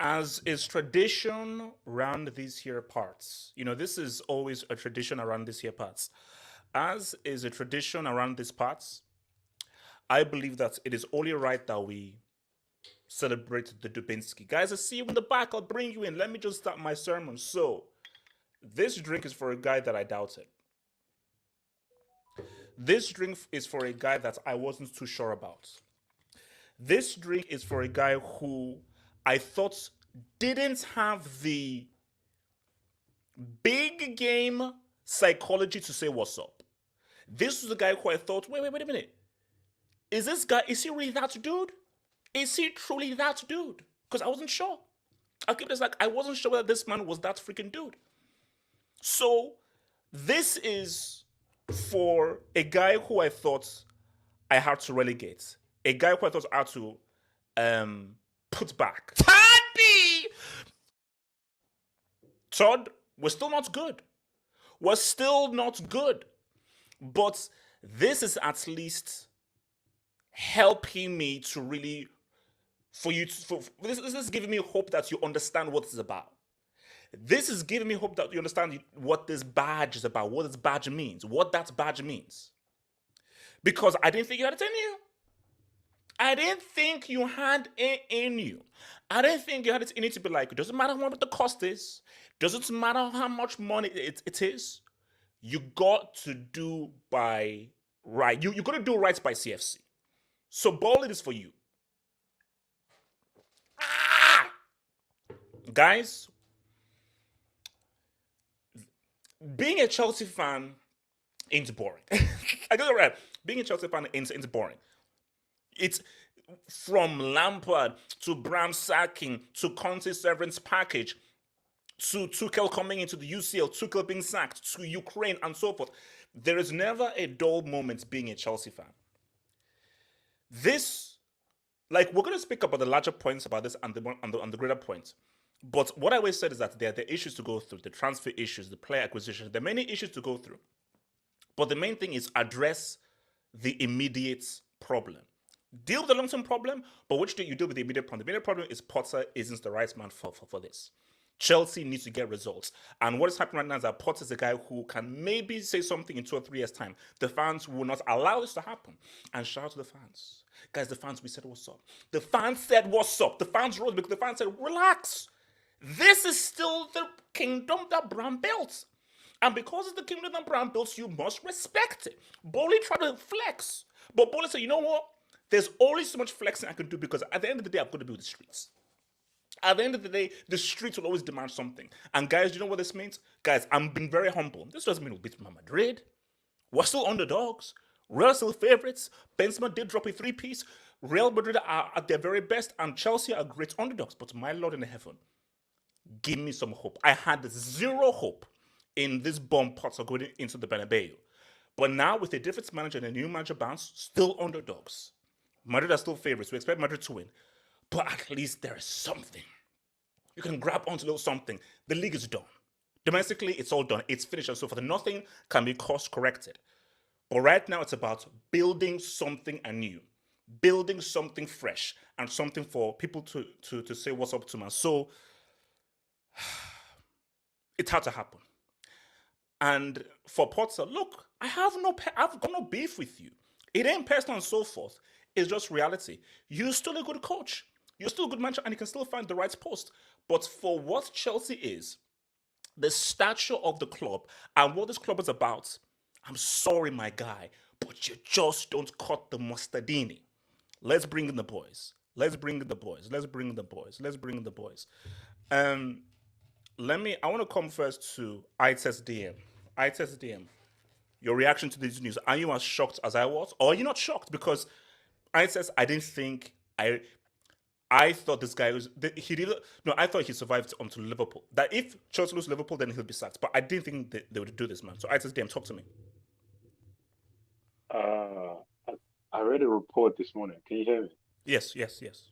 As is tradition around these here parts, this is always a tradition around these here parts. As is a tradition around these parts, I believe that it is only right that we celebrate the Dubinsky. Guys, I see you in the back. I'll bring you in. Let me just start my sermon. So, this drink is for a guy that I doubted. This drink is for a guy that I wasn't too sure about. This drink is for a guy who I thought didn't have the big game psychology to say what's up. This was a guy who I thought, wait a minute. Is this guy, is he really that dude? Is he truly that dude? Because I wasn't sure. I'll keep this like, I wasn't sure that this man was that freaking dude. So, this is for a guy who I thought I had to relegate. A guy who I thought I had to put back. Todd, we're still not good. We're still not good. But this is at least helping me to really, this is giving me hope that you understand what it's about. This is giving me hope that you understand what this badge is about, what this badge means, what that badge means. Because I didn't think you had it in you. I didn't think you had it in you. I didn't think you had it in you to be like, it doesn't matter what the cost is. Doesn't matter how much money it is. You got to do by right. You got to do right by CFC. So Boehly is for you. Guys, being a Chelsea fan ain't boring. I got it right. Being a Chelsea fan ain't boring. It's from Lampard to Bram sacking to Conte's severance package to Tuchel coming into the UCL, Tuchel being sacked, to Ukraine and so forth. There is never a dull moment being a Chelsea fan. This, like, we're going to speak about the larger points about this and the greater points. But what I always said is that there are the issues to go through, the transfer issues, the player acquisition. There are many issues to go through. But the main thing is address the immediate problem. Deal with the long-term problem, but which do you deal with the immediate problem? The immediate problem is Potter isn't the right man for this. Chelsea needs to get results. And what is happening right now is that Potter is a guy who can maybe say something in 2 or 3 years' time. The fans will not allow this to happen. And shout out to the fans. Guys, the fans, we said what's up. The fans said what's up. The fans rose because the fans said, relax. This is still the kingdom that Bram built. And because it's the kingdom that Bram built, you must respect it. Boehly tried to flex. But Boehly said, you know what? There's only so much flexing I can do because at the end of the day, I've got to be with the streets. At the end of the day, the streets will always demand something. And guys, do you know what this means? Guys, I'm being very humble. This doesn't mean we'll beat Madrid. We're still underdogs. Real still favorites. Benzema did drop a three-piece. Real Madrid are at their very best, and Chelsea are great underdogs. But my Lord in heaven, give me some hope. I had zero hope in this bomb Potter going into the Bernabeu. But now with a different manager and a new manager bounce, still underdogs. Madrid are still favorites. We expect Madrid to win. But at least there is something. You can grab onto a little something. The league is done. Domestically, it's all done. It's finished and so forth. Nothing can be course corrected. But right now, it's about building something anew, building something fresh, and something for people to say what's up to man. So it had to happen. And for Potter, look, I've got no beef with you. It ain't personal and so forth. It's just reality. You're still a good coach. You're still a good manager, and you can still find the right post. But for what Chelsea is, the stature of the club, and what this club is about, I'm sorry, my guy, but you just don't cut the mustardini. Let's bring in the boys. Let's bring in the boys. Let's bring in the boys. Let's bring in the boys. Um, I want to come first to ITES DM. ITES DM, your reaction to this news. Are you as shocked as I was? Or are you not shocked? Because ITES, I didn't think, I thought this guy was he did no. I thought he survived onto Liverpool. That if Chelsea lose Liverpool, then he'll be sacked. But I didn't think they would do this, man. So I just damn talk to me. Uh, I, I read a report this morning. Can you hear me? Yes, yes, yes.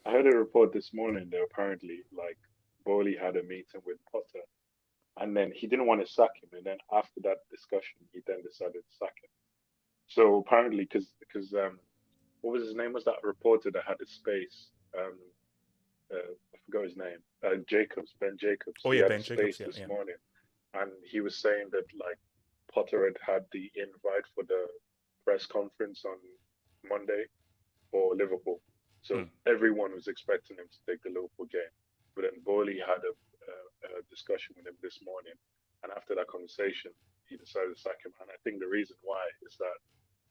I heard a report this morning that apparently, like, Boehly had a meeting with Potter, and then he didn't want to sack him, and then after that discussion, he then decided to sack him. So apparently, because what was his name? Was that reporter that had a space? I forgot his name. Ben Jacobs. Oh He yeah, had a Ben Jacobs. space Yeah, this yeah. morning, and he was saying that like Potter had the invite for the press conference on Monday for Liverpool. So Hmm. everyone was expecting him to take the Liverpool game. But then Boehly had a discussion with him this morning. And after that conversation, he decided to sack him. And I think the reason why is that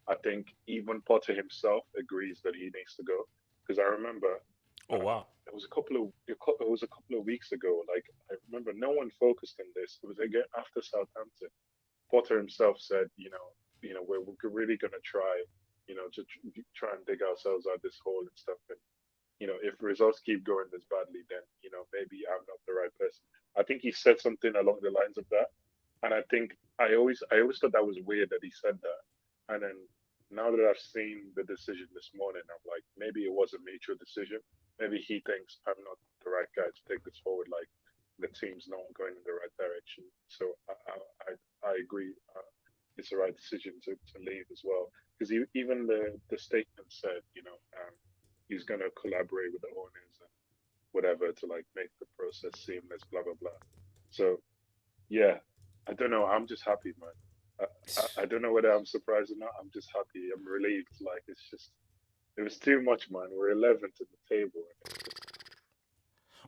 I think even Potter himself agrees that he needs to go. Because I remember Oh wow. it was a couple of weeks ago. Like I remember, no one focused on this. It was again after Southampton. Potter himself said, we're really going to try, try and dig ourselves out this hole and stuff. And if results keep going this badly, then maybe I'm not the right person. I think he said something along the lines of that, and I think I always thought that was weird that he said that. And then now that I've seen the decision this morning, I'm like, maybe it was a mutual decision. Maybe he thinks I'm not the right guy to take this forward. Like the team's not going in the right direction. So I agree. It's the right decision to leave as well because even the statement said, he's going to collaborate with the owners and whatever to like make the process seamless, blah blah blah. So yeah, I don't know. I'm just happy, man. I don't know whether I'm surprised or not. I'm just happy. I'm relieved. Like it's just it was too much, man. We're 11th in the table, and it's just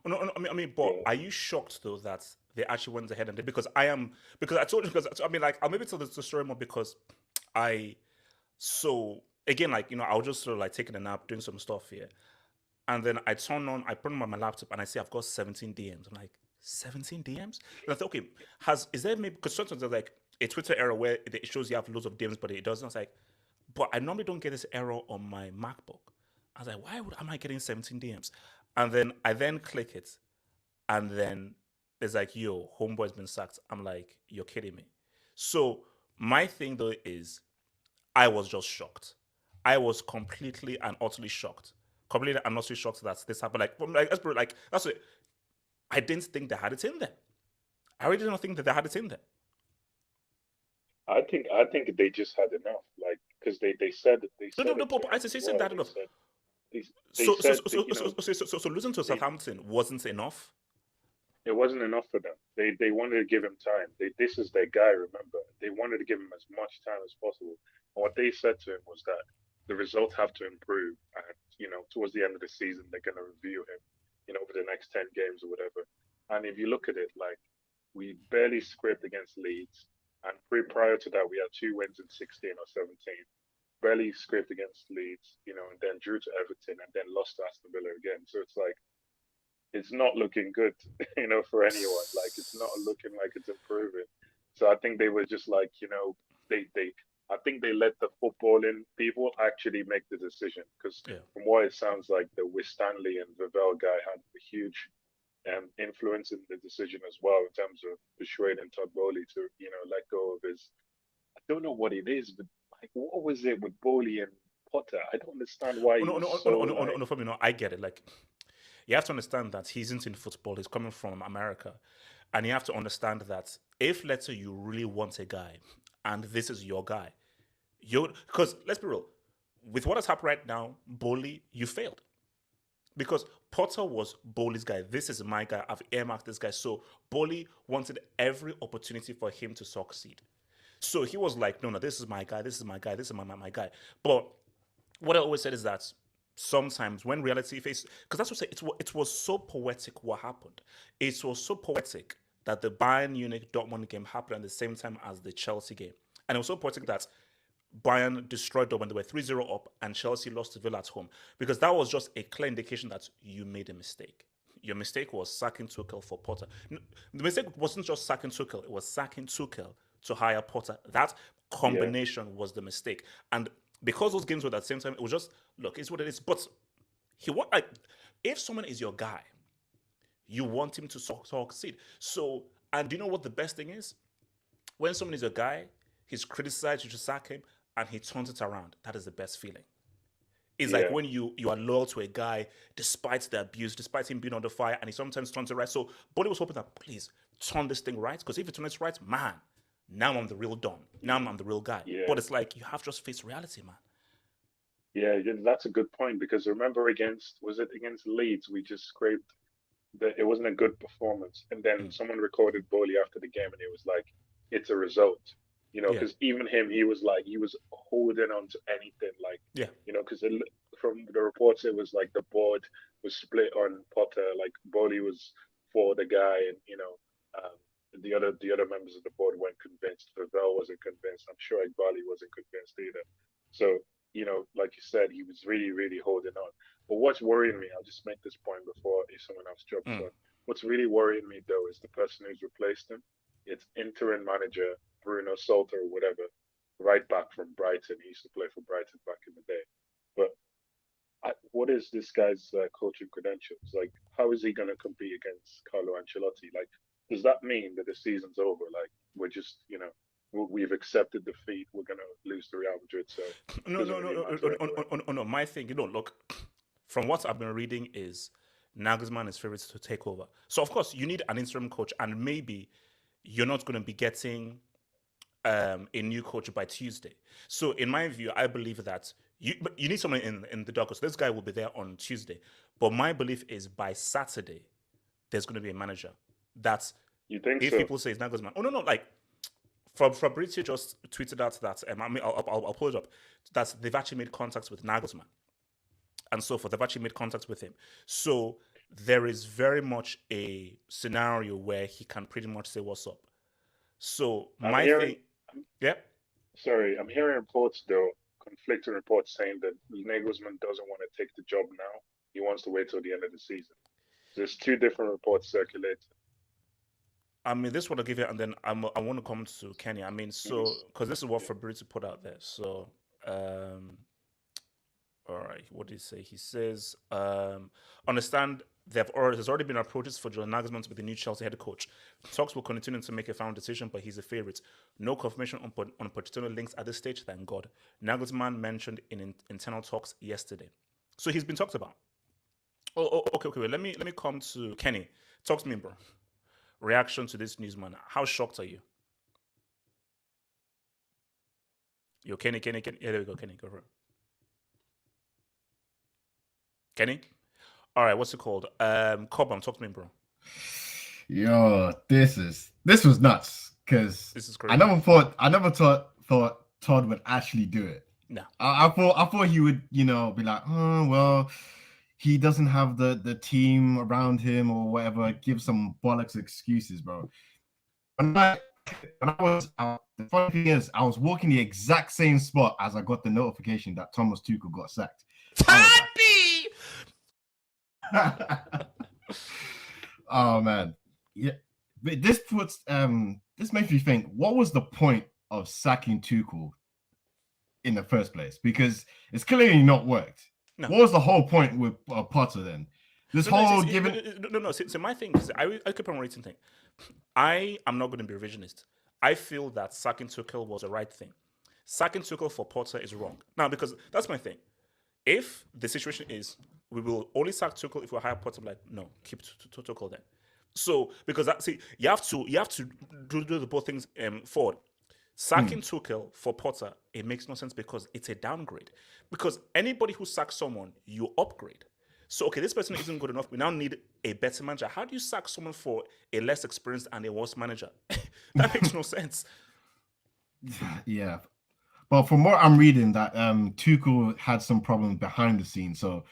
Oh, no, no, but yeah. are you shocked though that they actually went ahead and did? Because I am. Because I told you. Because I mean, like, I'll maybe tell the story more because I. So again, like I was just sort of like taking a nap, doing some stuff here, and then I put on my laptop, and I see I've got 17 DMs. I'm like, 17 DMs? And I thought, okay, is there maybe because sometimes there's like a Twitter error where it shows you have loads of DMs, but it doesn't. I was like, but I normally don't get this error on my MacBook. I was like, why am I getting 17 DMs? And then I then click it, and then it's like, yo, homeboy's been sacked. I'm like, you're kidding me. So my thing though is I was just shocked. I was completely and utterly shocked. Completely and utterly shocked that this happened. Like that's what I didn't think they had it in there. I really didn't think that they had it in there. I think they just had enough. Like because they No, no, said no, it to but I him as said well. that enough. They they So, so, said so, that so, so, so, so losing to they Southampton wasn't enough. it wasn't enough for them. They wanted to give him time. This is their guy. Remember, they wanted to give him as much time as possible. And what they said to him was that the results have to improve, and towards the end of the season, they're going to review him, over the next 10 games or whatever. And if you look at it, like we barely scraped against Leeds, and prior to that, we had two wins in 16 or 17. Barely scraped against Leeds, and then drew to Everton, and then lost to Aston Villa again. So it's like it's not looking good, for anyone. Like it's not looking like it's improving. So I think they were just like, they I think they let the footballing people actually make the decision because Yeah. from what it sounds like, the Stanley and Vivell guy had a huge influence in the decision as well in terms of persuading Todd Bowley to, let go of his. I don't know what it is, but like, what was it with Bowley and Potter? I don't understand why Oh he no, was no, oh, so no, no, no, like, no, for me, no, I get it. Like, you have to understand that he isn't in football. He's coming from America, and you have to understand that if, let's say, you really want a guy, and this is your guy, you because let's be real, with what has happened right now, Bowley, you failed because Potter was Bowley's guy. This is my guy. I've earmarked this guy. So Bowley wanted every opportunity for him to succeed. So he was like, no, no, this is my guy. This is my guy. This is my guy. But what I always said is that sometimes when reality faces, because that's what I say, it was so poetic what happened. It was so poetic that the Bayern Munich Dortmund game happened at the same time as the Chelsea game. And it was so poetic that Bayern destroyed them when they were 3-0 up and Chelsea lost to Villa at home because that was just a clear indication that you made a mistake. Your mistake was sacking Tuchel for Potter. The mistake wasn't just sacking Tuchel, it was sacking Tuchel to hire Potter. That yeah, combination was the mistake. And because those games were at the same time, it was just, look, it's what it is. But he want like, if someone is your guy, you want him to succeed. So, and do you know what the best thing is? When someone is your guy, he's criticized, you should sack him, and he turns it around. That is the best feeling. It's like yeah, when you are loyal to a guy despite the abuse, despite him being under fire, and he sometimes turns it right. So Bodie was hoping that please turn this thing right, because if you turn it right, man, now I'm the real Don. Now I'm the real guy. yeah. But it's like you have to just face reality, man. Yeah, that's a good point because remember was it against Leeds? We just scraped it wasn't a good performance. And then Mm. someone recorded Boehly after the game and it was like, it's a result, Yeah, because even him, he was like, he was holding on to anything, like, yeah. because from the reports, it was like the board was split on Potter, like Boehly was for the guy and, the other members of the board weren't convinced. Vivell wasn't convinced. I'm sure Igbali wasn't convinced either. So, like you said, he was really, really holding on. But what's worrying me, I'll just make this point before if someone else jumps Mm. on. What's really worrying me though is the person who's replaced him. It's interim manager Bruno Salter or whatever, right back from Brighton. He used to play for Brighton back in the day. But what is this guy's coaching credentials? Like, how is he going to compete against Carlo Ancelotti? Like, does that mean that the season's over? Like, we're just, we've accepted defeat. We're going to lose to Real Madrid, so it No, doesn't no, no, really no, matter no, anyway. no, no, no. My thing, look, from what I've been reading is Nagelsmann is favourites to take over. So of course you need an interim coach, and maybe you're not going to be getting a new coach by Tuesday. So in my view, I believe that you need someone in the dock. So this guy will be there on Tuesday. But my belief is by Saturday, there's going to be a manager. That's You think if so? people say it's Nagelsmann. Oh no, no, like from Fabrizio just tweeted out that I mean I'll pull it up that they've actually made contacts with Nagelsmann and so forth. They've actually made contacts with him. So there is very much a scenario where he can pretty much say what's up. So I'm my hearing, thing, yeah. sorry, I'm hearing reports though, conflicting reports saying that Nagelsmann doesn't want to take the job now. He wants to wait till the end of the season. There's two different reports circulating. I mean, this one I'll give you, and then I want to come to Kenny. I mean, so Yes. because this is what Yeah. Fabrizio put out there. So, all right, what did he say? He says, understand there's already been approaches for Julian Nagelsmann to be the new Chelsea head coach. Talks will continue to make a final decision, but he's a favorite. No confirmation on Pochettino links at this stage, thank God. Nagelsmann mentioned in internal talks yesterday. So he's been talked about. Oh, okay. Wait, let me come to Kenny. Talk to me, bro. Reaction to this news, man. How shocked are you? Yo, Kenny. Yeah, there we go, Kenny. Go for it. Kenny? All right, what's it called? Cobham, talk to me, bro. Yo, this was nuts because This is I crazy. never thought Todd would actually do it. No. I thought he would, be like, oh well, he doesn't have the team around him or whatever. Give some bollocks excuses, bro. When I when I was out, the funny thing is, I was walking the exact same spot as I got the notification that Thomas Tuchel got sacked. I was Tappy! like, Oh man, yeah. But this makes me think. What was the point of sacking Tuchel in the first place? Because it's clearly not worked. No. What was the whole point with Potter then? This whole given. No. So my thing is, I keep on rating thing. I am not going to be revisionist. I feel that sacking Tuchel was the right thing. Sacking Tuchel for Potter is wrong. Now, because that's my thing. If the situation is we will only sack Tuchel if we hire Potter, I'm like, no, keep Tuchel then. So because you have to do the both things forward. Sacking Tuchel for Potter, it makes no sense because it's a downgrade. Because anybody who sacks someone, you upgrade. So, okay, this person isn't good enough. We now need a better manager. How do you sack someone for a less experienced and a worse manager? That makes no sense. Yeah. But from what I'm reading, that Tuchel had some problems behind the scenes. So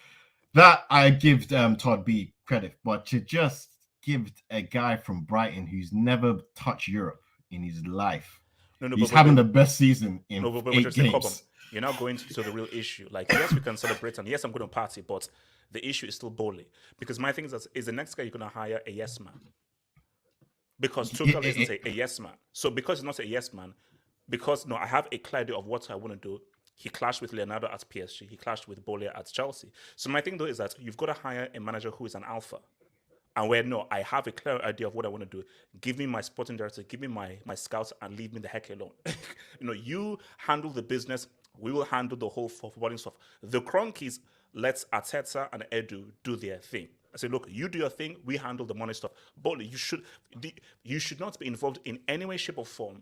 that I give Todd B credit. But to just give a guy from Brighton who's never touched Europe in his life, he's having the best season in 8 games. You're now going to the real issue. Like, yes, we can celebrate, and yes, I'm going to party, but the issue is still Boehly. Because my thing is the next guy you're going to hire a yes man. Because Tuchel isn't a yes man. So because he's not a yes man, I have a clear idea of what I want to do. He clashed with Leonardo at PSG. He clashed with Boehly at Chelsea. So my thing, though, is that you've got to hire a manager who is an alpha. And where, no, I have a clear idea of what I want to do. Give me my sporting director, give me my scouts, and leave me the heck alone. You handle the business. We will handle the whole footballing stuff. The cronkies, let Arteta and Edu do their thing. I say, look, you do your thing. We handle the money stuff. But you should not be involved in any way, shape, or form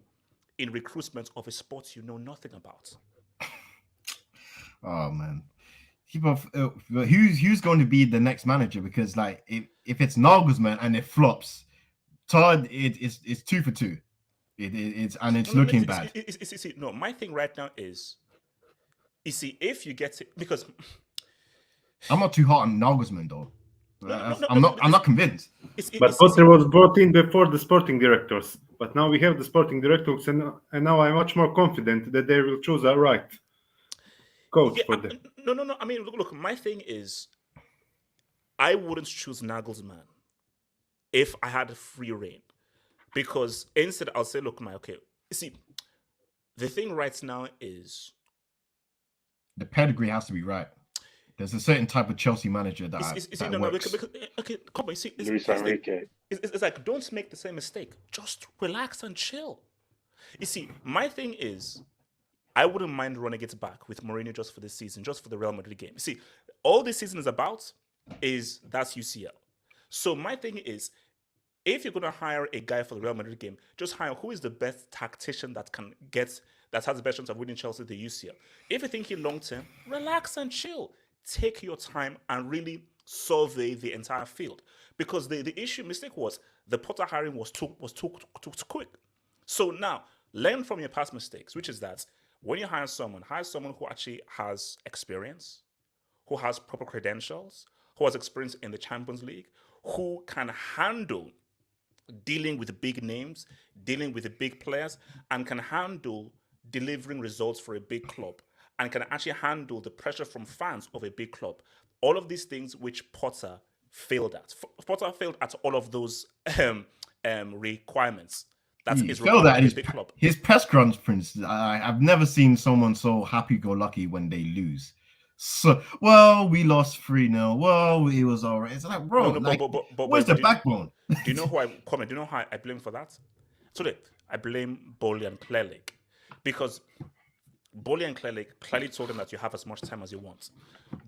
in recruitment of a sport you know nothing about. Oh man. Who's going to be the next manager? Because like if it's Nagelsmann and it flops, Todd it's 2 for 2. It's looking bad. No, my thing right now is, you see, if you get it, because I'm not too hard on Nagelsmann though. I'm not convinced. But Potter was brought in before the sporting directors, but now we have the sporting directors, and now I'm much more confident that they will choose a right coach for them. No. I mean, look. My thing is, I wouldn't choose Nagelsmann if I had free reign, because instead I'll say, look, okay. You see, the thing right now is the pedigree has to be right. There's a certain type of Chelsea manager that works. Okay, come on. See, Luis Enrique. It's like, don't make the same mistake. Just relax and chill. You see, my thing is, I wouldn't mind running it back with Mourinho just for this season, just for the Real Madrid game. You see, all this season is about that's UCL. So my thing is, if you're going to hire a guy for the Real Madrid game, just hire who is the best tactician that has the best chance of winning Chelsea the UCL. If you're thinking long term, relax and chill. Take your time and really survey the entire field. Because the mistake was the Potter hiring was too quick. So now, learn from your past mistakes, which is that when you hire someone who actually has experience, who has proper credentials, who has experience in the Champions League, who can handle dealing with the big names, dealing with the big players, and can handle delivering results for a big club, and can actually handle the pressure from fans of a big club. All of these things which Potter failed at. Potter failed at all of those requirements. That's his big club. His press conference, I've never seen someone so happy-go-lucky when they lose. So, well, we lost 3-0. Well, it was all right. It's like, bro, where's the backbone? Do you know who I comment? Do you know how I blame for that? So I blame Boehly and Clearlake, because Boehly and Clearlake clearly told them that you have as much time as you want.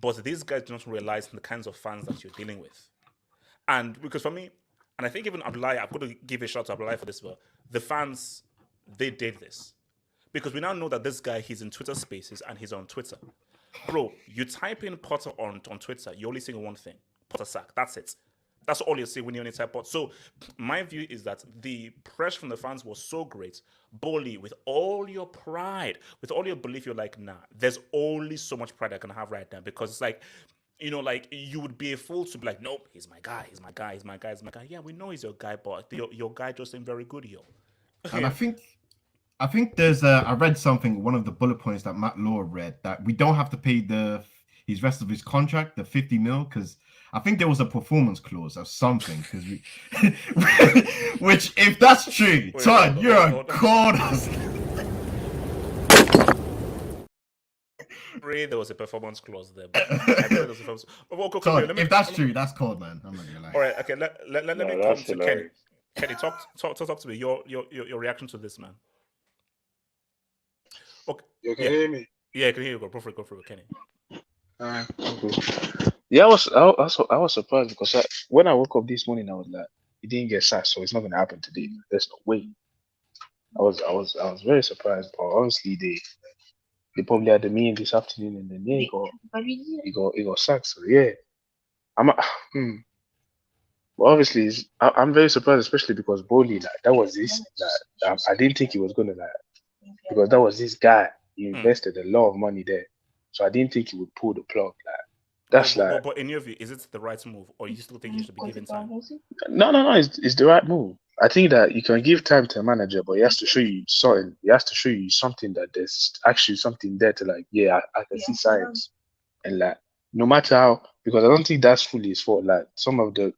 But these guys do not realize the kinds of fans that you're dealing with. And because for me, and I think even Abdullahi, I've got to give a shout to Abdullahi for this, well, the fans, they did this. Because we now know that this guy, he's in Twitter Spaces and he's on Twitter. Bro, you type in Potter on Twitter, you're only seeing one thing, Potter sack. That's it. That's all you see when you only type Potter. So my view is that the pressure from the fans was so great. Boehly, with all your pride, with all your belief, you're like, nah, there's only so much pride I can have right now. Because it's like, like you would be a fool to be like, nope, he's my guy. Yeah, we know he's your guy, but your guy just ain't very good, yo. And I think there's I read something, one of the bullet points that Matt Law read, that we don't have to pay the his rest of his contract, the 50 mil, because I think there was a performance clause or something. Because we, which if that's true, Todd, you're a god. There was a performance clause there. But I there was a performance... Todd, if that's true, that's cold, man. I'm not gonna lie. All right, okay. Let me come to Kenny. Kenny, talk to me. Your reaction to this, man. Okay. You can hear me? Yeah, I can hear you. Go for it, Kenny. Yeah, I was surprised because when I woke up this morning, I was like, he didn't get sacked, so it's not gonna happen today. There's no way. I was very surprised, but honestly, they probably had the meeting this afternoon, and then he got sacked. So yeah, but obviously, I'm very surprised, especially because Boehly, like, that was this. I didn't think he was gonna, like, because that was this guy. He invested a lot of money there, so I didn't think he would pull the plug. Like, that's but in your view, is it the right move, or you still think he should be given time? No. It's the right move. I think that you can give time to a manager, but he has to show you something. He has to show you something that there's actually something there to, like, I can see signs, and, like, no matter how, because I don't think that's fully his fault. Like, some of the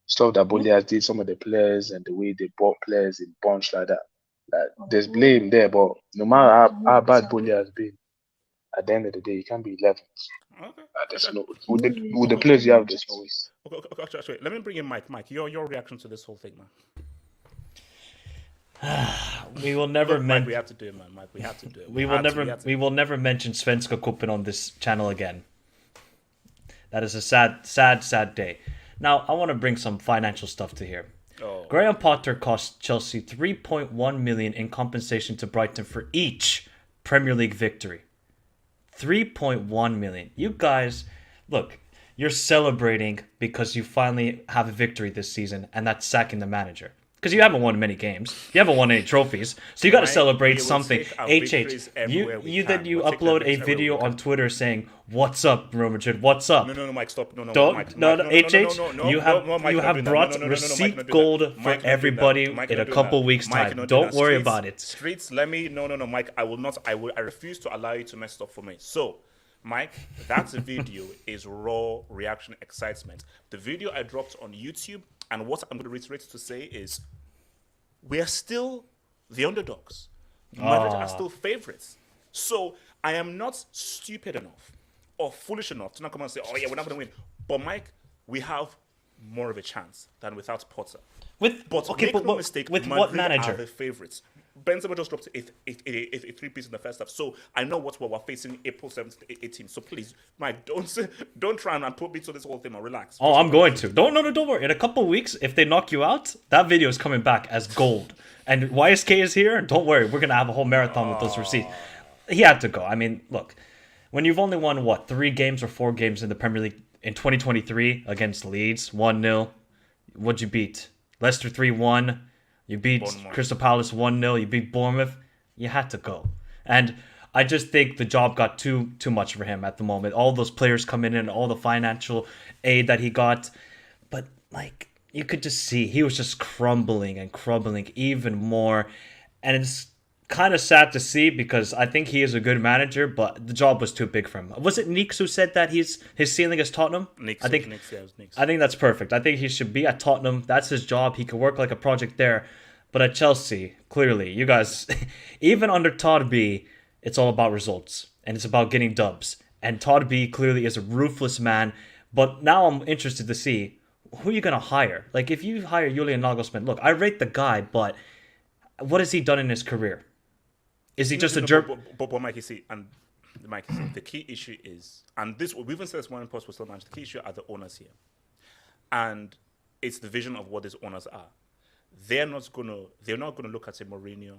stuff that Boehly has did, some of the players and the way they bought players in bunch like that. Like, there's blame there, but no matter how bad Boehly has been, at the end of the day, you can't be 11th. Okay. There's no with the players you have, there's no way. Okay, let me bring in Mike. Mike, your reaction to this whole thing, man. We will never Mike, we have to do it, man. Mike, we have to do it. We will never mention Svenska Cupen on this channel again. That is a sad day. Now, I want to bring some financial stuff to here. Graham Potter cost Chelsea 3.1 million in compensation to Brighton for each Premier League victory. 3.1 million. You guys, look, you're celebrating because you finally have a victory this season, and that's sacking the manager. Because you haven't won many games, you haven't won any trophies, so you got to celebrate something. HH, you upload a video on Twitter saying, "What's up, Real Madrid? What's up?" No, Mike, stop. No, HH, you have brought receipt gold for everybody in a couple weeks' time. Don't worry about it. Streets, let me. No, Mike, I will not. I refuse to allow you to mess it up for me. So, Mike, that video is raw reaction excitement. The video I dropped on YouTube, and what I'm going to reiterate to say is, we are still the underdogs. Madrid are still favorites. So I am not stupid enough or foolish enough to not come and say, "Oh yeah, we're not going to win." But Mike, we have more of a chance than without Potter. Make no mistake, with Madrid what manager? are the favorites. Benzema just dropped a 3-piece in the first half. So I know what we're facing April 7th to 18th. So please, Mike, don't try and put me to this whole thing, and relax. Oh, I'm going to. Don't worry. In a couple of weeks, if they knock you out, that video is coming back as gold. And YSK is here. Don't worry. We're going to have a whole marathon with those receipts. He had to go. I mean, look, when you've only won, 3 games or 4 games in the Premier League in 2023 against Leeds, 1-0. What'd you beat? Leicester 3-1. You beat Crystal Palace 1-0. You beat Bournemouth. You had to go. And I just think the job got too much for him at the moment. All those players coming in, all the financial aid that he got. But, like, you could just see he was just crumbling even more. And it's kind of sad to see because I think he is a good manager, but the job was too big for him. Was it Neeks who said that his ceiling is Tottenham? Neeks. I think that's perfect. I think he should be at Tottenham. That's his job. He could work like a project there. But at Chelsea, clearly, you guys, even under Todd B, it's all about results. And it's about getting dubs. And Todd B clearly is a ruthless man. But now I'm interested to see who you're going to hire. Like, if you hire Julian Nagelsmann, look, I rate the guy, but what has he done in his career? Is he just a jerk? But Mike, you see, the key issue is, and this, we even said this morning post was still managed, the key issue are the owners here. And it's the vision of what these owners are. They're not gonna look at a Mourinho,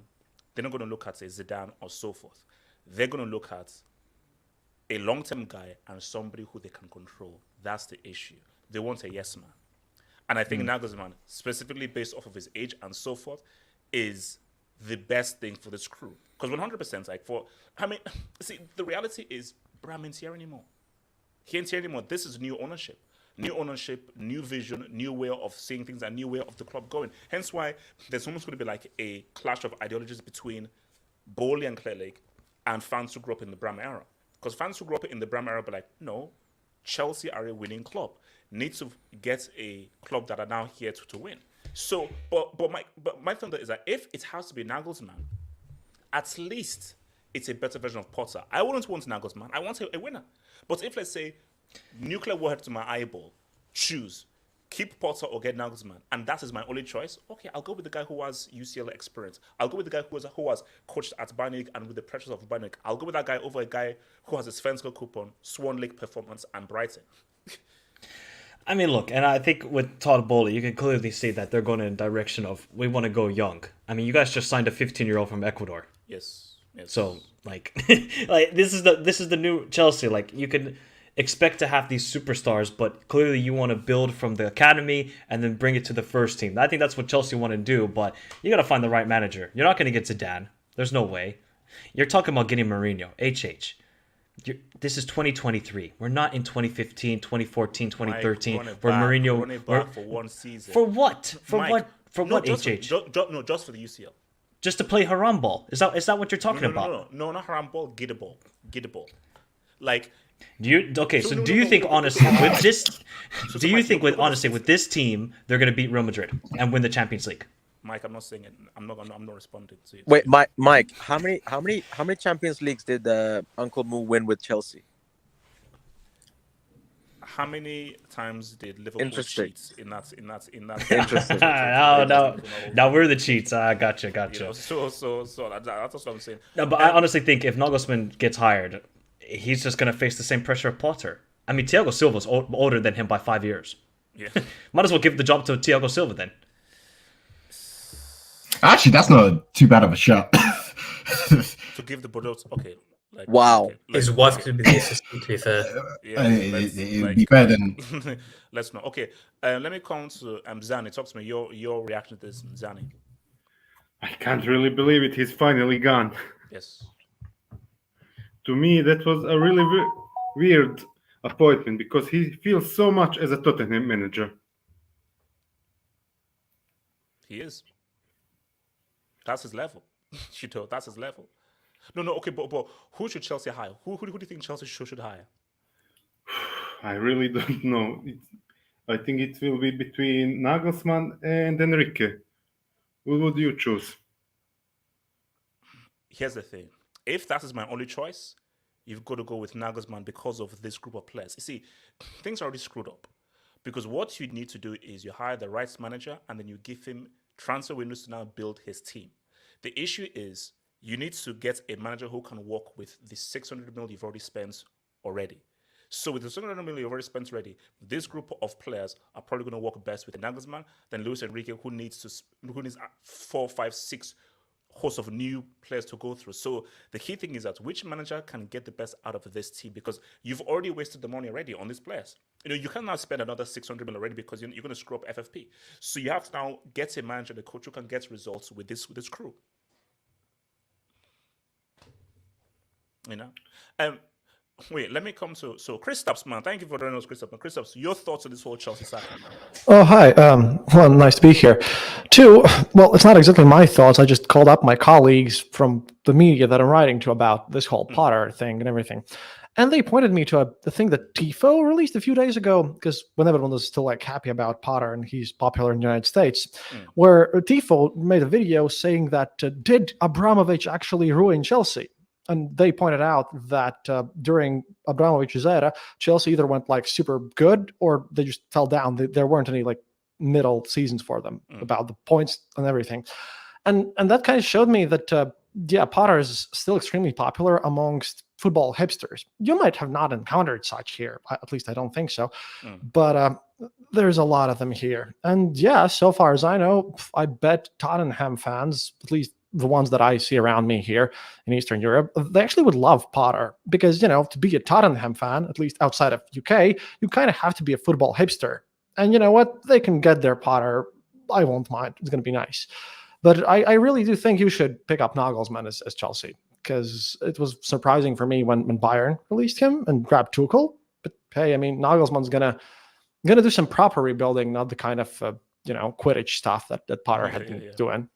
they're not gonna look at a Zidane or so forth. They're gonna look at a long-term guy and somebody who they can control. That's the issue. They want a yes man. And I think Nagelsmann, specifically based off of his age and so forth, is the best thing for this crew. Because 100%, see, the reality is, Bram ain't here anymore. He ain't here anymore. This is new ownership. New ownership, new vision, new way of seeing things, and new way of the club going. Hence why there's almost going to be like a clash of ideologies between Boehly and Clear Lake and fans who grew up in the Bram era. Because fans who grew up in the Bram era be like, no, Chelsea are a winning club. Need to get a club that are now here to win. So, but my thing is that if it has to be Nagelsmann, at least it's a better version of Potter. I wouldn't want Nagelsmann. I want a winner. But if, let's say, nuclear warhead to my eyeball, choose, keep Potter or get Nagelsmann, and that is my only choice, okay, I'll go with the guy who has UCL experience. I'll go with the guy who has coached at Bayern Munich and with the pressures of Bayern Munich. I'll go with that guy over a guy who has a Svenska coupon, Swan Lake performance, and Brighton. I mean, look, and I think with Todd Boehly, you can clearly see that they're going in a direction of we want to go young. I mean, you guys just signed a 15-year-old from Ecuador. Yes. So, like, like this is the new Chelsea. Like, you can expect to have these superstars, but clearly you want to build from the academy and then bring it to the first team. I think that's what Chelsea want to do, but you got to find the right manager. You're not going to get Zidane. There's no way. You're talking about getting Mourinho. This is 2023. We're not in 2015, 2014, 2013. Where Mourinho back for one season. For what? For Mike, what? For no, what? just HH? Just for the UCL. Just to play haram ball. Is that what you're talking about? No, not haram ball. Get a ball. Like. Do you think honestly with this? Do you think with this team they're going to beat Real Madrid and win the Champions League? Mike, I'm not saying it. I'm not responding to it. Wait, Mike, how many Champions Leagues did Uncle Moo win with Chelsea? How many times did Liverpool Interesting. cheat in that? Interesting. Now we're the cheats. Gotcha. You know, so that's what I'm saying. No, but I honestly think if Nagelsmann gets hired, he's just going to face the same pressure of Potter. I mean, Thiago Silva's older than him by 5 years. Yeah. Might as well give the job to Thiago Silva then. Actually, that's not too bad of a shot. To give the Bordeaux, okay. Like, Wow. okay, His wife could be the assistant, to be fair. Yeah, it would be better than. Let's not. Okay, let me come to Zani. Talk to me. Your reaction to this, Zani. I can't really believe it. He's finally gone. Yes. To me, that was a really weird appointment because he feels so much as a Tottenham manager. He is. That's his level. That's his level. No. Okay, but who should Chelsea hire? Who do you think Chelsea should hire? I really don't know. I think it will be between Nagelsmann and Enrique. Who would you choose? Here's the thing. If that is my only choice, you've got to go with Nagelsmann because of this group of players. You see, things are already screwed up. Because what you need to do is you hire the right manager and then you give him transfer windows to now build his team. The issue is you need to get a manager who can work with the 600 million you've already spent already. So with the 600 million you've already spent already, this group of players are probably going to work best with Nagelsmann than Luis Enrique, who needs 4, 5, 6 host of new players to go through. So the key thing is that which manager can get the best out of this team, because you've already wasted the money already on these players. You can now spend another 600 million already because you're going to screw up FFP. So you have to now get a manager, the coach who can get results with this crew. Wait, let me come to Kristaps, man. Thank you for joining us, Kristaps. Kristaps, your thoughts on this whole Chelsea saga? Oh, hi. Well, nice to be here. Well, it's not exactly my thoughts. I just called up my colleagues from the media that I'm writing to about this whole Potter thing and everything. And they pointed me to the thing that Tifo released a few days ago, because when everyone was still happy about Potter and he's popular in the United States, where Tifo made a video saying that did Abramovich actually ruin Chelsea? And they pointed out that during Abramovich's era, Chelsea either went super good or they just fell down. There weren't any middle seasons for them about the points and everything. And that kind of showed me that, Potter is still extremely popular amongst football hipsters. You might have not encountered such here. At least I don't think so. But there's a lot of them here. And so far as I know, I bet Tottenham fans, at least the ones that I see around me here in Eastern Europe, they actually would love Potter because, to be a Tottenham fan, at least outside of UK, you kind of have to be a football hipster. And you know what? They can get their Potter. I won't mind. It's going to be nice. But I really do think you should pick up Nagelsmann as Chelsea, because it was surprising for me when Bayern released him and grabbed Tuchel. But hey, I mean, Nagelsmann's gonna do some proper rebuilding, not the kind of Quidditch stuff that Potter had been doing.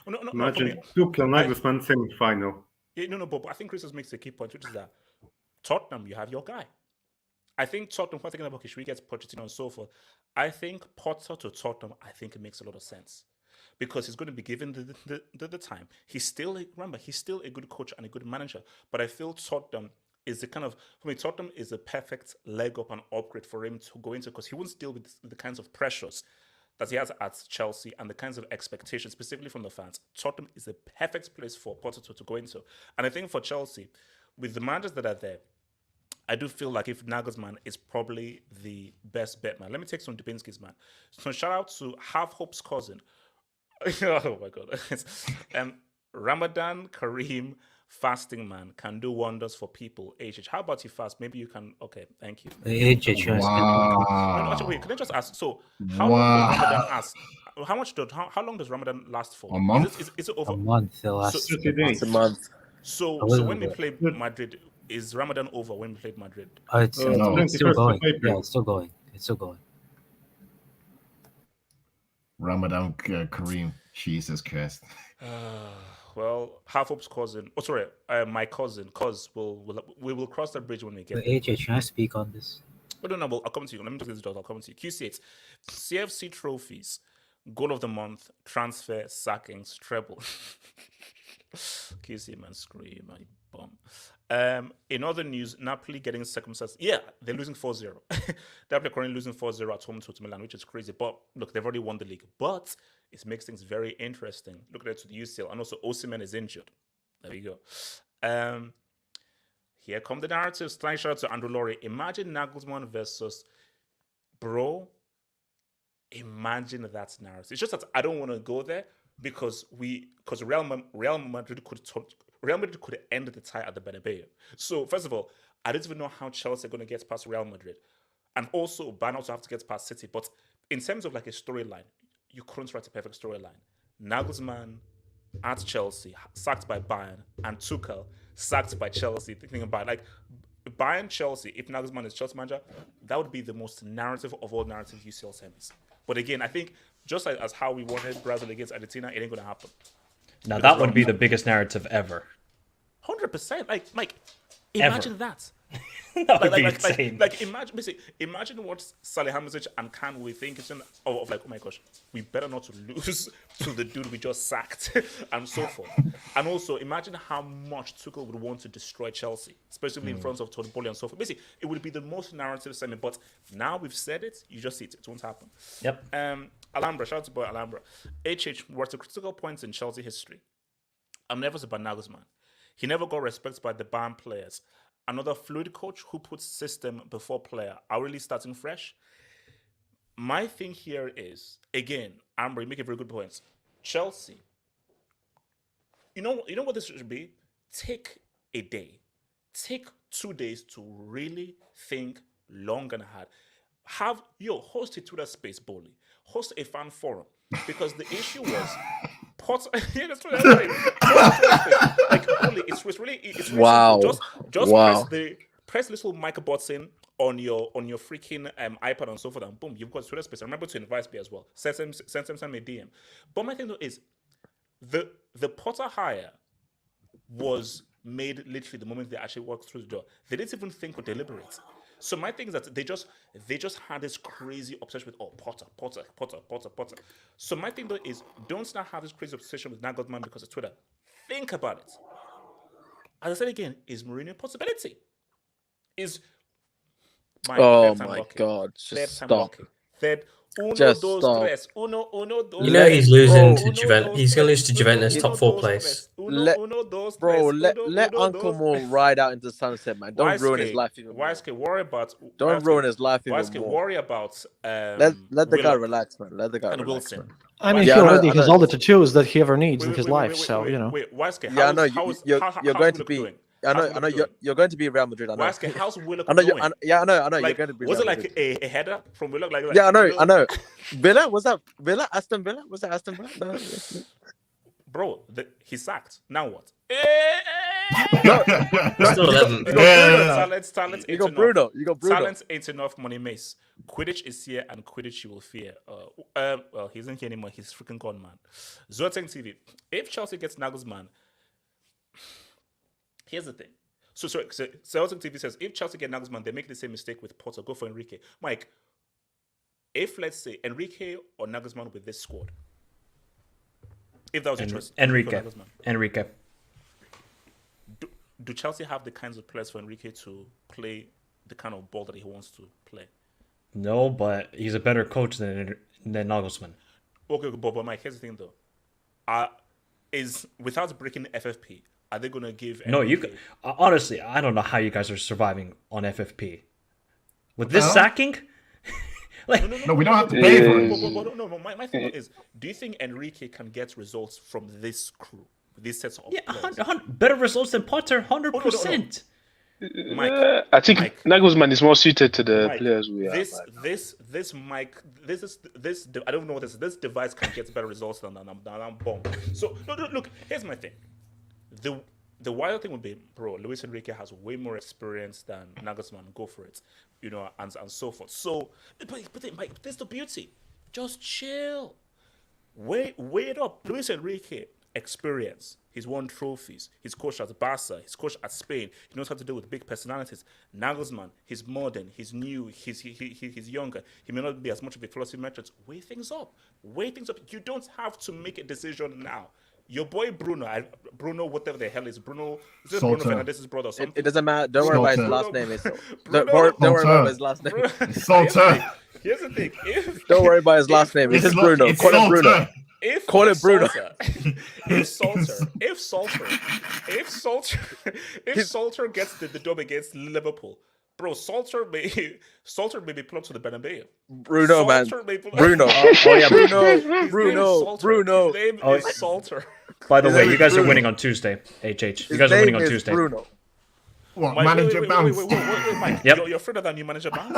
Imagine Tuchel Nagelsmann semi-final. Yeah, but I think Chris makes a key point, which is that Tottenham, you have your guy. I think Tottenham, we're thinking about, okay, should we get Pochettino and so forth? I think Potter to Tottenham, I think it makes a lot of sense. Because he's going to be given the time. He's still a good coach and a good manager. But I feel Tottenham is the kind of, for me, Tottenham is a perfect leg up and upgrade for him to go into, because he won't deal with the kinds of pressures that he has at Chelsea and the kinds of expectations, specifically from the fans. Tottenham is a perfect place for Potter to go into. And I think for Chelsea, with the managers that are there, I do feel like if Nagelsmann is probably the best bet, man. Let me take some Dubinsky's, man. So shout out to Half Hope's cousin. Oh my God. Ramadan Kareem fasting, man, can do wonders for people. HH, how about you fast? Maybe you can. Okay, thank you. HH, Wow. Actually, wait, can I just ask? So, how long does Ramadan ask? How long does Ramadan last for? A month? Is it over? a month. The last. So, 30 days. It's a month. so A little when we bit. play Madrid, is Ramadan over when we played Madrid? It's, No. it's still 21st of going. April. Yeah, it's still going. It's still going. Ramadan Kareem. Jesus Christ. Well, Half Hope's cousin. Oh, sorry, my cousin. Cause we will cross that bridge when we get But there. HH, can I speak on this? Oh, no, I'll come to you. Let me just get this done. I'll come to you. QC8, CFC trophies, goal of the month, transfer, sackings, treble. QC, man, scream, my bum. In other news, Napoli getting circumcised. Yeah, they're losing 4-0. Napoli currently losing 4-0 at home to Milan, which is crazy. But look, they've already won the league. But it makes things very interesting. Look at it to the UCL. And also, Osimhen is injured. There you go. Here come the narratives. Thanks, shout out to Andrew Laurie. Imagine Nagelsmann versus Bro. Imagine that narrative. It's just that I don't want to go there because Real Madrid could end the tie at the Bernabeu. So first of all, I don't even know how Chelsea are going to get past Real Madrid, and also Bayern also have to get past City. But in terms of like a storyline, you couldn't write a perfect storyline. Nagelsmann at Chelsea, sacked by Bayern, and Tuchel sacked by Chelsea. Thinking about like Bayern Chelsea, if Nagelsmann is Chelsea manager, that would be the most narrative of all narrative UCL semis. But again, I think just as how we wanted Brazil against Argentina, it ain't gonna happen. Now that would be the biggest narrative ever. 100%. Like imagine that. That would be insane. Imagine what Salihamidzic and Khan will think of like, oh my gosh, we better not to lose to the dude we just sacked and so forth. And also imagine how much Tuchel would want to destroy Chelsea, especially in front of Todd Boehly and so forth. Basically, it would be the most narrative semi, but now we've said it, you just see it. It won't happen. Yep. Alhambra, shout out to boy Alhambra. What's the critical points in Chelsea history? I'm nervous about Nagelsmann. He never got respect by the Bayern players. Another fluid coach who puts system before player. Are we really starting fresh? My thing here is, again, Amber, you make a very good point. Chelsea, you know what this should be? Take a day. Take 2 days to really think long and hard. Host a Twitter space, Boehly. Host a fan forum. Because the issue was Potter. Yeah, that's right. Like, Boehly, it's really Wow. simple. Just Wow. press little mic button on your freaking iPad and so forth, and boom, you've got Twitter space. And remember to invite me as well. Send me a DM. But my thing though is the Potter hire was made literally the moment they actually walked through the door. They didn't even think or deliberate. So my thing is that they just had this crazy obsession with Potter. So my thing though is don't now have this crazy obsession with Nagelsmann because of Twitter. Think about it. As I said again, is Mourinho a possibility? Is Oh my God! Just stop. Just stop. Tres. Uno, dos, You know he's tres. losing to Uno, Juventus. dos, He's going to tres. lose to Juventus Uno, top 4 dos, place. tres. Let- Uno, dos, Bro, tres. let Uno, Uncle dos. Mo ride out into the sunset, man. Don't ruin his life even more. YSK, worry about. Don't ruin his life even YSK, more. worry about. Let the guy Willock relax, man. Let the guy and relax, Wilson. man. I mean, Yeah, he I know- already I has know. all the tattoos that he ever needs in his life. So, you know. Wait, YSK, Yeah, I know. how's You're how's going to Willock be. doing? I know. How's I know. Willock doing? You're going to be Real Madrid. I know. YSK, how's Willock I know. doing? I know. You're Like, going to be. was Real it Madrid. like a header from Willock? Like, Yeah, I know. I know. Villa? Was that Villa? Aston Villa? Was that Aston Villa? No. Bro, he's sacked. Now what? Still 11. Talent You got Bruno. You got Bruno. Talent ain't enough, money mace. Quidditch is here and Quidditch you will fear. Well, he isn't here anymore. He's freaking gone, man. Zoteng TV. If Chelsea gets Nagelsmann, here's the thing. So Celtic TV says if Chelsea get Nagelsmann, they make the same mistake with Potter. Go for Enrique. Mike, if let's say Enrique or Nagelsmann with this squad, if that was your choice, Enrique. Do Chelsea have the kinds of players for Enrique to play the kind of ball that he wants to play? No, but he's a better coach than Nagelsmann. Okay, but Mike, here's the thing though. Is without breaking FFP, are they going to give? No, you could, honestly, I don't know how you guys are surviving on FFP with this sacking. No, we don't have to pay for it. No, my thing is, do you think Enrique can get results from this crew, this sets of players? Better results than Potter, 100%. Mike, I think Nagelsmann is more suited to the players we have. This I don't know what this is. This device can get better results than I'm bomb. So no, look, here's my thing. The wild thing would be, bro, Luis Enrique has way more experience than Nagelsmann. Go for it, and so forth. So, but Mike, this is the beauty. Just chill. Wait it up. Luis Enrique, experience. He's won trophies. He's coached at Barca. He's coached at Spain. He knows how to deal with big personalities. Nagelsmann, he's modern. He's new. He's younger. He may not be as much of a philosophy merchant. Wait things up. You don't have to make a decision now. Your boy Bruno, whatever the hell is Bruno? Is this Bruno Fernandez's brother or something? It doesn't matter. Don't worry about his last name. Don't worry about his last name. Here's the thing. Don't worry about his last name. It's just Bruno. Call him Bruno. Call him Bruno. If Salter gets the dub against Liverpool, bro, Salter may be plugged to the Bernabeu. Bruno, man. Bruno. Bruno. His name is Salter. By the way, you guys are winning on Tuesday. HH. You guys are winning on Tuesday. Bruno. What, Mike, manager bounce? Wait, Mike. Yep. You're afraid of that new manager bounce?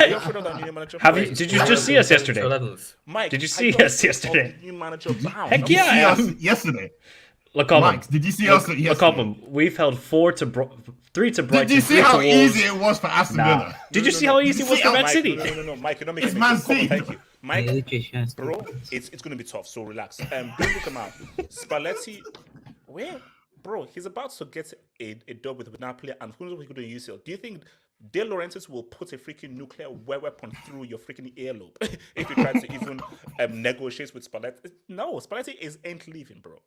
You're afraid of that new manager bounce? Did you just see us yesterday? Mike, did you see us yesterday? New manager bounce. Heck yeah! Yesterday. Mike, did you see us yesterday? We've held 3 to Brighton. Did you see how easy it was for Aston Villa? Did you see how easy it was for Man City? No, Mike, you're not making It's Man City. Thank you. Mike, bro, it's going to be tough, so relax. Bruno, come out. Spalletti, where? Bro, he's about to get a dub with Napoli, and who knows what he could do in UCL. Do you think De Laurentiis will put a freaking nuclear weapon through your freaking earlobe if you try to even negotiate with Spalletti? No, Spalletti ain't leaving, bro.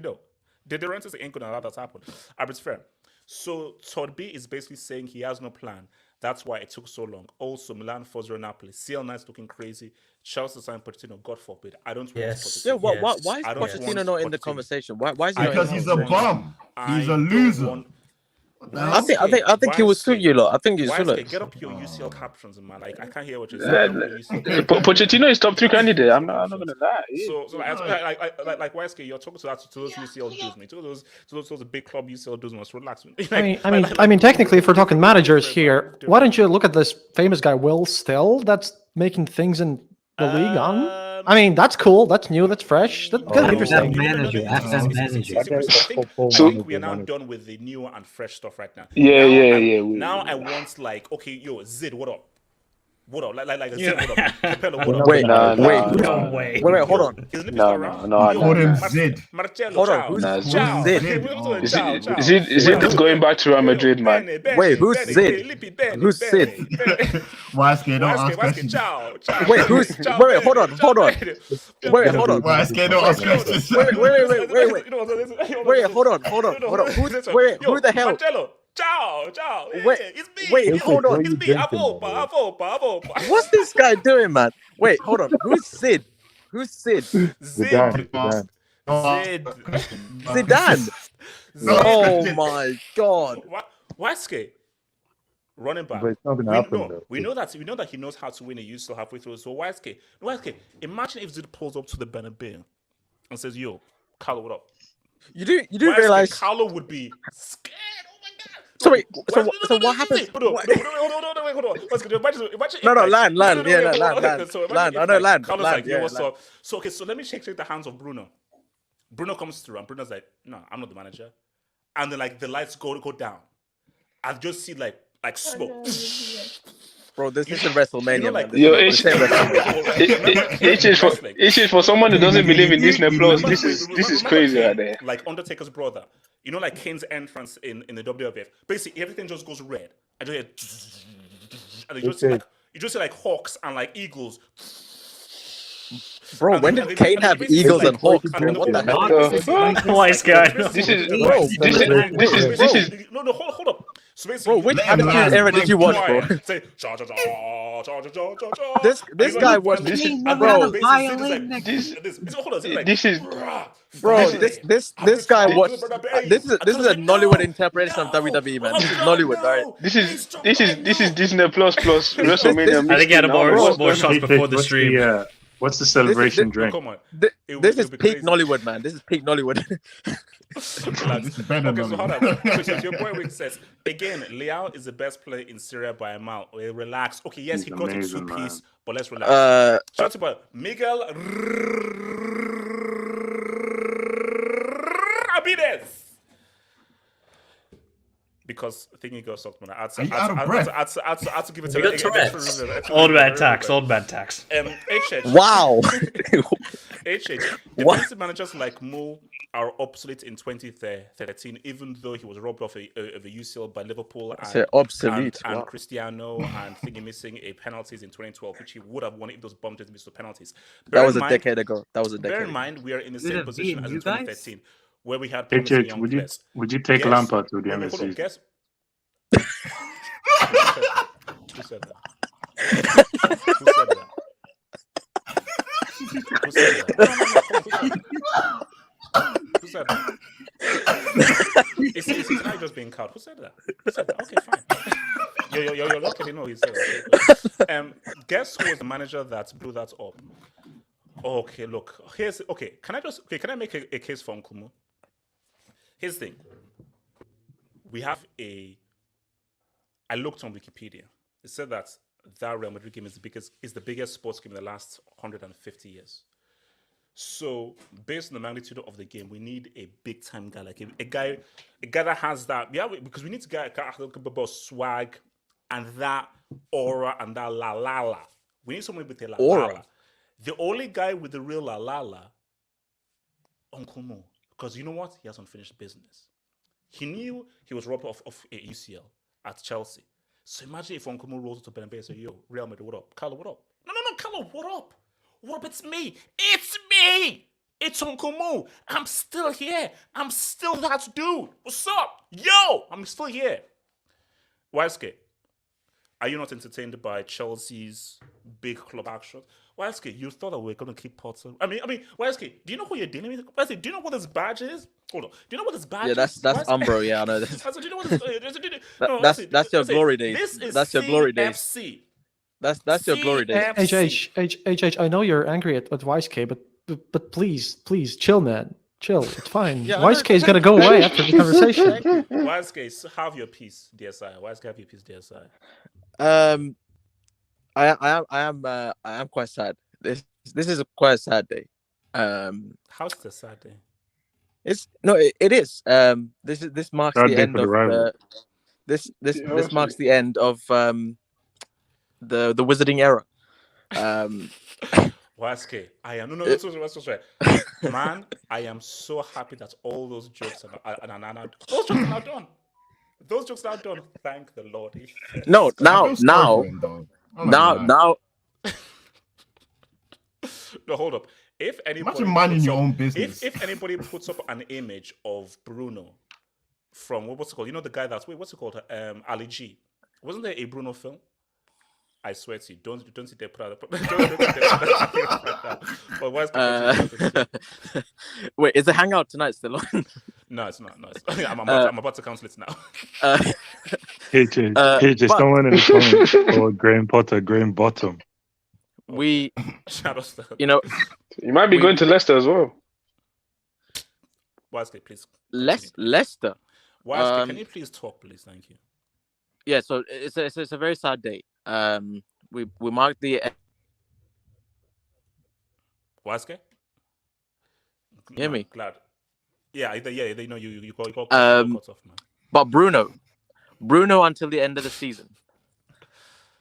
No. De Laurentiis ain't going to allow that to happen. It's fair. So Todd B is basically saying he has no plan. That's why it took so long. Also, Milan, Fozzo, Napoli. CL9's looking crazy. Chelsea signed Pochettino. God forbid. I don't want Pochettino. Yeah, why is Pochettino not in the conversation? Why is he not because he's a bum. He's a loser. I think he will suit you lot. I think he's suit. Get up your UCL captions, man. Like, I can't hear what you're saying. Pochettino is top 3 candidate. I'm not gonna lie. So like YSK, you're talking to those UCL dudes, man. To those big club UCL dudes, man. Relax, man. I mean, technically, if we're talking managers here, why don't you look at this famous guy Will Still that's making things in the league on? I mean, that's cool. That's new. That's fresh. That's interesting. So we are now done with the new and fresh stuff right now. Yeah. Now I want yo, Zid, what up? What up? Like a Zid, what up? Capello, what up? Wait, hold on. No. Call him Zid. Marcello, hold on. Who's Zid? Zid is going back to Real Madrid, man. Wait, who's Zid? Who's Zid? YSK, don't ask questions. Wait, wait, hold on. Wait, hold on. YSK, don't ask questions. Wait, hold on. Who the hell? Marcello. Ciao. It's me. Wait, hold on. It's me. Avopa. What's this guy doing, man? Wait, hold on. Who's Sid? Zidane. Oh my God. Waske. Running back. But it's not going to happen. We know that he knows how to win a UCL halfway through. So Waske, imagine if Zid pulls up to the Bernabeu and says, "Yo, Carlo, what up?" You do realize Carlo would be scared. So wait, so what happens? Hold on. Land. I know land. So let me shake the hands of Bruno. Bruno comes through and Bruno's like, "No, I'm not the manager." And then the lights go down. I just see like smoke. Bro, this isn't WrestleMania, man. It's for someone who doesn't believe in Disney Plus. This is crazy right there. Like Undertaker's brother. You know, like Kane's entrance in the WWF. Basically, everything just goes red. And you just see like hawks and like eagles. Bro, when did Kane have eagles and hawks? And What the hell? Wise guy. This is No, hold up. So Bro, basically, which attitude era did you watch, bro? Say, This guy was this is guy was this is a Nollywood interpretation of WWE, man. This is Nollywood, right? This is Disney plus WrestleMania. I think he had more shots before the stream. What's the celebration drink? Come on. This is peak Nollywood, man. This is peak Nollywood. Okay, so hold on. So your boy Wick says, again, Leao is the best player in Serie by a mile. Relax. Okay, yes, he got in two-piece, but let's relax. Shout about Miguel Ramirez. Because thinking goes sucked, man. I had to give it to Old man tax. HH. Wow. HH. Defensive managers like Mo are obsolete in 2013, even though he was robbed of a UCL by Liverpool and Cristiano, and thinking missing a penalties in 2012, which he would have won if those bumps didn't miss the penalties. That was a decade ago. Bear in mind, we are in the same position as in 2013. Where we had young players. Would you take Lampard to the MSC? Guess. Who said that? Who said that? Is his eye just being cut? Who said that? Okay, fine. You're lucky. No, he said that. Guess who was the manager that blew that up? Okay, look. Can I make a case for Nkumu? Here's the thing. I looked on Wikipedia. It said that Real Madrid game is the biggest sports game in the last 150 years. So, based on the magnitude of the game, we need a big time guy, like a guy that has that. Yeah, because we need to get about swag and that aura and that la la la. We need someone with a la la la. The only guy with the real la la la, Uncle Mo. Because you know what? He has unfinished business. He knew he was robbed of a UCL at Chelsea. So imagine if Nkumu rolls to Bernabeu and says, yo, Real Madrid, what up? Carlo, what up? No, Carlo, what up? What up? It's me. It's Nkumu. I'm still here. I'm still that dude. What's up? Yo, I'm still here. Waiske, are you not entertained by Chelsea's big club action? Waiske, you thought that we were going to keep Potter. I mean, Waiske, do you know who you're dealing with? Waiske, do you know what this badge is? Hold on. Do you know what this badge is? Yeah, that's Umbro. Yeah, I know this. Do you know what this is? That's your glory days. This is that's your glory days. CFC. That's your glory days. HH, I know you're angry at Weiske, but please, chill, man. Chill. It's fine. Yeah, Weiske is gonna go away after the conversation. Weiske, have your peace, DSI. Weiske, have your peace, DSI. I am quite sad. This is quite a sad day. How's the sad day? It is. This marks the end of this marks the end of the wizarding era. Waske, I am no. Man, I am so happy that all those jokes are now done. Those jokes are now done. Thank the Lord. No, now. No, hold up. If anybody imagine minding your own business. If anybody puts up an image of Bruno from what's it called? You know the guy that's what's it called? Ali G. Wasn't there a Bruno film? I swear to you, don't sit there proud. Wait, is the Hangout tonight still on? No, it's not. No, I'm about to cancel it now. Someone in the comments called Graham Potter, Graham Bottom. You might be going to Leicester as well. Wesley, please. Leicester. Wesley, can you please talk, please? Thank you. Yeah, so it's a very sad day. We marked the. Wesley? Hear me? Glad. Yeah, they know you got cut off, man. But Bruno until the end of the season.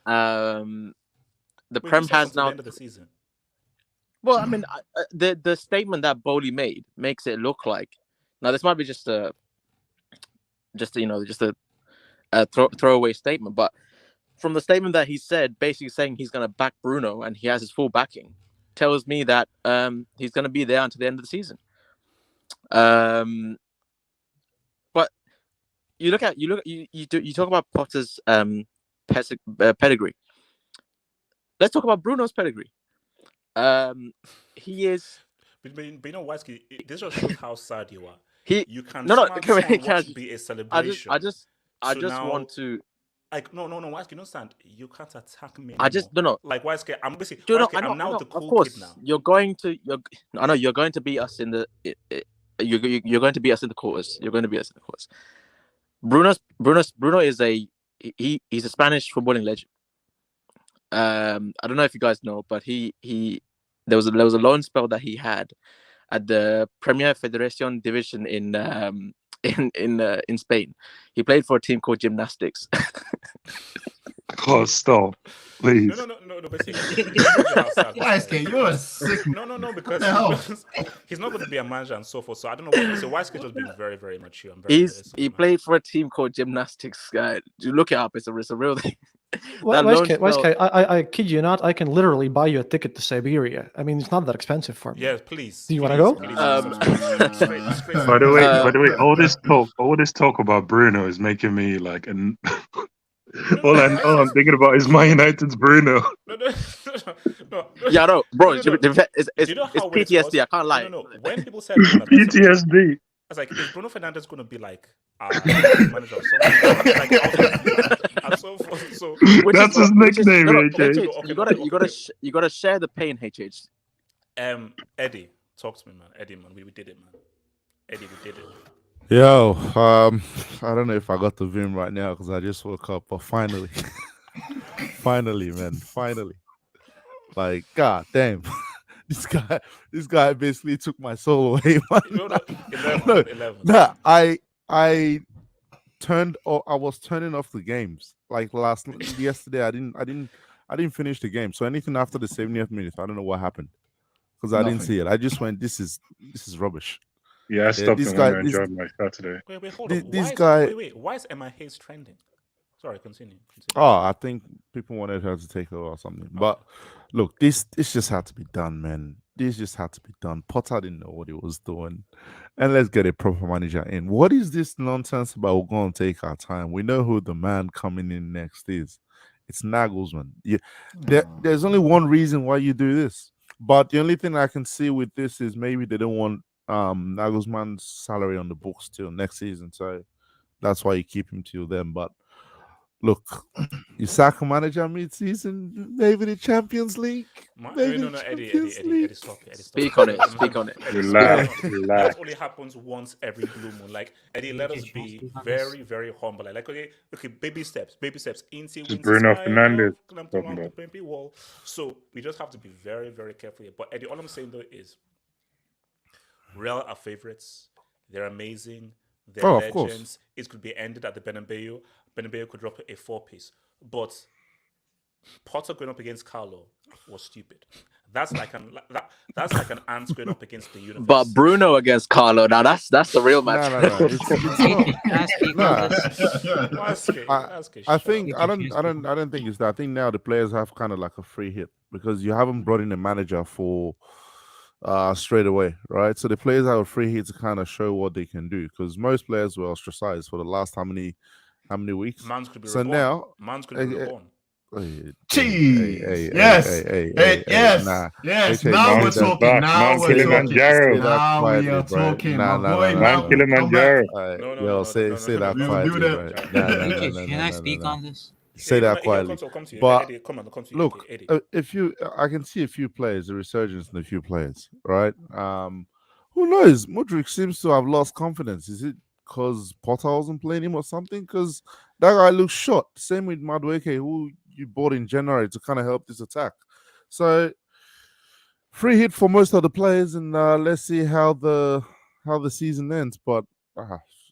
The Prem has now. The end of the season. Well, I mean, the statement that Boehly made makes it look like. Now, this might be just a just a throwaway statement. But from the statement that he said, basically saying he's going to back Bruno and he has his full backing, tells me that he's going to be there until the end of the season. But you talk about Potter's pedigree. Let's talk about Bruno's pedigree. He is. But you know, Wisky, this just shows how sad you are. You can be a celebration. I just want to. Like no, Wisky, you don't stand. You can't attack me. I just don't know. Like Wisky, I'm busy. I'm now the cool kid now. I know you're going to beat us in the. You're going to beat us in the quarters. You're going to beat us in the quarters. Bruno is he's a Spanish footballing legend. I don't know if you guys know, but there was a loan spell that he had at the Premier Federación division in Spain. He played for a team called Gymnastics. Oh, stop, please. No. But you're a sick. No, because he's not going to be a manager and so forth. So I don't know. So Wisky just being very, very mature. He played for a team called Gymnastics. You look it up. It's a real thing. Wisky, I kid you not. I can literally buy you a ticket to Siberia. I mean, it's not that expensive for me. Yeah, please. Do you want to go? By the way, all this talk about Bruno is making me like an. All I'm thinking about is Man United's Bruno. No. Yeah, no, bro. It's PTSD. I can't lie. No. When people say PTSD, I was like, is Bruno Fernandes going to be like manager or something? And so forth. So that's his nickname, HH. You gotta share the pain, HH. Eddie, talk to me, man. Eddie, man, we did it, man. Eddie, we did it. Yo, I don't know if I got the vim right now because I just woke up, but finally, man, like, god damn, this guy basically took my soul away. Man. 11. Nah, I was turning off the games like yesterday. I didn't finish the game, so anything after the 70th minute, I don't know what happened because I didn't see it. I just went, this is rubbish. Yeah, I stopped and went and enjoyed my Saturday. Wait, hold on. Why is Emma Hayes trending? Sorry, continue. Oh, I think people wanted her to take over or something. But look, this just had to be done, man. This just had to be done. Potter didn't know what he was doing. And let's get a proper manager in. What is this nonsense about we're going to take our time? We know who the man coming in next is. It's Nagelsmann. There's only one reason why you do this. But the only thing I can see with this is maybe they don't want Nagelsmann's salary on the books till next season, so that's why you keep him till then. But look, you sack a manager mid-season, maybe the Champions League. Eddie, stop it. Speak on it. Relax. That only happens once every blue moon. Like Eddie, let us be very, very humble. Like okay, baby steps. Into Bruno Fernandes. So we just have to be very, very careful here. But Eddie, all I'm saying though is, Real are favorites. They're amazing. They're legends. Course. It could be ended at the Bernabeu. Bernabeu could drop a 4-piece. But Potter going up against Carlo was stupid. That's like an ant going up against the universe. But Bruno against Carlo, now that's the real match. I don't think it's that. I think now the players have kind of like a free hit because you haven't brought in a manager for straight away, right? So the players have a free hit to kind of show what they can do because most players were ostracized for the last how many weeks? Mans could be so reborn. now Mans could be reborn. Jeez. Yes. Now we're talking. Now we're talking. Man Kilimanjaro. Yo, say that quietly. Can I speak on this? Say that quietly. But look, Eddie. I can see a few players, a resurgence in a few players, right? Who knows? Modric seems to have lost confidence. Is it because Potter wasn't playing him or something? Because that guy looks shot. Same with Madueke, who you bought in January to kind of help this attack. So free hit for most of the players, and let's see how the season ends. But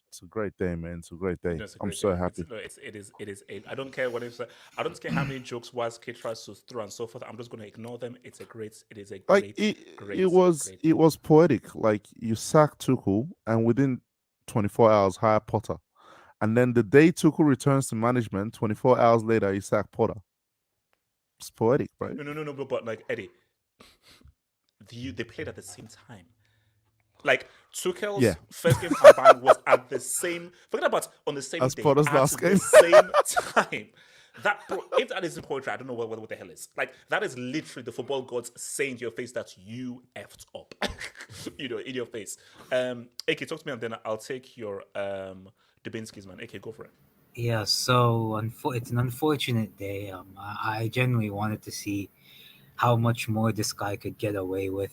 it's a great day, man. It's a great day. I'm so happy. It is. I don't care what it's. I don't care how many jokes Kid tries to throw and so forth. I'm just going to ignore them. It is a great. It was poetic. Like you sacked Tuchel, and within 24 hours hire Potter, And then the day Tuchel returns to management, 24 hours later, he sacked Potter. It's poetic, right? No, but like Eddie, they played at the same time. Like Tuchel's first game at Bayern was at the same. Forget about on the same As day. Potter's at last the game. same time. If that isn't poetry, I don't know what the hell is. Like that is literally the football gods saying to your face that you effed up. In your face. AK, talk to me, and then I'll take your Dubinsky's, man. AK, go for it. Yeah, so it's an unfortunate day. I genuinely wanted to see how much more this guy could get away with,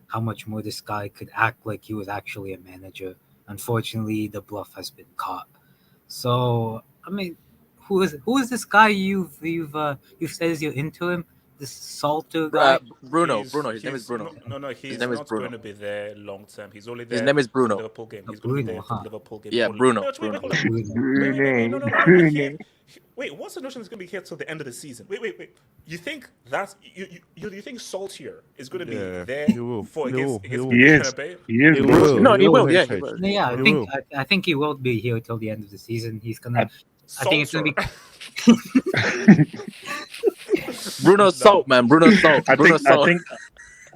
how much more this guy could act like he was actually a manager. Unfortunately, the bluff has been caught. So, I mean, who is this guy you've said is your interim? This Salter guy? Bruno. His name is Bruno. No, he's name is not Bruno. going to be there long term. He's only there. His name is Bruno. For the Liverpool game. He's going to be there for the Liverpool game. Yeah, only. Bruno. Wait, what's the notion that's going to be here till the end of the season? Wait. You think that you think Saltier is going to be there for against He is. No, he will. Yeah, he will. Yeah, I think he will be here till the end of the season. He's gonna. I think it's gonna be. Bruno Salt, man. Bruno Salt. I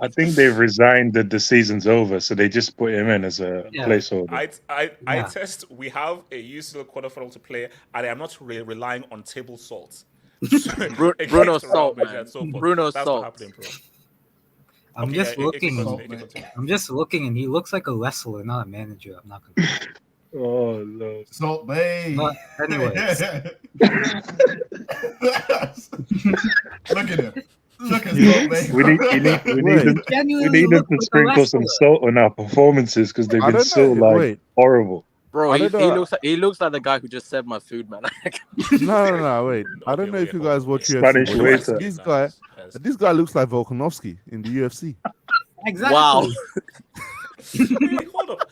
think they've resigned that the season's over, so they just put him in as a placeholder. I test. We have a UCL quarterfinal to play, and I'm not relying on table salt. Bruno Salt, man. Bruno That's Salt. not happening, bro. I'm just looking, and he looks like a wrestler, not a manager. I'm not gonna. Oh no! Salt Bay. But anyways, look at him. Look at Salt Bay. We need them to sprinkle some salt on our performances because they've been so horrible. Bro, he looks like the guy who just served my food, man. No, wait. I don't know if you guys watch Spanish UFC. waiter. This guy looks like Volkanovski in the UFC. Exactly. Wow. Wait, hold up.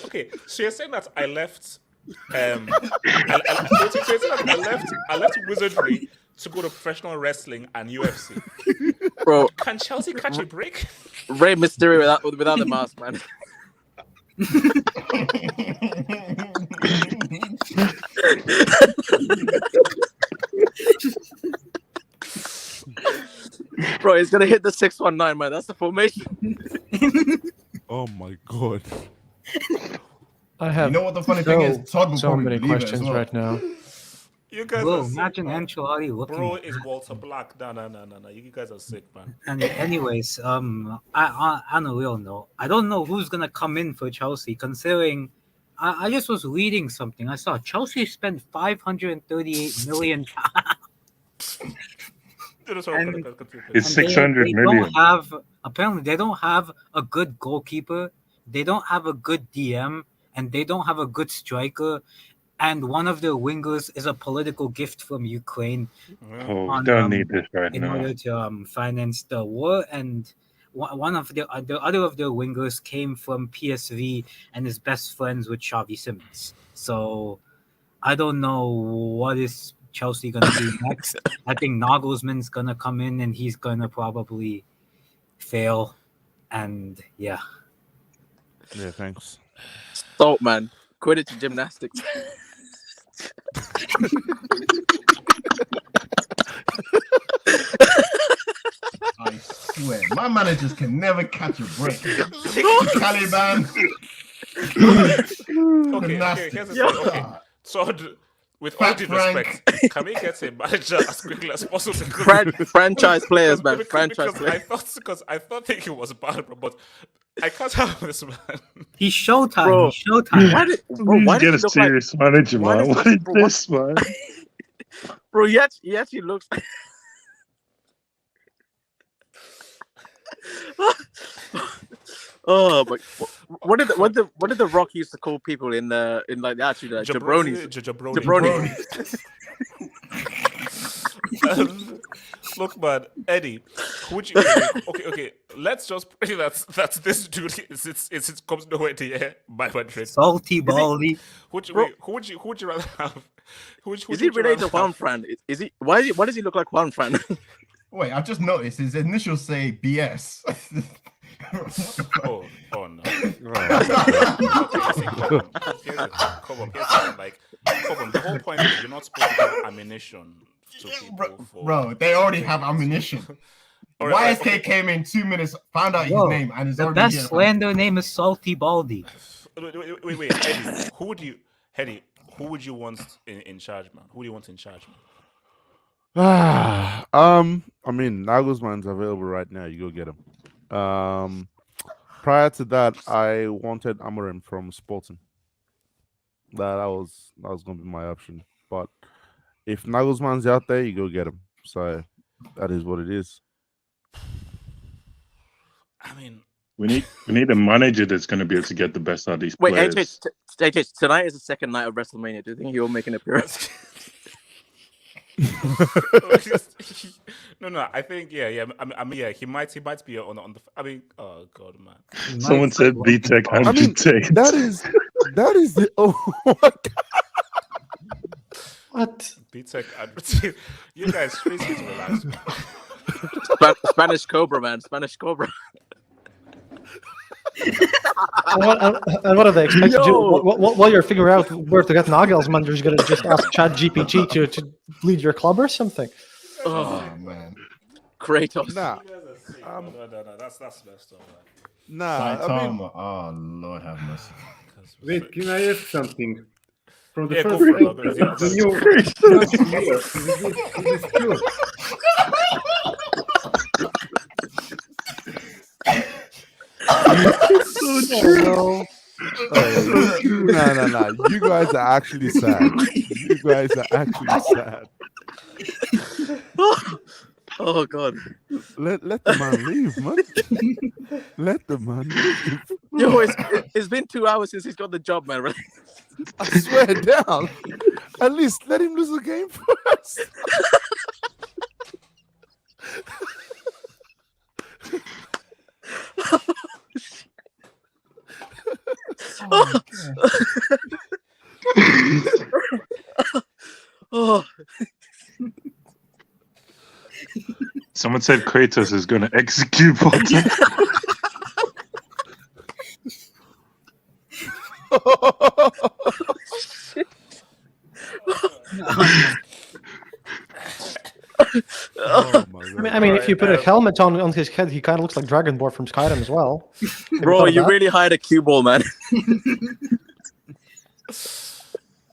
Okay, so you're saying that I left I left Wizardry to go to professional wrestling and UFC. Bro, can Chelsea catch a break? Rey Mysterio without the mask, man. Bro, he's gonna hit the 619, man. That's the formation. Oh my god. I have what the funny thing is? Todd will so probably many believe it as questions well. right now. You guys Bro, are sick, imagine man. Ancelotti looking. Bro is Walter Black. No. You guys are sick, man. And anyways, on a real note, I don't know who's gonna come in for Chelsea. Considering, I just was reading something. I saw Chelsea spent 538 million. It's 600 million. Apparently, they don't have a good goalkeeper. They don't have a good DM, and they don't have a good striker. And one of their wingers is a political gift from Ukraine. Oh, don't need this right in now. order to finance the war. And one of the other of their wingers came from PSV and is best friends with Xavi Simons. So I don't know what is Chelsea gonna do next. I think Nagelsmann's gonna come in and he's gonna probably fail. And yeah. Yeah, thanks. Salt, man. Quidditch gymnastics. I swear, my managers can never catch a break. Caliban. Okay, here's the thing. Okay, so with all due respect, can we get a manager as quickly as possible? Franchise players, man. Franchise players. I thought thinking was bad, but I can't have this, man. He's Showtime. Bro, he's Showtime. Why Get a serious manager, man. What is this, man? Bro, he actually looks. Oh, but what did the Rock used to call people in like actually the jabronis? Jabroni. Look, man, Eddie, would you? Okay. Let's just pray that this dude it comes nowhere near my Madrid. Salty Baldy. Who would you rather have? Is he related to Juan Fran? Is he? Why does he look like Juan Fran? Wait, I've just noticed his initials say BS. Oh no. Cobham, the whole point is you're not supposed to give ammunition to people. Bro, they already have ammunition. YSK came in 2 minutes, found out his name, and is the already best here. slander name is Salty Baldy. Wait, Eddie, who would you want in charge, man? Who do you want in charge, man? I mean, Nagelsmann's available right now. You go get him. Prior to that, I wanted Amorim from Sporting. That was going to be my option. But if Nagelsmann's out there, you go get him. So that is what it is. I mean, we need a manager that's going to be able to get the best out of these players. HH, tonight is the second night of WrestleMania. Do you think he'll make an appearance? No. I think I mean, he might be on the. I mean, oh god, man. Someone said B-Tech and Tate. That is the. Oh my god. What? B-Tech and you guys, please need to relax. Spanish Cobra, man. Spanish Cobra. And what do they expect to do? While you're figuring out where to get Nagelsmann, you're going to just ask ChatGPT to lead your club or something. Oh man. Kratos. Nah. No, that's messed up, man. Nah, I mean, oh Lord have mercy. Wait, can I ask something? From the Go first for it, the new is this true? No. You guys are actually sad. Oh god. Let the man leave, man. Let the man leave. Yo, it's been 2 hours since he's got the job, man. Right? I swear down. At least let him lose the game first. Oh. Someone said Kratos is going to execute Potter. Oh I mean, if you put a helmet on his head, he kind of looks like Dragonborn from Skyrim as well. Bro, you really hired a cue ball, man.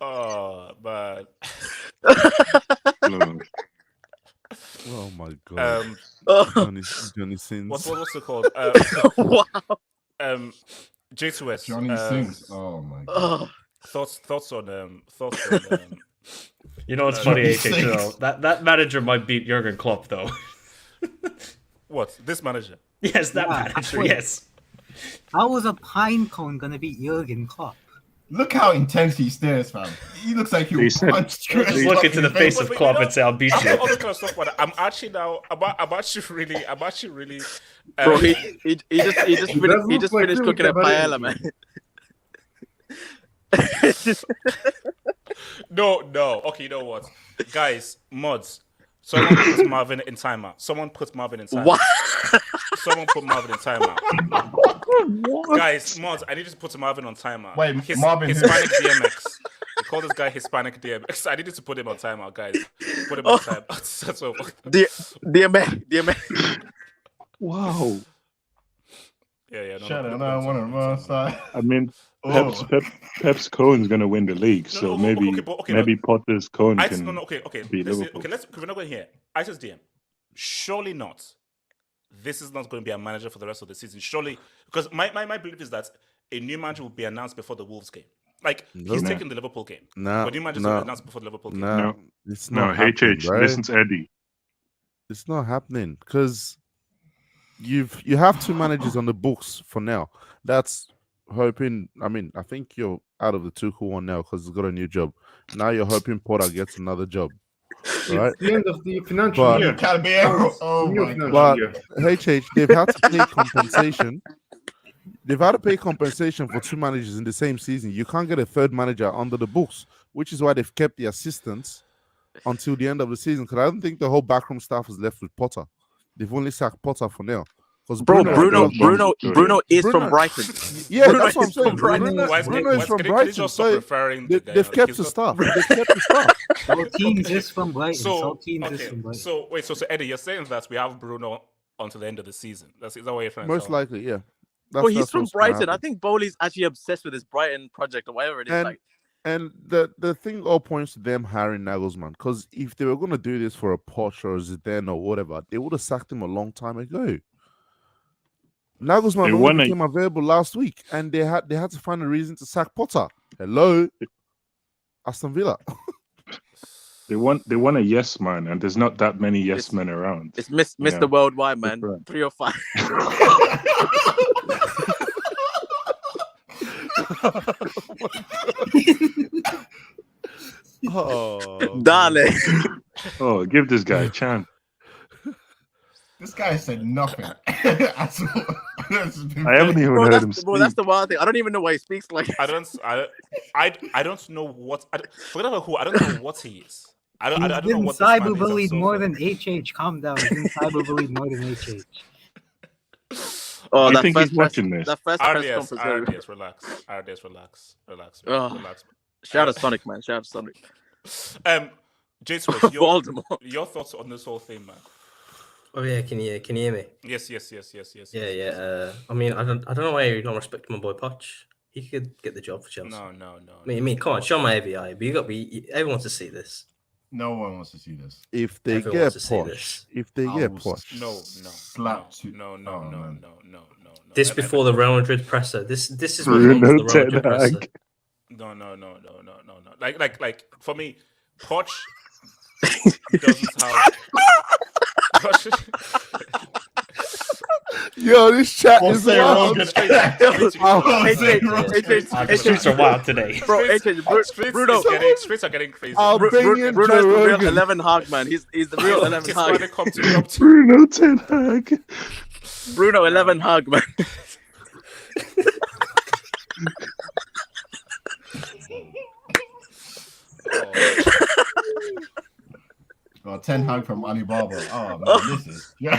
Oh, but. Oh my god. Johnny Sins. What's it called? Wow. J2S. Johnny Sins. Oh my god. Thoughts on You know what's funny, HH, though? That manager might beat Jurgen Klopp, though. What? This manager? Yes, that manager, yes. How was a pine cone gonna beat Jurgen Klopp? Look how intense he stares, fam. He looks like he was punched. Just look into the face of Klopp and say, "I'll beat you." All the kind of stuff, but I'm actually really. Bro, he just finished cooking a paella, man. No. Okay, you know what, guys, mods. Someone put Marvin in timeout. Someone put Marvin in timeout. What? Someone put Marvin in timeout. Guys, mods, I need to put Marvin on timeout. Wait, Marvin Hispanic DMX. We call this guy Hispanic DMX. I needed to put him on timeout, guys. Put him on timeout. That's all. DMX. Wow. Yeah. Shut up. I want to run side. I mean, Pep's Cohen's going to win the league, so maybe Potter's Cohen can beat Liverpool. We're not going here. ISIS DM. Surely not. This is not going to be a manager for the rest of the season. Surely, because my belief is that a new manager will be announced before the Wolves game. Like, he's taking the Liverpool game. But new managers will be announced before the Liverpool game. No, it's not happening, HH, listen to Eddie. It's not happening because you have 2 managers on the books for now. That's hoping. I mean, I think you're out of the Tuchel one now because he's got a new job. Now you're hoping Potter gets another job, right? It's the end of the financial year. But HH, they've had to pay compensation. They've had to pay compensation for 2 managers in the same season. You can't get a 3rd manager under the books, which is why they've kept the assistants until the end of the season. Because I don't think the whole backroom staff is left with Potter. They've only sacked Potter for now. Because Bro, Bruno Bruno is from Bruno- Brighton. Yeah, Bruno that's what I'm is from saying. Brighton. Bruno is from can you Brighton, just stop so referring the guy? they've Like, kept he's the got- stuff. They've kept the stuff. All teams is from Brighton. So All teams is okay, from Brighton. so wait, so Eddie, you're saying that we have Bruno until the end of the season? Is that what you're trying to Most tell me? likely, yeah. Well, he's that's from what's gonna Brighton. I happen. think Boehly's actually obsessed with his Brighton project or whatever it is. And like, and the thing all points to them hiring Nagelsmann, because if they were going to do this for a Poch or Zidane or whatever, they would have sacked him a long time ago. Nagelsmann They only won became available last week, and they had to find a reason to sack Potter. Hello, Aston Villa. They want a yes man, and there's not that many yes men around. it's Mr. Yeah. Worldwide, man. Different. 3 or 5. Oh, Darling. Oh, give this guy a chance. This guy said nothing. At all. I haven't even heard him speak. Bro, that's the wild thing. I don't even know why he speaks like I don't know what. Forget about who. I don't know what he is. I don't know He's been what this man is. cyberbullied So more far. than HH. Calm down. He's been cyberbullied more than HH. Oh, I that think first he's watching this. That first press RDS, conference. relax. Oh. Shout out Sonic, man. Shout out Sonic. Jason, Voldemort. your thoughts on this whole thing, man? Oh yeah, can you hear me? Yes. Yeah. I mean, I don't know why you're not respecting my boy Poch. He could get the job for Chelsea. No. I mean, come on, show my AVI. But everyone wants to see this. No one wants to see this. If they Everyone get wants to see Poch, this. if they I get will Poch, No. This before the Real Madrid presser. This is what Bruno comes to the Real Madrid Ten presser. Hag. No. Like for me, Poch doesn't have. yo, this chat is wild. The streets are wild today. Bro, Bruno. Streets are getting crazy. Albanian Bruno is the real Rogan. 11 Hag, man. He's the real 11 It's when Hag. it comes to Bruno Ten Hag. Bruno 11 Hag, man. Got 10 Hag from Alibaba. Oh man, this is. You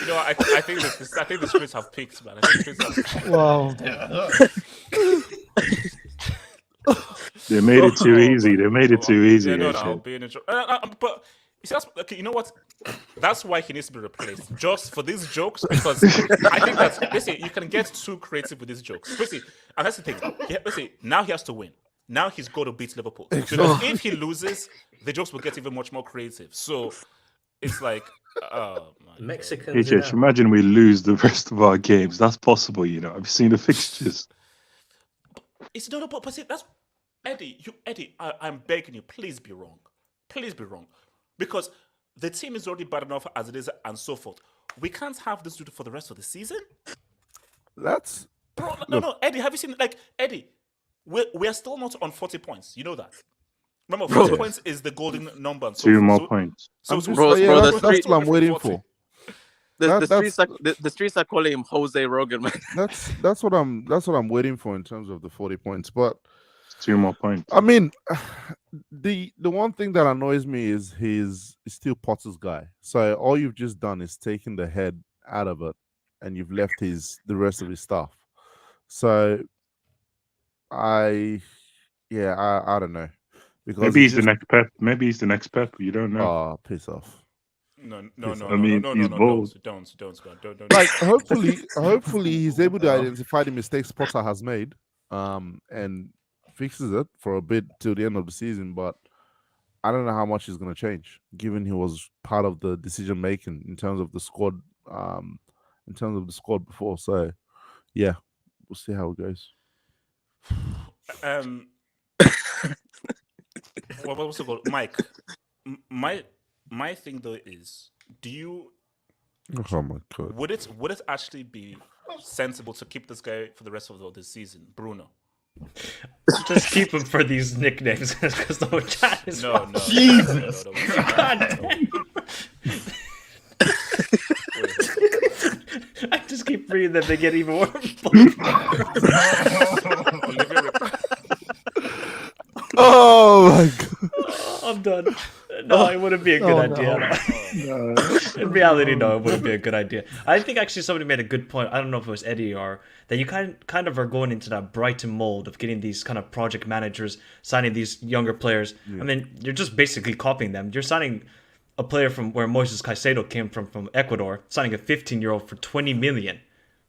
know, I think the streets have peaked, man. I think the streets have Wow. They made it too easy. They made it too easy. Yeah, no, AJ. I'll be in but you see, okay, you know what? That's why he needs to be replaced. Just for these jokes, because I think that listen, you can get too creative with these jokes. Listen, and that's the thing. Listen, now he has to win. Now he's got to beat Liverpool. Because if he loses, the jokes will get even much more creative. So it's like, oh my Mexicans. AJ, imagine we lose the rest of our games. That's possible, you know. I've seen the fixtures. It's no, but see, that's Eddie. I'm begging you, please be wrong. Please be wrong, because the team is already bad enough as it is, and so forth. We can't have this dude for the rest of the season. That's Bro, no, Eddie. Have you seen Eddie? We are still not on 40 points. You know that. Remember, 40 points is the golden number. And so Two more points. that's the what I'm waiting for. The streets are calling him Jose Rogan, man. That's what I'm waiting for in terms of the 40 points. But 2 more points. I mean, the one thing that annoys me is he's still Potter's guy. So all you've just done is taken the head out of it, and you've left the rest of his stuff. So I don't know. Because Maybe he's the next Pep. Maybe he's the next Pep. You don't know. Oh, piss off. No. I mean, he's bold. Don't. Like hopefully he's able to identify the mistakes Potter has made, and fixes it for a bit till the end of the season. But I don't know how much is going to change, given he was part of the decision making in terms of the squad, before. So yeah, we'll see how it goes. What's it called, Mike? My thing though is, do you? Oh my god! Would it actually be sensible to keep this guy for the rest of the season, Bruno? Just keep him for these nicknames because the whole chat is No. Jesus. God damn. I just keep reading them; they get even more. Oh my god! I'm done. No, it wouldn't be a good idea. No. In reality, no, it wouldn't be a good idea. I think actually somebody made a good point. I don't know if it was Eddie or that you kind of are going into that Brighton mold of getting these kind of project managers, signing these younger players. I mean, you're just basically copying them. You're signing a player from where Moises Caicedo came from Ecuador, signing a 15-year-old for 20 million.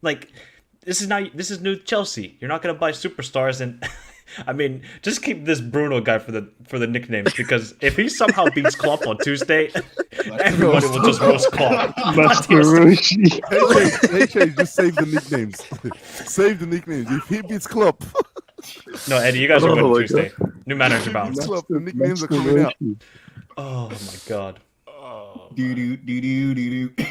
Like, this is new Chelsea. You're not gonna buy superstars and. I mean, just keep this Bruno guy for the nicknames, because if he somehow beats Klopp on Tuesday, everybody will just roast Klopp. HA, just save the nicknames. Save the nicknames. If he beats Klopp. No, Eddie, you guys are winning Tuesday. New manager bounce. Klopp, the nicknames are coming out. Oh my god. Do do do do do do.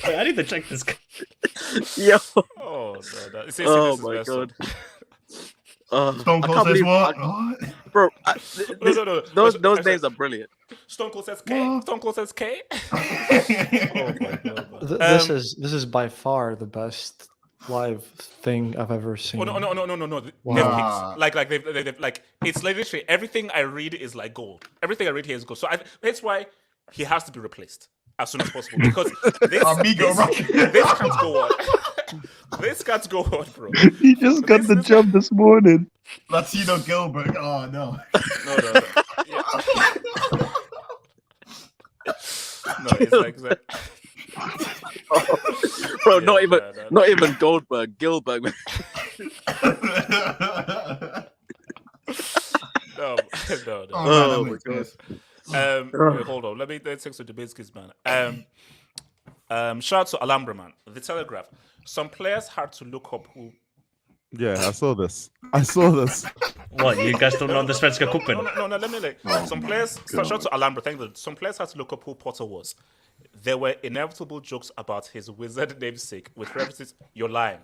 Wait, I need to check this. Yo. Oh, no. Oh my god. Stone Cold says what? Bro, No. those names are brilliant. Stone Cold says K. Stone Cold says K. Oh my god. This is by far the best live thing I've ever seen. Oh no. Wow. Like they've like it's literally everything I read is like gold. Everything I read here is gold. So that's why he has to be replaced as soon as possible, because this can't go on. This can't go on, bro. He just got the job this morning. Latino Gilbert. Oh no. No. Yeah. No, it's like that. Bro, not even Goldberg, Gilbert. No. Oh my god. Wait, hold on. Let's take some debates, kids, man. Shout out to Alhambra, man. The Telegraph. Some players had to look up who. Yeah, I saw this. What, you guys don't know the Svenska Cupen? No. Let me some players. Shout out to Alhambra. Thank you. Some players had to look up who Potter was. There were inevitable jokes about his wizard namesake with references. You're lying,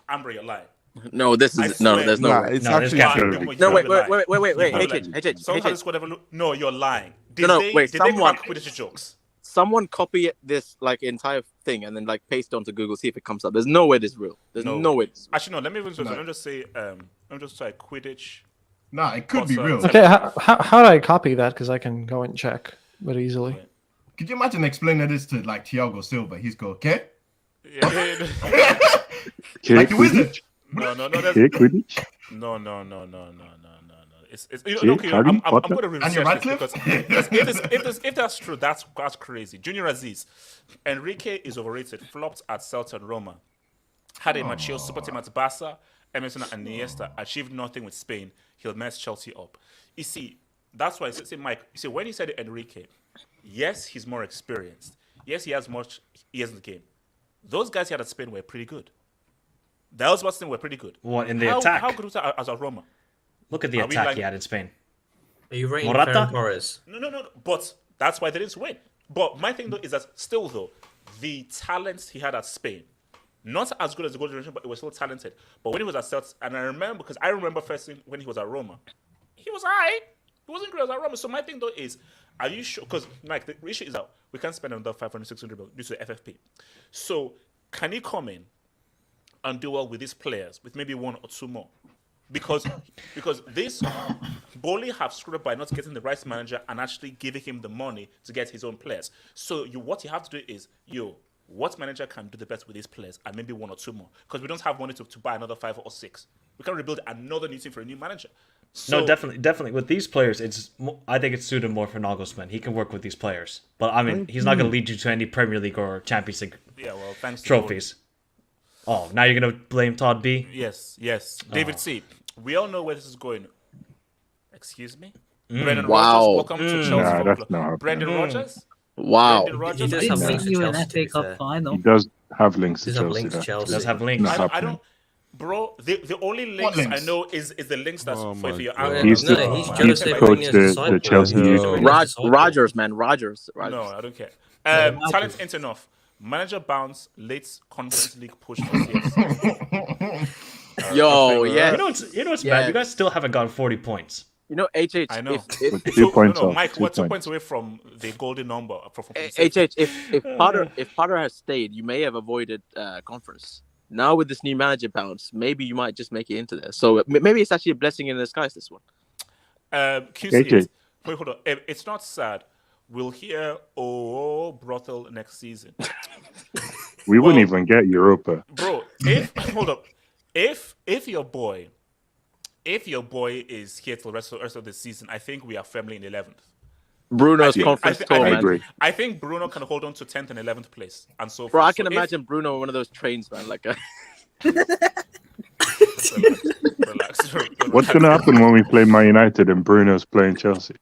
Amber. You're lying. No, this is no. There's no way. It's actually true. No, wait. No, you're lying. Did wait. They have Quidditch jokes? Someone copy this like entire thing and then like paste it onto Google, see if it comes up. There's no way this is real. There's no way. Actually, no. Let me just say. Let me just try Quidditch. Nah, it could be real. Okay, how do I copy that? Because I can go and check very easily. Could you imagine explaining this to like Thiago Silva? He's go, okay? Yeah. Like the wizard. No. Okay, Quidditch. No. It's I'm going to research this because if that's true, that's crazy. Junior Aziz, Enrique is overrated. Flopped at Celta and Roma. Had a mature super team at Barca. Emerson and Iniesta achieved nothing with Spain. He'll mess Chelsea up. You see, that's why I say, Mike. You see, when he said Enrique, yes, he's more experienced. Yes, he has much years in the game. Those guys he had at Spain were pretty good. The Elsbaston were pretty good. What, in the attack? How good was that as a Roma? Look at the attack he had in Spain. Are you rating Morata? Ferran Torres? No. But that's why they didn't win. But my thing though is that still though, the talent he had at Spain, not as good as the Golden Generation, but it was still talented. But when he was at Celtic, and I remember first thing when he was at Roma, he was alright. He wasn't great as at Roma. So my thing though is, are you sure? Because Mike, the issue is that we can't spend another 500, 600 million due to the FFP. So can he come in and do well with these players, with maybe one or two more? Because this Boehly have screwed up by not getting the right manager and actually giving him the money to get his own players. So what you have to do is, what manager can do the best with these players and maybe one or two more? Because we don't have money to buy another 5 or 6. We can rebuild another new team for a new manager. So, no, definitely. With these players, I think it's suited more for Nagelsmann. He can work with these players. But I mean, he's not going to lead you to any Premier League or Champions League thanks trophies. Oh, now you're going to blame Todd B? Yes. David C. We all know where this is going. Excuse me? Brendan Wow. Rodgers, welcome to Chelsea. That's not Brendan Rodgers? Wow. Brendan Rodgers? He does have links to Chelsea. He does have links to He does have Chelsea. links to Chelsea. Does have links. I don't. Bro, the only links I know is the links that's for your God. He's uncle. the he's he's jealous the of coach, Mourinho's disciple. the Chelsea youth. Rogers, man. Rogers. No, I don't care. Talent ain't enough. Manager bounce, late Conference League push for CFC. Yo, yeah. You know what's bad? You guys still haven't gotten 40 points. You know, HH. I know. With 2 points off. Mike, 2 we're 2 points. points away from the golden number. HH. If Potter had stayed, you may have avoided conference Now with this new manager bounce, maybe you might just make it into there. So maybe it's actually a blessing in disguise, this one. QC, AJ. wait, hold on. It's not sad. We'll hear brothel next season. We wouldn't even get Europa. Bro, if your boy is here till the rest of the season, I think we are firmly in 11th. Bruno's conference tour, man. I think Bruno can hold on to 10th and 11th place, and so. Bro, I can imagine Bruno on one of those trains, man. Like, relax. What's gonna happen when we play Man United and Bruno's playing Chelsea?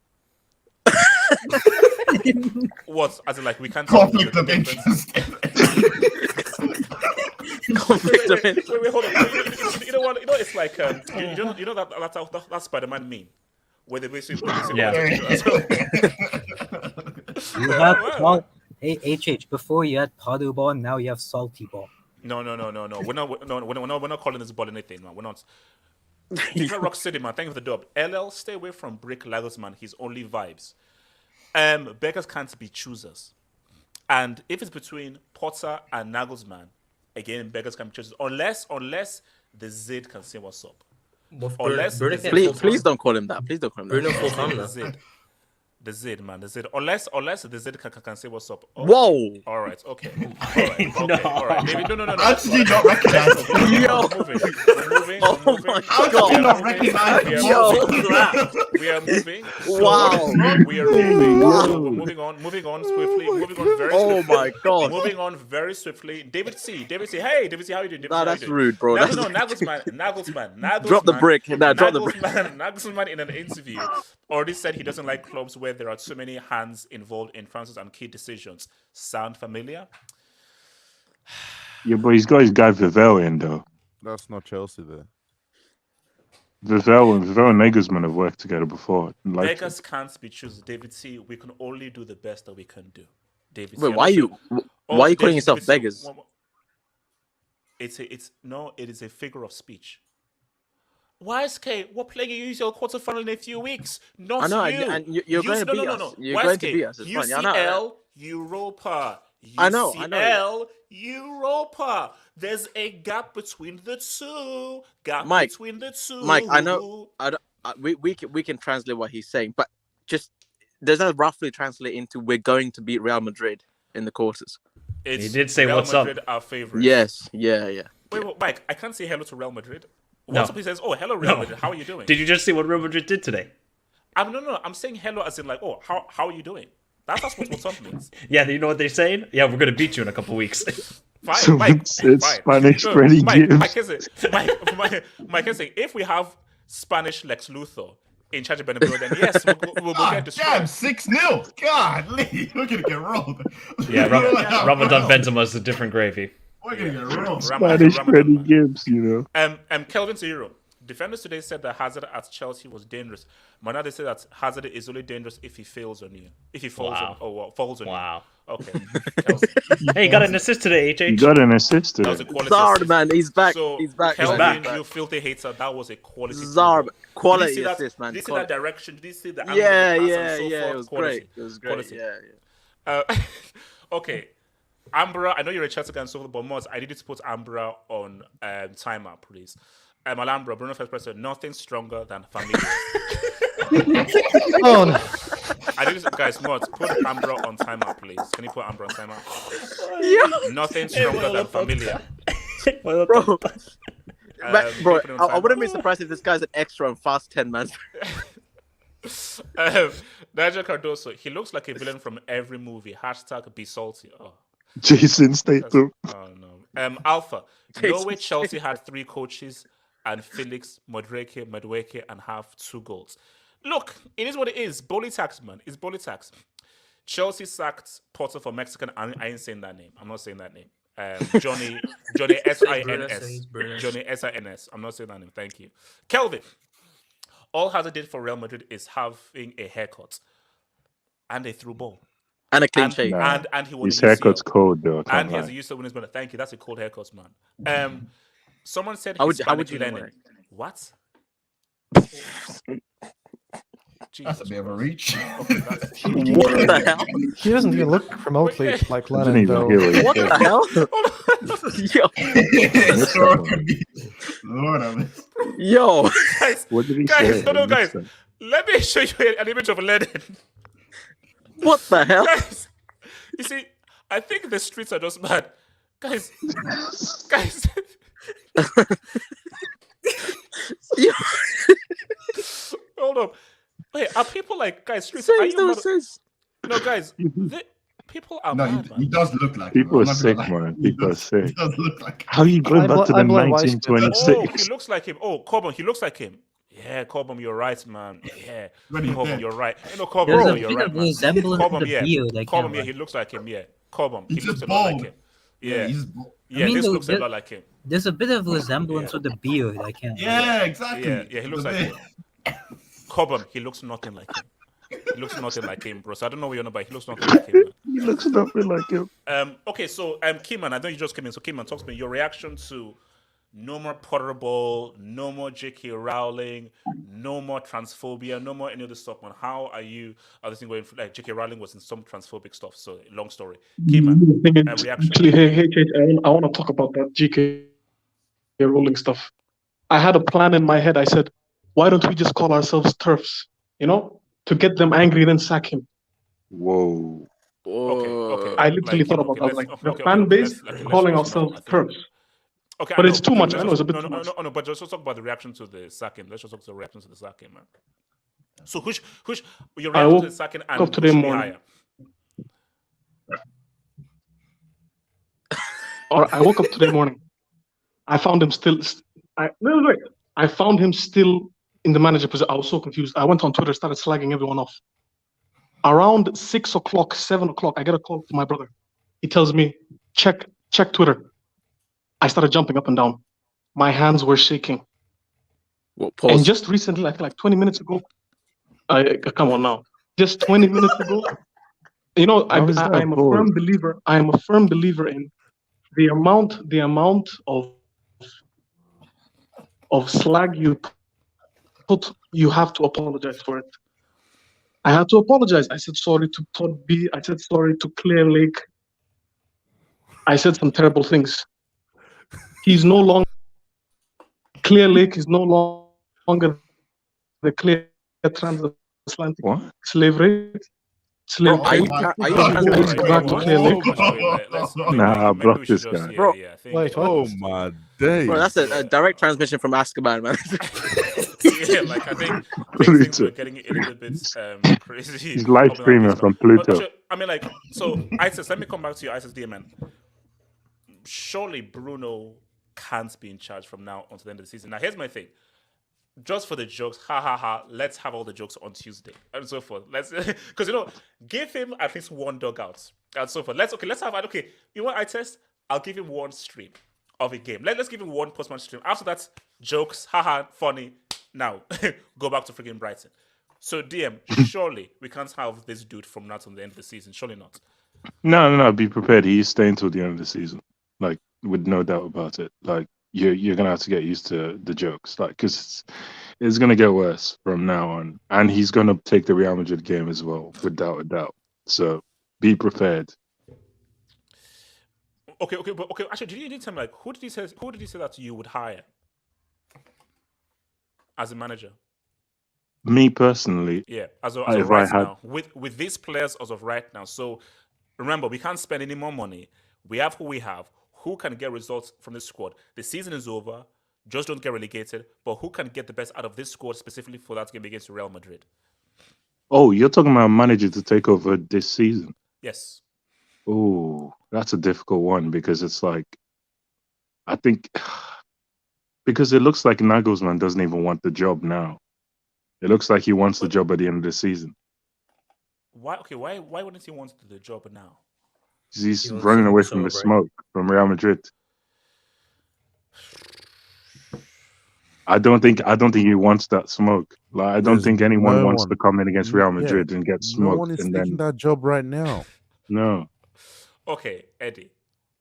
What? As in, like, we can't. Conflict of interest. conflict of interest. Wait, hold on. You know what? You know, it's like you know that Spider-Man meme where they basically You have HH before you had Padu ball, now you have salty ball. No. We're not calling this ball anything, man. We're not. He's not Rock City, man. Thank you for the dub. LL, stay away from Brick Lagos, man. He's only vibes. Beggars can't be choosers. And if it's between Potter and Nagelsmann, again, beggars can be choosers. Unless the Zid can say what's up. Please don't call him that. Please don't call him that. Bruno full time The Zid, man. The Zid. Unless the Zid can say what's up. Oh, whoa! All right. Okay. All right. Maybe, no. How did you not recognize it? We're moving. Oh my How did you not recognize it? We are moving. Wow. We are moving. We're moving on swiftly. Moving on very swiftly. Oh my god. Moving on very swiftly. David C. Hey, David C. How you doing? Nah, that's rude, bro. Nagelsmann. Drop the brick. Nah, drop the brick. Nagelsmann in an interview already said he doesn't like clubs where there are too many hands involved in transfers and key decisions. Sound familiar? Yeah, but he's got his guy Vivel in though. That's not Chelsea there. Vivel and Nagelsmann have worked together before. Beggars can't be choosers. David C. We can only do the best that we can do. David C. Wait, why are you calling yourself beggars? It is a figure of speech. YSK, what player you use your quarterfinal in a few weeks? Not I know, you. and you're going to beat us. You're going to beat us. It's fine. I know. Europa. I know. Europa. There's a gap between the two. Between the two. Mike, I know. We can translate what he's saying, but just does that roughly translate into we're going to beat Real Madrid in the quarters? He did say Real what's Madrid up. Our favorite. Yes. Yeah. Wait, Mike, I can't say hello to Real Madrid. No. What's up? He says, "Oh, hello, Real Madrid. How are you doing?" Did you just see what Real Madrid did today? No. I'm saying hello as in like, "Oh, how are you doing?" That's what what's up means. Yeah, you know what they're saying? Yeah, we're gonna beat you in a couple weeks. Fine, Mike. Spanish Freddy Gibbs. Mike is saying, if we have Spanish Lex Luthor in charge of Bernabeu, then yes, we'll get destroyed. Damn, 6-0. God, Lee, we're gonna get rolled. Yeah, Ramadan Benzema is a different gravy. We're gonna get rolled. Spanish Freddy Gibbs, you know. Kelvin to Euro. Defenders today said that Hazard at Chelsea was dangerous. But now they say that Hazard is only dangerous if he fails on you. If he falls falls on you. Wow. Okay. Hey, you got an assist today, HH. You got an assist today. That was a quality Zarb, assist. man, he's back. So, he's back. Kelvin, you filthy hater, that was a quality Zarb, quality did you see assist, man. Did you see that direction? Did you see the angle Yeah, of the pass yeah, and so yeah. forth? It was Quality. great. It was great. Quality. Yeah. Okay. Ambra, I know you're a Chelsea guy and so forth, but Moz, I need you to put Ambra on timeout, please. Alhambra, Bruno first person, nothing stronger than familia. Oh, no. I need you guys, Moz, put Ambra on timeout, please. Can you put Ambra on timeout? Yeah. Nothing stronger than familia. Bro, I wouldn't be surprised if this guy's an extra on Fast 10, man. Nigel Cardoso, he looks like a villain from every movie. # be salty. Oh. Jason Statham. Oh no. Alpha. No way Chelsea had 3 coaches and Felix, Madueke, and have 2 goals. Look, it is what it is. Boehly tax, man. It's Boehly tax. Chelsea sacked Potter for Mexican. I ain't saying that name. I'm not saying that name. Johnny S-I-N-S. Johnny S-I-N-S. I'm not saying that name. Thank you. Kelvin. All Hazard did for Real Madrid is having a haircut and a through ball. And a clean shave. And he won His haircut's cold, though. And he has a use of winners. Thank you. That's a cold haircut, man. Someone said how would you know it? What? That's a bit of a reach. What the hell? He doesn't even look remotely Wait, like I didn't Lennon, even though. hear what you What said. the hell? Lord have it. Yo, guys, What did he guys, say? no, I missed guys. that. Let me show you an image of Lennon. what the hell? Guys, you see, I think the streets are just mad. Guys, guys. Yo, Hold up. Wait, are people like, guys, streets, this are makes you no mad? sense. No, guys, people are No, mad, he man. does look like People him. are I'm not sick, gonna lie. man. He People are does- sick. He does look like him. How are you going back to the I blame Weiss. 1926? Oh, he looks like him. Oh, Cobham, he looks like him. Yeah, Cobham, you're right, man. Yeah, When he's Cobham, there. you're right. No, Cobham, There's no, a you're bit right, of man. resemblance Cobham, to the yeah. beard. I Cobham, can't yeah, lie. he looks like him. Yeah, Cobham, he He's looks just a lot like bald. him. Yeah, Yeah, he's bald. yeah, mean, this the- looks a the- lot like him. There's a bit of resemblance with the beard. I can't lie. Yeah, exactly. Yeah, he looks The like bit- him. Cobham, he looks nothing like him. He looks nothing like him, bro. So I don't know what you're on about. He looks nothing like him, man. He looks nothing like him. Okay, so Keyman, I know you just came in. So Keyman, talk to me. Your reaction to no more Potterable, no more J.K. Rowling, no more transphobia, no more any of this stuff, man. How are you? Are this thing going? Like J.K. Rowling was in some transphobic stuff. So long story. Keyman, reaction. Actually, hey, I want to talk about that GK Rowling stuff. I had a plan in my head. I said, why don't we just call ourselves turfs? You know, to get them angry, then sack him. Whoa. Okay. I literally thought about that. Like the fan base calling ourselves turfs. Okay, But I it's know. too much. Let's I know it's a just- bit too much. No, but just talk about the reaction to the sacking. Let's just talk to the reaction to the sacking, man. So, who's your I reaction woke to the sacking and up who today should be morning. higher? Or I woke up today morning. I found him still. Wait. I found him still in the manager position. I was so confused. I went on Twitter, started slagging everyone off. Around 6 o'clock, 7 o'clock, I get a call from my brother. He tells me, check Twitter. I started jumping up and down. My hands were shaking. What, And pause. just recently, like 20 minutes ago, come on now. Just 20 minutes ago, you know, How is that I'm a pause? firm believer. I am a firm believer in the amount of slag you put. You have to apologize for it. I had to apologize. I said sorry to Todd B. I said sorry to Clear Lake. I said some terrible things. He's no longer Clear Lake is no longer the clear transatlantic What? slave rate. Bro, Slave are you, trade. are you He transmitting needs to go back to Clear Lake. Nah, block this guy. Bro, I think. Wait, what? Oh my days. Bro, that's a direct transmission from Azkaban, man. Yeah, like I think things were getting a little bit crazy. He's live streaming from Pluto. But actually, I mean, like, so ISIS. Let me come back to you, ISIS DMN. Surely Bruno can't be in charge from now until the end of the season. Now, here's my thing. Just for the jokes, ha. Let's have all the jokes on Tuesday and so forth. Let's, because give him at least one dugout and so forth. Let's have it. Okay, you want I test? I'll give him one stream of a game. Let's give him one post-match stream. After that, jokes, haha, funny. Now go back to freaking Brighton. So DM, surely we can't have this dude from now to the end of the season. Surely not. No. Be prepared. He's staying till the end of the season. Like, with no doubt about it. Like, you're gonna have to get used to the jokes. Like, because it's gonna get worse from now on, and he's gonna take the Real Madrid game as well, without a doubt. So be prepared. Okay. Actually, did you need tell me, like, who did he say that you would hire as a manager? Me personally, Yeah, as of if right I had- now, with these players as of right now. So remember, we can't spend any more money. We have who we have. Who can get results from this squad? The season is over. Just don't get relegated. But who can get the best out of this squad specifically for that game against Real Madrid? Oh, you're talking about a manager to take over this season. Yes. Oh, that's a difficult one because it's like, I think, because it looks like Nagelsmann doesn't even want the job now. It looks like he wants the job at the end of the season. Why? Okay. Why wouldn't he want the job now? 'Cause he's He wants running to away from the celebrate. smoke from Real Madrid. I don't think he wants that smoke. Like, I don't There's think anyone no wants one. to come in against Real Madrid and get No one smoked. is And taking then that job right now. no, Okay, Eddie,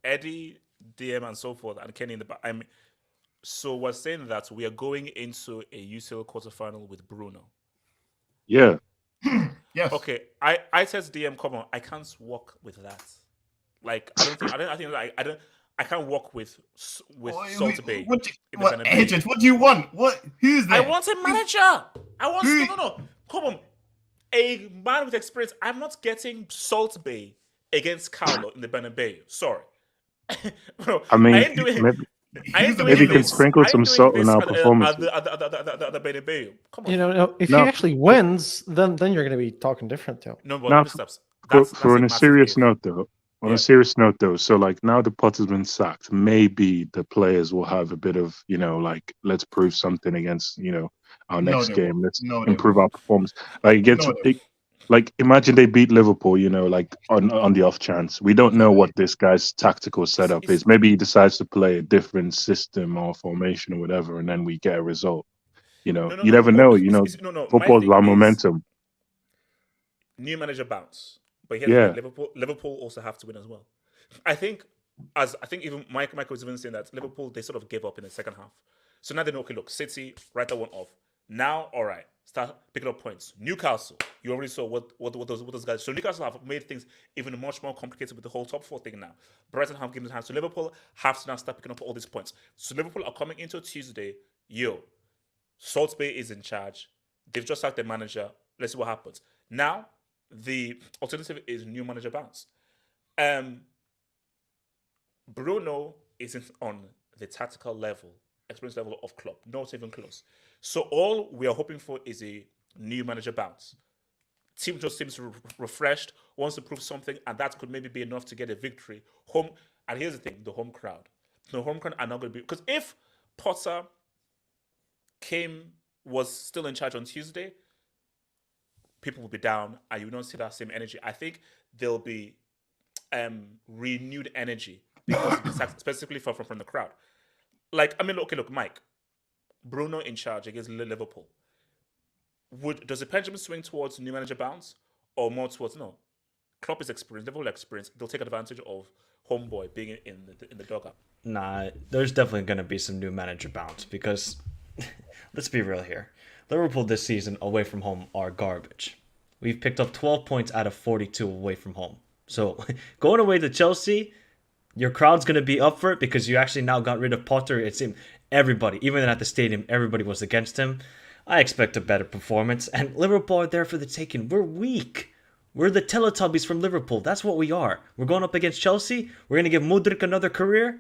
DM, and so forth, and Kenny in the back. So we're saying that we are going into a UCL quarterfinal with Bruno. yeah, Yes. Okay, I said to DM, come on, I can't work with that. Like, I can't work with Salt Bay in the What? Bernabeu. Agent, what do you want? What? Who's I there? want a manager. I want no. Come on, a man with experience. I'm not getting Salt Bay against Carlo in the Bernabeu. Sorry. Bro, I mean, ain't doing maybe can sprinkle some salt in our performance. at the Bernabeu. Come on. You know, if he No. actually wins, then you're going to be talking different too. No, but Now, steps. for on a serious note, Yeah. so like now the Potter's been sacked, maybe the players will have a bit of, like, let's prove something against, our No, next they game. won't. Let's No, they improve won't. our performance. Like against, No, they like imagine they beat Liverpool, like on the off chance. We don't know what this guy's tactical setup is. Maybe he decides to play a different system or formation or whatever, and then we get a result. You never know. No. My Football's thing about is momentum. new manager bounce. But here's the Yeah. thing, Liverpool also have to win as well. I think even Michael was even saying that Liverpool, they sort of gave up in the second half. So now they know, okay, look, City, write that one off. Now, all right, start picking up points. Newcastle, you already saw what those guys. So Newcastle have made things even much more complicated with the whole top four thing now. Brighton have given the hand. So Liverpool have to now start picking up all these points. So Liverpool are coming into Tuesday. Salt Bay is in charge. They've just sacked their manager. Let's see what happens. Now, the alternative is new manager bounce. Bruno isn't on the tactical level, experience level of Klopp. Not even close. So all we are hoping for is a new manager bounce. Team just seems refreshed, wants to prove something, and that could maybe be enough to get a victory. Home, and here's the thing: the home crowd. The home crowd are not going to be, because if Potter was still in charge on Tuesday, people will be down, and you will not see that same energy. I think there'll be renewed energy because specifically from the crowd. Like, I mean, look, Mike, Bruno in charge against Liverpool. Does the pendulum swing towards new manager bounce or more towards no? Klopp is experienced, Liverpool experience. They'll take advantage of homeboy being in the dugout. Nah, there's definitely going to be some new manager bounce because let's be real here. Liverpool this season away from home are garbage. We've picked up 12 points out of 42 away from home. So going away to Chelsea, your crowd's going to be up for it because you actually now got rid of Potter. It seemed everybody, even at the stadium, everybody was against him. I expect a better performance. And Liverpool are there for the taking. We're weak. We're the Teletubbies from Liverpool. That's what we are. We're going up against Chelsea. We're going to give Mudryk another career.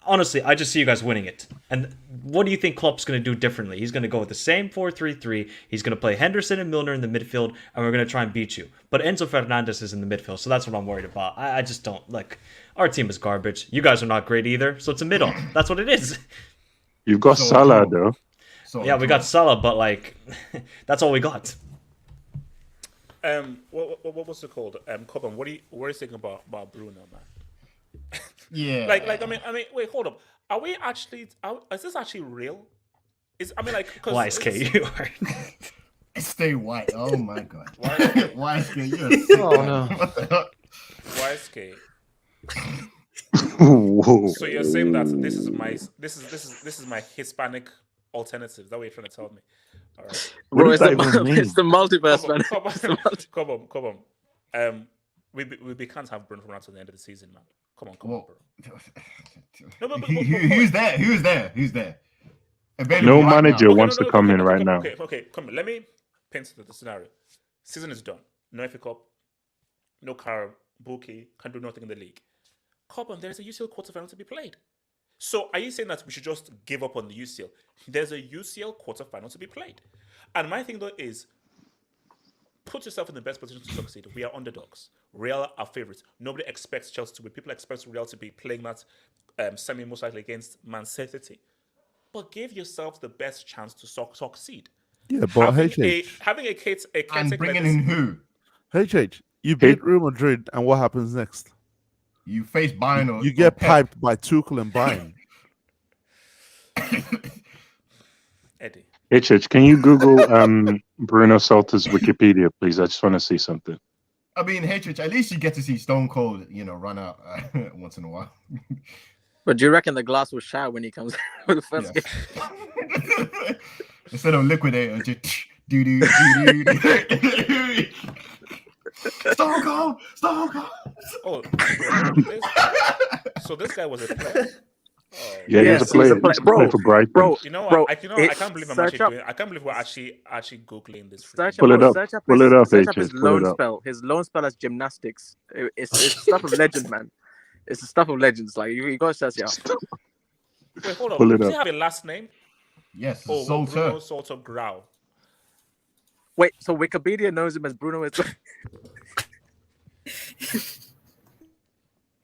Honestly, I just see you guys winning it. And what do you think Klopp's going to do differently? He's going to go with the same 4-3-3. He's going to play Henderson and Milner in the midfield, and we're going to try and beat you. But Enzo Fernandez is in the midfield, so that's what I'm worried about. I just don't, like, our team is garbage. You guys are not great either, so it's a middle. That's what it is. You've got Salah, though. Yeah, we got Salah, but, like, that's all we got. What's it called? Coban, what are you thinking about Bruno, man? Yeah. I mean, wait, hold up. Are we actually? Is this actually real? Wise K, you are. Stay white. Oh my god. Wise K, you're Oh no. What the hell? Wise K. Whoa. So you're saying that this is my Hispanic alternative? Is that what you're trying to tell me? All right. Bro, does that even mean? it's the multiverse, man. Come on. We can't have Bruno from now to the end of the season, man. Come on, bro. Who's there? Available No right manager now. wants to come in right now. Okay, come on. Let me paint the scenario. Season is done. No FA Cup. No car. Bookie. Can't do nothing in the league. Come on, there's a UCL quarterfinal to be played. So are you saying that we should just give up on the UCL? There's a UCL quarterfinal to be played. And my thing, though, is put yourself in the best position to succeed. We are underdogs. Real are favorites. Nobody expects Chelsea to win. People expect Real to be playing that semi most likely against Man City. But give yourself the best chance to succeed. Yeah, but having a and bringing in who? You beat Real Madrid, and what happens next? You face Bayern or you get or Pep. piped by Tuchel and Bayern. Eddie. HH, can you Google Bruno Salta's Wikipedia, please? I just want to see something. I mean, HH, at least you get to see Stone Cold, run out once in a while. But do you reckon the glass will shatter when he comes for the first game? Instead of liquidator, just do. Stone Cold. Oh, so this guy was a player. Oh, Yeah, he was a Yes, player. he's a He player. used to play for Brighton. Bro, You know what? bro, I can't believe I'm search actually up, doing. I can't believe we're actually googling this. search up, Pull bro, it up. search up Pull his, it up, search up his HS. Pull it loan up. spell. His loan spell as gymnastics. It's the stuff of legend, man. It's the stuff of legends. Like you gotta search it out. Wait, hold on. Pull it Does he up. have a last name? Yes, Oh, Salter. Bruno Salter Grau. Wait, so Wikipedia knows him as Bruno.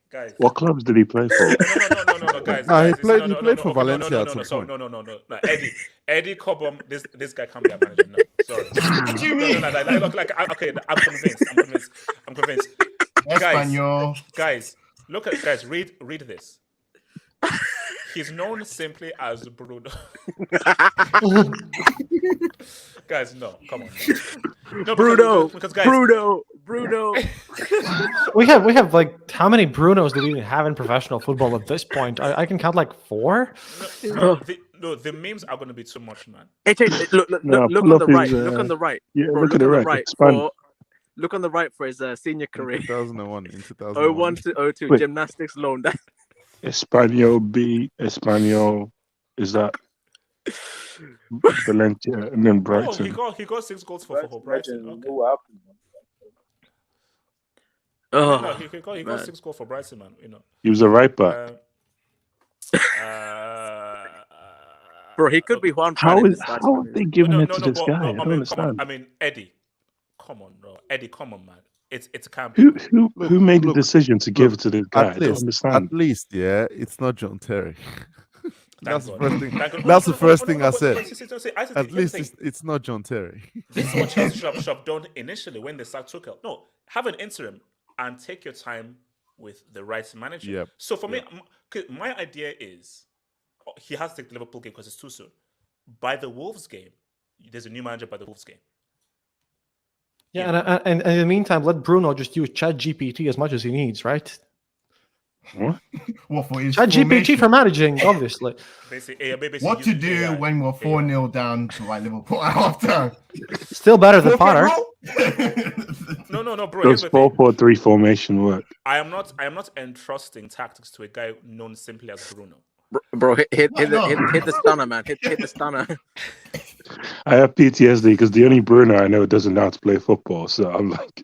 Guys. What clubs did he play for? No, guys. No, he guys, played for okay, Valencia at some point. No. Eddie Cobham. This guy can't be a manager. No, sorry. What do you mean? No. Okay, I'm convinced. Espanol. Guys, read this. He's known simply as Bruno. Guys, no, come on. No, Bruno, because guys, Bruno. We have like how many Brunos do we even have in professional football at this point? I can count like 4. The memes are going to be too much, man. Hey, look on the right. Look on the right. Yeah, Bro, look at the right. Expand. Look on the right for his senior career. 2001 in 2001. 01 to 02 Wait. gymnastics loan. Espanol B. Espanol. Is that Valencia and then Oh, Brighton? he got 6 goals for Brighton. Okay. Oh, No, he got man. 6 goals for Brighton, man. You know. He was a right back. Bro, he could be Juan. How Fran in is this match, how are man. they giving it to but, this guy? I I don't mean, understand. Come on. Eddie, come on, bro. Eddie, come on, man. It's a camp. Who made the look, decision to give it to this guy? I At don't least, understand. yeah, it's not John Terry. That's the God. first thing. Thank God. That's No, the first thing no, I no, said. At At least it's not John Terry. This is what Chelsea should have done initially when they sacked Tuchel. No, have an interim and take your time with the right manager. Yep. So for me, my idea is he has to take the Liverpool game because it's too soon. By the Wolves game, there's a new manager by the Wolves game. Yeah, and in the meantime, let Bruno just use ChatGPT as much as he needs, right? What? What for his ChatGPT formation? for managing, obviously. What to do when we're 4-0 down to Liverpool at halftime? Still better than Potter. No, bro. Does 4-4-3 formation work? I am not entrusting tactics to a guy known simply as Bruno. Bro, hit the stunner, man. Hit the stunner. I have PTSD because the only Bruno I know doesn't know how to play football. So I'm like,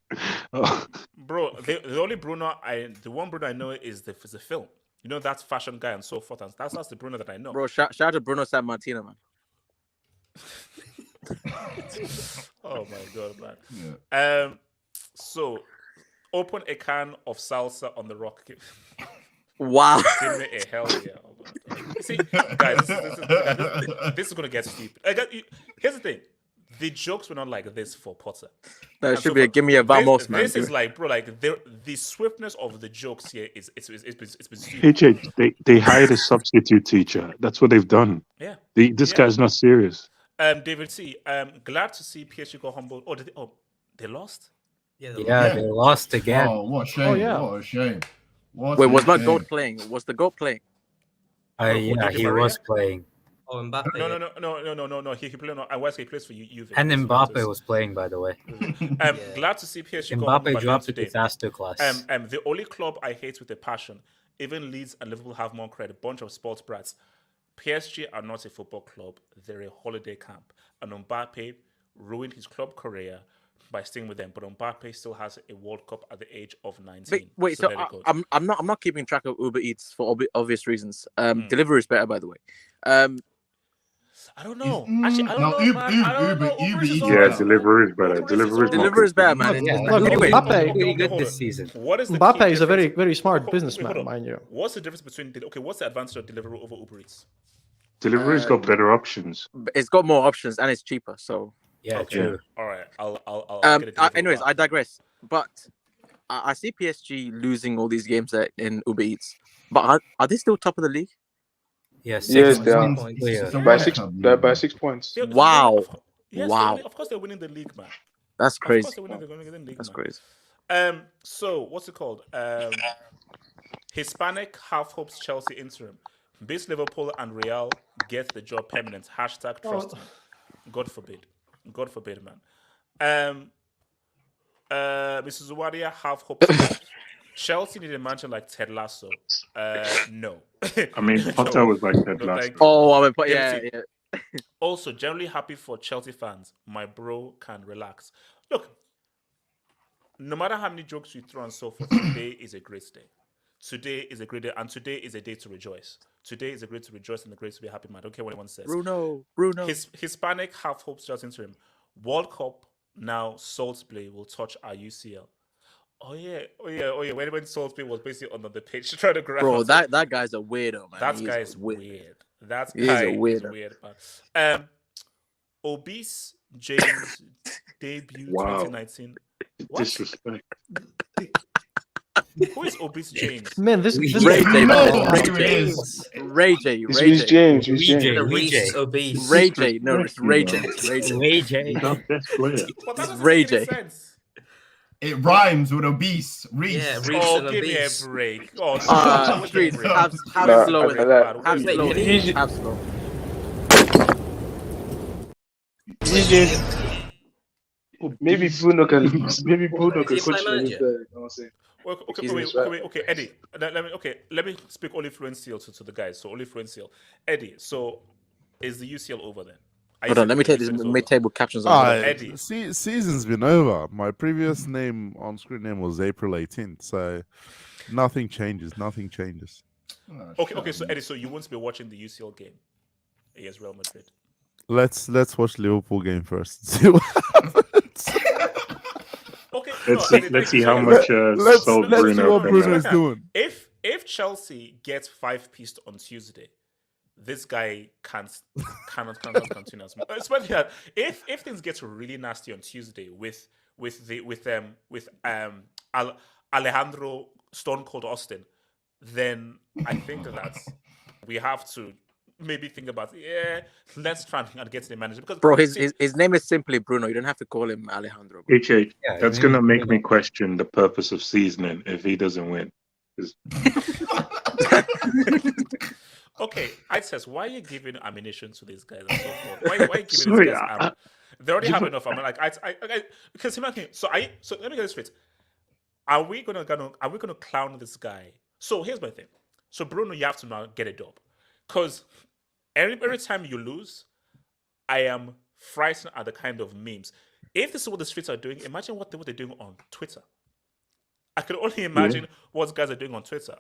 oh. Bro, the only Bruno the one Bruno I know is the film. You know, that's fashion guy and so forth. And that's the Bruno that I know. Bro, shout out to Bruno San Martino, man. Oh my god, man. So open a can of salsa on the rock. Wow. Give me a hell yeah. Oh my God. See, guys, this is gonna get stupid. Here's the thing. The jokes were not like this for Potter. No, it should be a give me a vamos, man. This is like, bro, like the swiftness of the jokes here is it's been stupid. HH, they hired a substitute teacher. That's what they've done. Yeah. This guy's not serious. David C. Glad to see PSG go humble. They lost? Yeah, they lost again. Oh, what a shame. Oh, yeah. What a shame. Wait, was not GOAT playing? Was the GOAT playing? Yeah, he was playing. Oh, Mbappe. No. He played. I was he plays for Juve. And Mbappe was playing, by the way. Glad to see PSG go humble. Mbappe dropped the disaster class. The only club I hate with a passion, even Leeds and Liverpool have more credit. Bunch of sports brats. PSG are not a football club. They're a holiday camp. And Mbappe ruined his club career by staying with them. But Mbappe still has a World Cup at the age of 19. Wait, so I'm not keeping track of Uber Eats for obvious reasons. Delivery is better, by the way. I don't know. Actually, I don't know. Uber Eats. Yeah, Deliveroo is better. Delivery is better, man. Look, Anyway, Mbappe, really good this season. What is the Mbappe key is a very, difference? very smart Hold businessman, on. mind you. What's the difference between what's the advantage of Deliveroo over Uber Eats? Deliveroo's got better options. It's got more options and it's cheaper. So Yeah, true. All right, I'll get a Deliveroo anyways, back. I digress. But I see PSG losing all these games in Uber Eats. But are they still top of the league? Yeah, Yes, they are. By 6 points. Wow. Yes, Wow. of course they're winning the league, man. That's crazy. Of course they're winning the league. That's man. crazy. So what's it called? Hispanic half hopes Chelsea interim. Beats Liverpool and Real get the job permanent. # trust me. God forbid. God forbid, man. Mrs. Wadia, have hopes. Chelsea need a manager like Ted Lasso. No. I mean, Potter was like that last thank time. you. Oh, I mean, but Yeah, yeah, yeah. Also, generally happy for Chelsea fans. My bro can relax. Look, no matter how many jokes you throw and so forth, today is a great day. Today is a great day, and today is a day to rejoice. Today is a great to rejoice and a great to be happy, man. I don't care what anyone says. Bruno. Hispanic half hopes just interim. World Cup now, Salisbury will touch our UCL. Oh yeah. When Salisbury was basically on the pitch trying to grab. Bro, that guy's a weirdo, man. That guy is weird. That He is guy a is weirdo. weird, man. Obese James debut Wow. 2019. What? Disrespect. Who is Obese James? Man, this Ray J, No, man. who it is. Ray J. It's Reece James. Reece obese. Ray J. No, it's Ray J. It's Ray J. Ray J. Not best player. But that doesn't Ray make any J. sense. It rhymes with obese. Reese. Yeah, Reece Oh, and give me a obese. break. Oh, Streets, break. have No, slow with it. that- Have Wait, slow can with he- it. Have slow. Maybe Bruno can. Maybe Bruno can Is he coach my him manager? instead. You know what I'm saying? Okay, Eddie. Let me speak only fluency to the guys. So only fluency. Eddie, so is the UCL over then? Hold on, let me take this UCL is over? mid-table captions on. Eddie. Season's been over. My previous name on screen name was April 18th, so nothing changes. Nothing changes. Okay. So Eddie, so you won't be watching the UCL game against Real Madrid. Let's watch Liverpool game first. See what happens. Okay, Let's see how much let's salt see Bruno what can Bruno have. is doing. If Chelsea gets 5 piece on Tuesday, this guy cannot continue. Especially if things get really nasty on Tuesday with Alejandro Stone Cold Austin, then I think that we have to maybe think about let's try and get to the manager because Bro, his name is simply Bruno. You don't have to call him Alejandro. HH, Yeah, that's I gonna mean, make me question the purpose of seasoning if he doesn't win. 'Cause- Okay, I says, why are you giving ammunition to these guys and so forth? Why are you giving Sorry, these guys ammo? They already have enough. I'm like, because imagine. So let me get this straight. Are we gonna clown this guy? So here's my thing. So Bruno, you have to now get a dub, because every time you lose, I am frightened at the kind of memes. If this is what the streets are doing, imagine what they're doing on Twitter. I can only imagine what guys are doing on Twitter.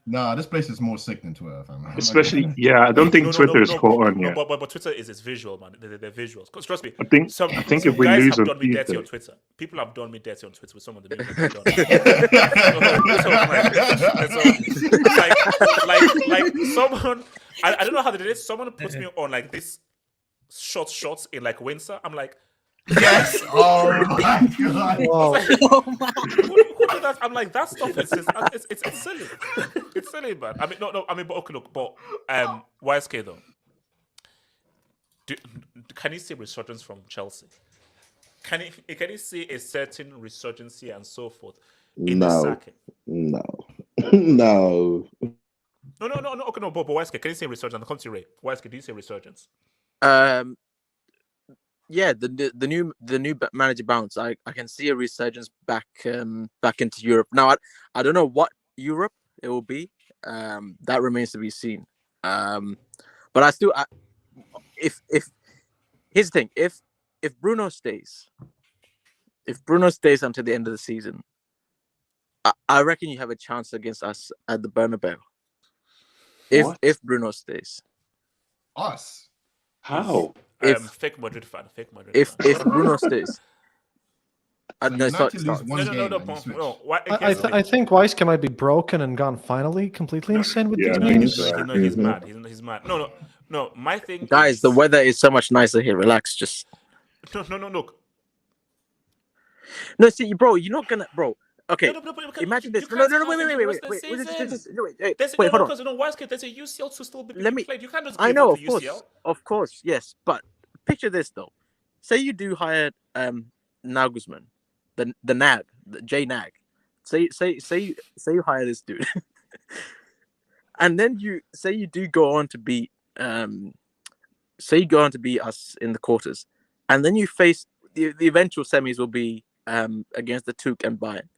Nah, this place is more sick than Twitter, fam. Especially, I don't think Twitter is caught on yet. But Twitter is visual, man. They're visuals. Because trust me, I think some if we guys lose have on done me dirty Tuesday, on Twitter. People have done me dirty on Twitter with some of the memes that they've done. like someone, I don't know how they did it. Someone puts me on like this shots in like Windsor. I'm like, yes. Oh my god. Wow. who did that? I'm like, that stuff is just, it's silly. It's silly, man. I mean, no. I mean, but okay, look, but YSK though. Can you see resurgence from Chelsea? Can you see a certain resurgence here and so forth in the sacking? No. No. Okay, no. But YSK, can you see a resurgence? Come to Ray. YSK, do you see a resurgence? Yeah, the new manager bounce. I can see a resurgence back into Europe. Now I don't know what Europe it will be. That remains to be seen. But if here's the thing, if Bruno stays until the end of the season, I reckon you have a chance against us at the Bernabeu. If Bruno stays. Us? How? Fake Madrid fan. If Bruno stays. No, I think Weiske might be broken and gone finally completely insane with these memes. He's mad. He's mad. No. My thing, guys, the weather is so much nicer here. Relax, just. No. Look. No, see, bro, you're not gonna, bro. Okay, No, imagine this. Wait, Wait, hold on. Because there's a UCL to still be played. You can't just give up the UCL. Of course, yes. But picture this though. Say you do hire Nagelsmann, the Nag, the J Nag. Say you hire this dude, and then you do go on to beat us in the quarters, and then you face the eventual semis will be against the Tuchel and Bayern.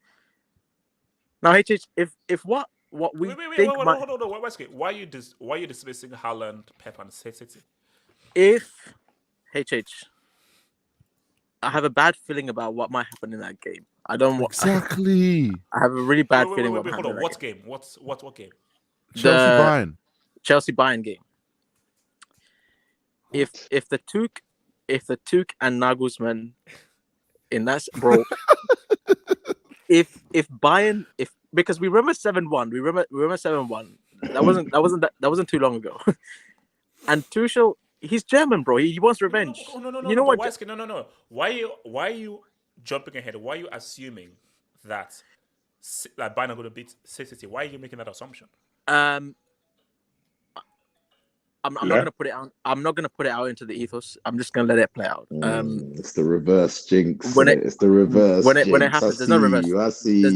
Now, HH, if what we wait, think hold might, on. Why are you dismissing Haaland, Pep, and City? if HH, I have a bad feeling about what might happen in that game. I don't want. Exactly. I have a really bad Wait, feeling. hold What on. What game? What game? Chelsea Bayern. Chelsea Bayern game. If the Tuchel and Nagelsmann in that, bro. if Bayern, because we remember 7-1, we remember 7-1. That wasn't too long ago. And Tuchel, he's German, bro. He wants revenge. No. You know what? No. Why are you jumping ahead? Why are you assuming that Bayern are going to beat City? Why are you making that assumption? I'm not gonna put it out. I'm not gonna put it out into the ethos. I'm just gonna let it play out. It's the reverse jinx. When It's the reverse when jinx. it happens, there's no reverse. I see There's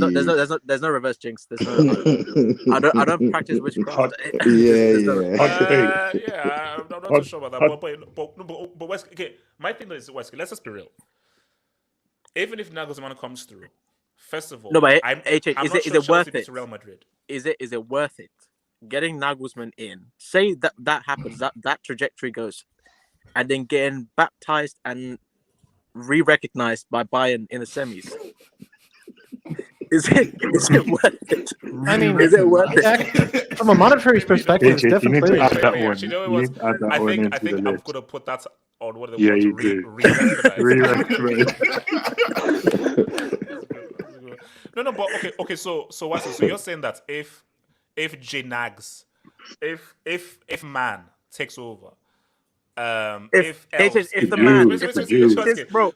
no reverse jinx. There's no. I don't practice witchcraft. Yeah, I'm not too sure about that. But West, okay, my thing is West. Let's just be real. Even if Nagelsmann comes through, first of all, no, but I'm is not it sure worth Chelsea beats it? Real Madrid. Is it worth it? Getting Nagelsmann in, say that happens, that trajectory goes, and then getting baptized and re-recognized by Bayern in the semis. Is it worth it? I mean, is it worth it? From a monetary perspective, it's You need definitely. to add that one. Actually, you know You what? need to add that I one think into the I'm list. gonna put that on what Yeah, you do. No, but okay. So what's it? So you're saying that if J Nags, if man takes over, if the man, bro,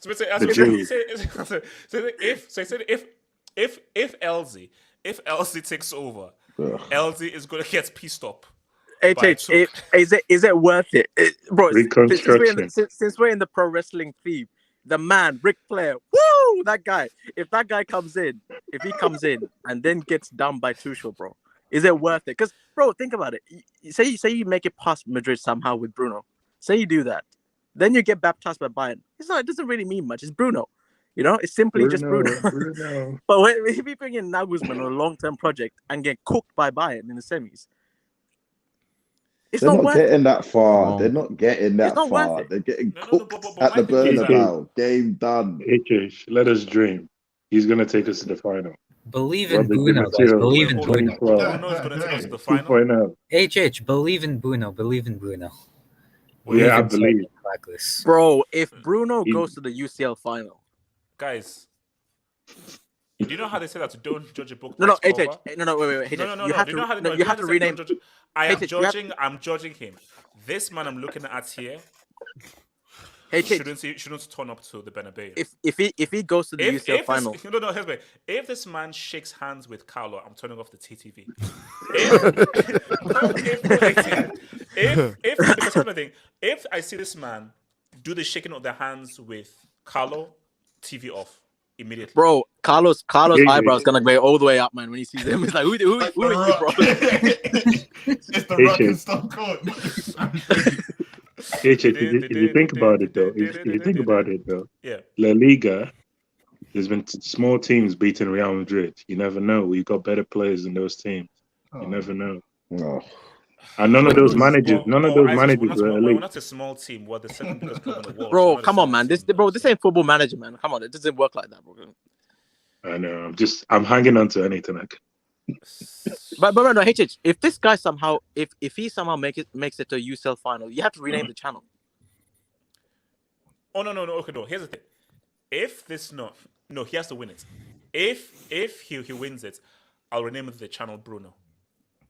if LZ takes over, LZ is gonna get pissed up. Is it worth it, bro? Reconstruction. Since we're in the pro wrestling theme, the man, Ric Flair, woo, that guy. If that guy comes in, and then gets done by Tuchel, bro, is it worth it? Because, bro, think about it. Say you make it past Madrid somehow with Bruno. Say you do that, then you get baptized by Bayern. It doesn't really mean much. It's Bruno, it's simply just Bruno. But if you bring in Nagelsmann on a long-term project and get cooked by Bayern in the semis, They're not getting that far. Oh. They're not getting that far. They're getting cooked at the Bernabeu. Game done. Let us dream. He's gonna take us to the final. Believe in Bruno, guys. Believe in Bruno. Bruno is going to take us to the final. HH, believe in Bruno. Believe in Bruno. Yeah, I believe. Bro, if Bruno goes to the UCL final, guys, do you know how they say that? Don't judge a book. No, wait. No. You have to rename. I'm judging him. This man I'm looking at here. Shouldn't turn up to the Bernabeu. If he goes to the UCL final, if this man shakes hands with Carlo, I'm turning off the TTV. If I see this man do the shaking of the hands with Carlo, TV off immediately. Bro, Carlos' eyebrows gonna go all the way up, man. When he sees him, he's like, "Who are you, bro?" It's the Rock and Stone Cold. If you think about it though, yeah. La Liga, there's been small teams beating Real Madrid. You never know. We got better players in those teams. You never know. Oh. And none of those managers were elite. We're not a small team. We're the second biggest club in the world. Bro, come on, man. This ain't Football Manager, man. Come on, it doesn't work like that, bro. I know. I'm hanging on to anything I can. But no, HH. If this guy somehow, if he somehow makes it to a UCL final, you have to rename the channel. Oh no. Okay, no. Here's the thing. If this he has to win it. If he wins it, I'll rename it the channel Bruno.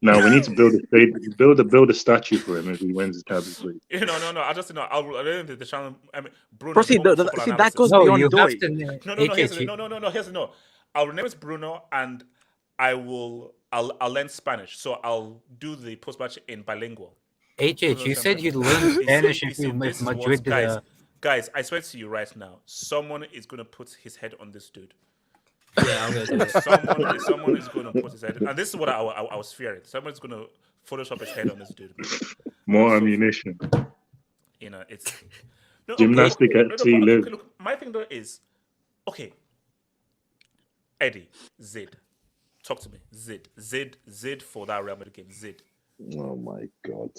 Now we need to build a statue for him if he wins the Champions League. No. I'll rename the channel. I mean, Bruno. Bro, see, that goes beyond Doi. Here's no. I'll rename it Bruno, and I'll learn Spanish, so I'll do the post-match in bilingual. You said you'd learn Spanish if you met Madrid. Guys, I swear to you right now, someone is going to put his head on this dude. Yeah, I'm going to do it. Someone is going to put his head, and this is what I was fearing. Someone's going to Photoshop his head on this dude. More ammunition. It's gymnastic at sea. Look, my thing though is, okay, Eddie, Zid. Talk to me. Zid for that Real Madrid game. Zid. Oh my God.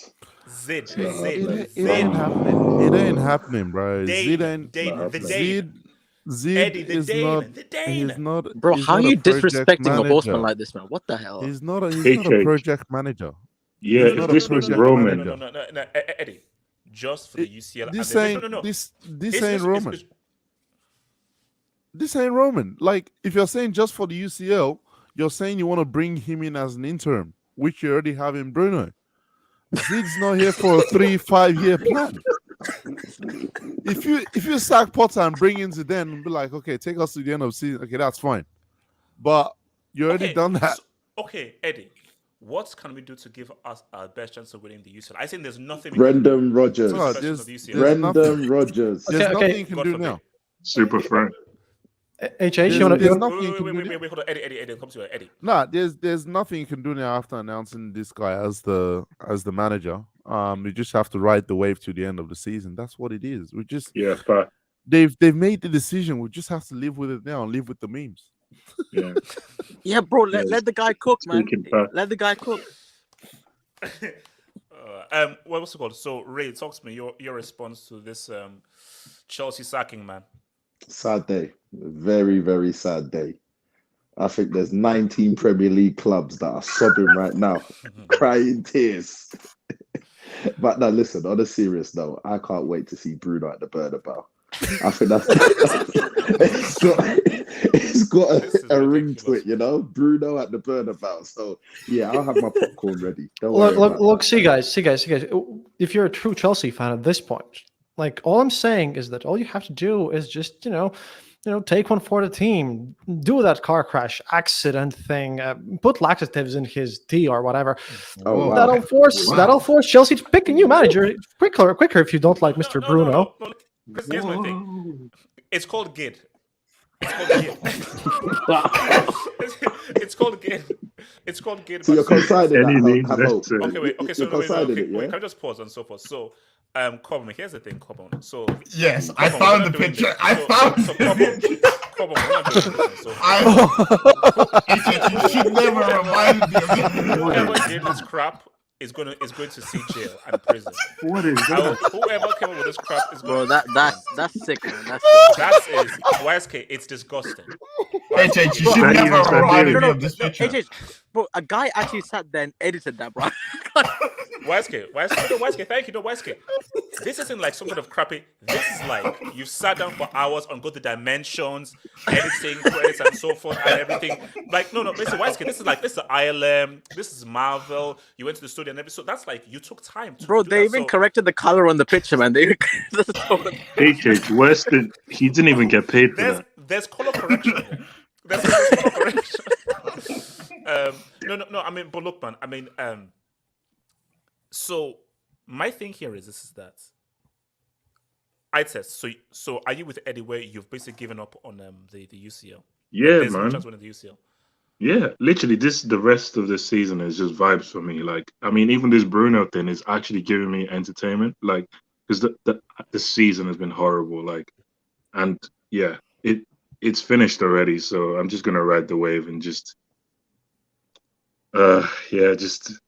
Zid. It Zid. ain't happening. It ain't happening, bro. Zid Dane. ain't. Zid. Zid Eddie, the is not. Dane. He's not. Bro, He's how are not a you project disrespecting a horseman manager. like this, man? What the hell? He's not a HH. project manager. Yeah, He's if not a this was project Roman, manager. No, Eddie. Just for the UCL. This and ain't no. this It's- ain't Roman. This ain't Roman. Like, if you're saying just for the UCL, you're saying you want to bring him in as an interim, which you already have in Bruno. Zid's not here for a 3-5 year plan. If you sack Potter and bring in Zidane and be like, okay, take us to the end of the season, okay, that's fine. But you already done that. So, okay, Eddie. What can we do to give us our best chance of winning the UCL? I think there's nothing. Brendan Rodgers. No, Brendan nothing. Rodgers. There's nothing you can do now. Super friend. HH, There's nothing you can do now. Wait, hold on. Eddie, come to you, Eddie. Nah, there's nothing you can do now after announcing this guy as the manager. You just have to ride the wave to the end of the season. That's what it is. We just but they've made the decision. We just have to live with it now and live with the memes. Yeah. Yeah, bro. Let the guy cook, man. Speaking Let the guy cook. What's it called? So Ray, talk to me. Your response to this Chelsea sacking, man. Sad day. Very, very sad day. I think there's 19 Premier League clubs that are sobbing right now, crying tears. But no, listen, on a serious note, I can't wait to see Bruno at the Bernabeu. I think it's got a ring to it, you know? Bruno at the Bernabeu. So, yeah, I'll have my popcorn ready. Don't worry about that. Look, see, guys. If you're a true Chelsea fan at this point, like, all I'm saying is that all you have to do is just, take one for the team, do that car crash accident thing, put laxatives in his tea or whatever. Oh, wow. That'll force Chelsea to pick a new manager quicker if you don't like Mr. Bruno. No. Here's my thing. It's called GID. It's called GID. So you're co-signing that? Okay, wait. Okay, so you're co-signing it, yeah? Can I just pause and so forth? So, Corbin, here's the thing, Corbin. So yes, I found the picture. Corbin, we're not doing this. So, you should never remind me of whoever did this crap is going to see jail and prison. What is that? Whoever came up with this crap is Bro, going that's sick, man. That's sick. That is YSK. It's disgusting. HH, you should never remind me of this picture. HH, bro, a guy actually sat there and edited that, bro. YSK, thank you. No, YSK. This isn't like some kind of crappy. This is like you've sat down for hours on go to dimensions, editing, credits, and so forth, and everything. Like, no, listen, YSK, this is ILM, this is Marvel. You went to the studio and everything. So that's like you took time to Bro, do they that. even corrected the color on the picture, man. HH Weston, he didn't even get paid for that. There's color correction here. There's color correction. No. I mean, but look, man. I mean, so my thing here is that I test. So are you with Eddie where you've basically given up on the UCL? Yeah, There's no man. chance winning the UCL. Yeah, literally, the rest of the season is just vibes for me. Like, I mean, even this Bruno thing is actually giving me entertainment. Like, because the season has been horrible. Like, and yeah, it's finished already. So I'm just gonna ride the wave and just just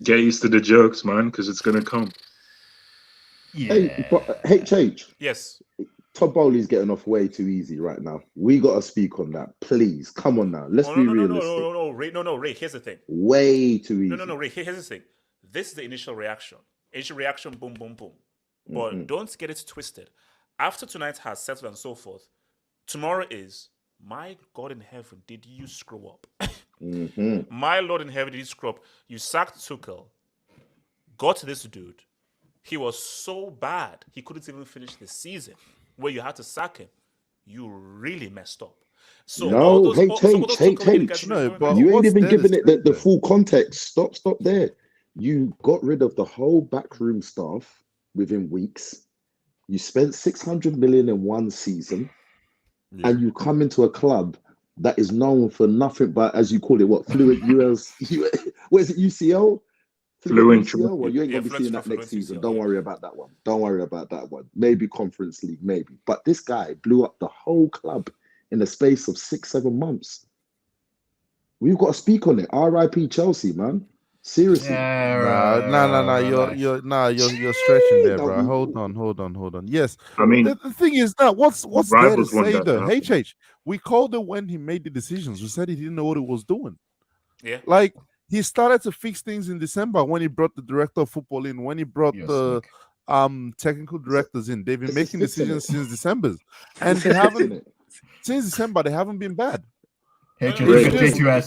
get used to the jokes, man, because it's gonna come. Yeah. Hey, but HH. Yes. Todd Boehly's getting off way too easy right now. We got to speak on that, please. Come on now, let's be realistic. No, Ray. Here's the thing. Way too easy. No, Ray. Here's the thing. This is the initial reaction. Initial reaction, boom, boom, boom. But don't get it twisted. After tonight has settled and so forth, tomorrow is, my God in heaven, did you screw up? My Lord in heaven, did you screw up? You sacked Tuchel, got this dude. He was so bad, he couldn't even finish the season. Where you had to sack him, you really messed up. So no, you ain't even giving it the full context. Stop there. You got rid of the whole backroom staff within weeks. You spent 600 million in one season, and you come into a club that is known for nothing but, as you call it, what, fluent US? What is it, UCL? Fluent. Well, you ain't gonna be seeing that next season. Don't worry about that one. Don't worry about that one. Maybe Conference League, maybe. But this guy blew up the whole club in the space of 6-7 months. We've got to speak on it. R.I.P. Chelsea, man. Seriously. Nah. You're stretching there, bro. Hold on. Yes, I mean, the thing is that what's there to rivals want say that to though? happen. HH, we called him when he made the decisions. We said he didn't know what he was doing. Yeah. Like he started to fix things in December when he brought the director of football in, when he brought the technical directors in. They've been making decisions since December, and they haven't since December. They haven't been bad. J2S.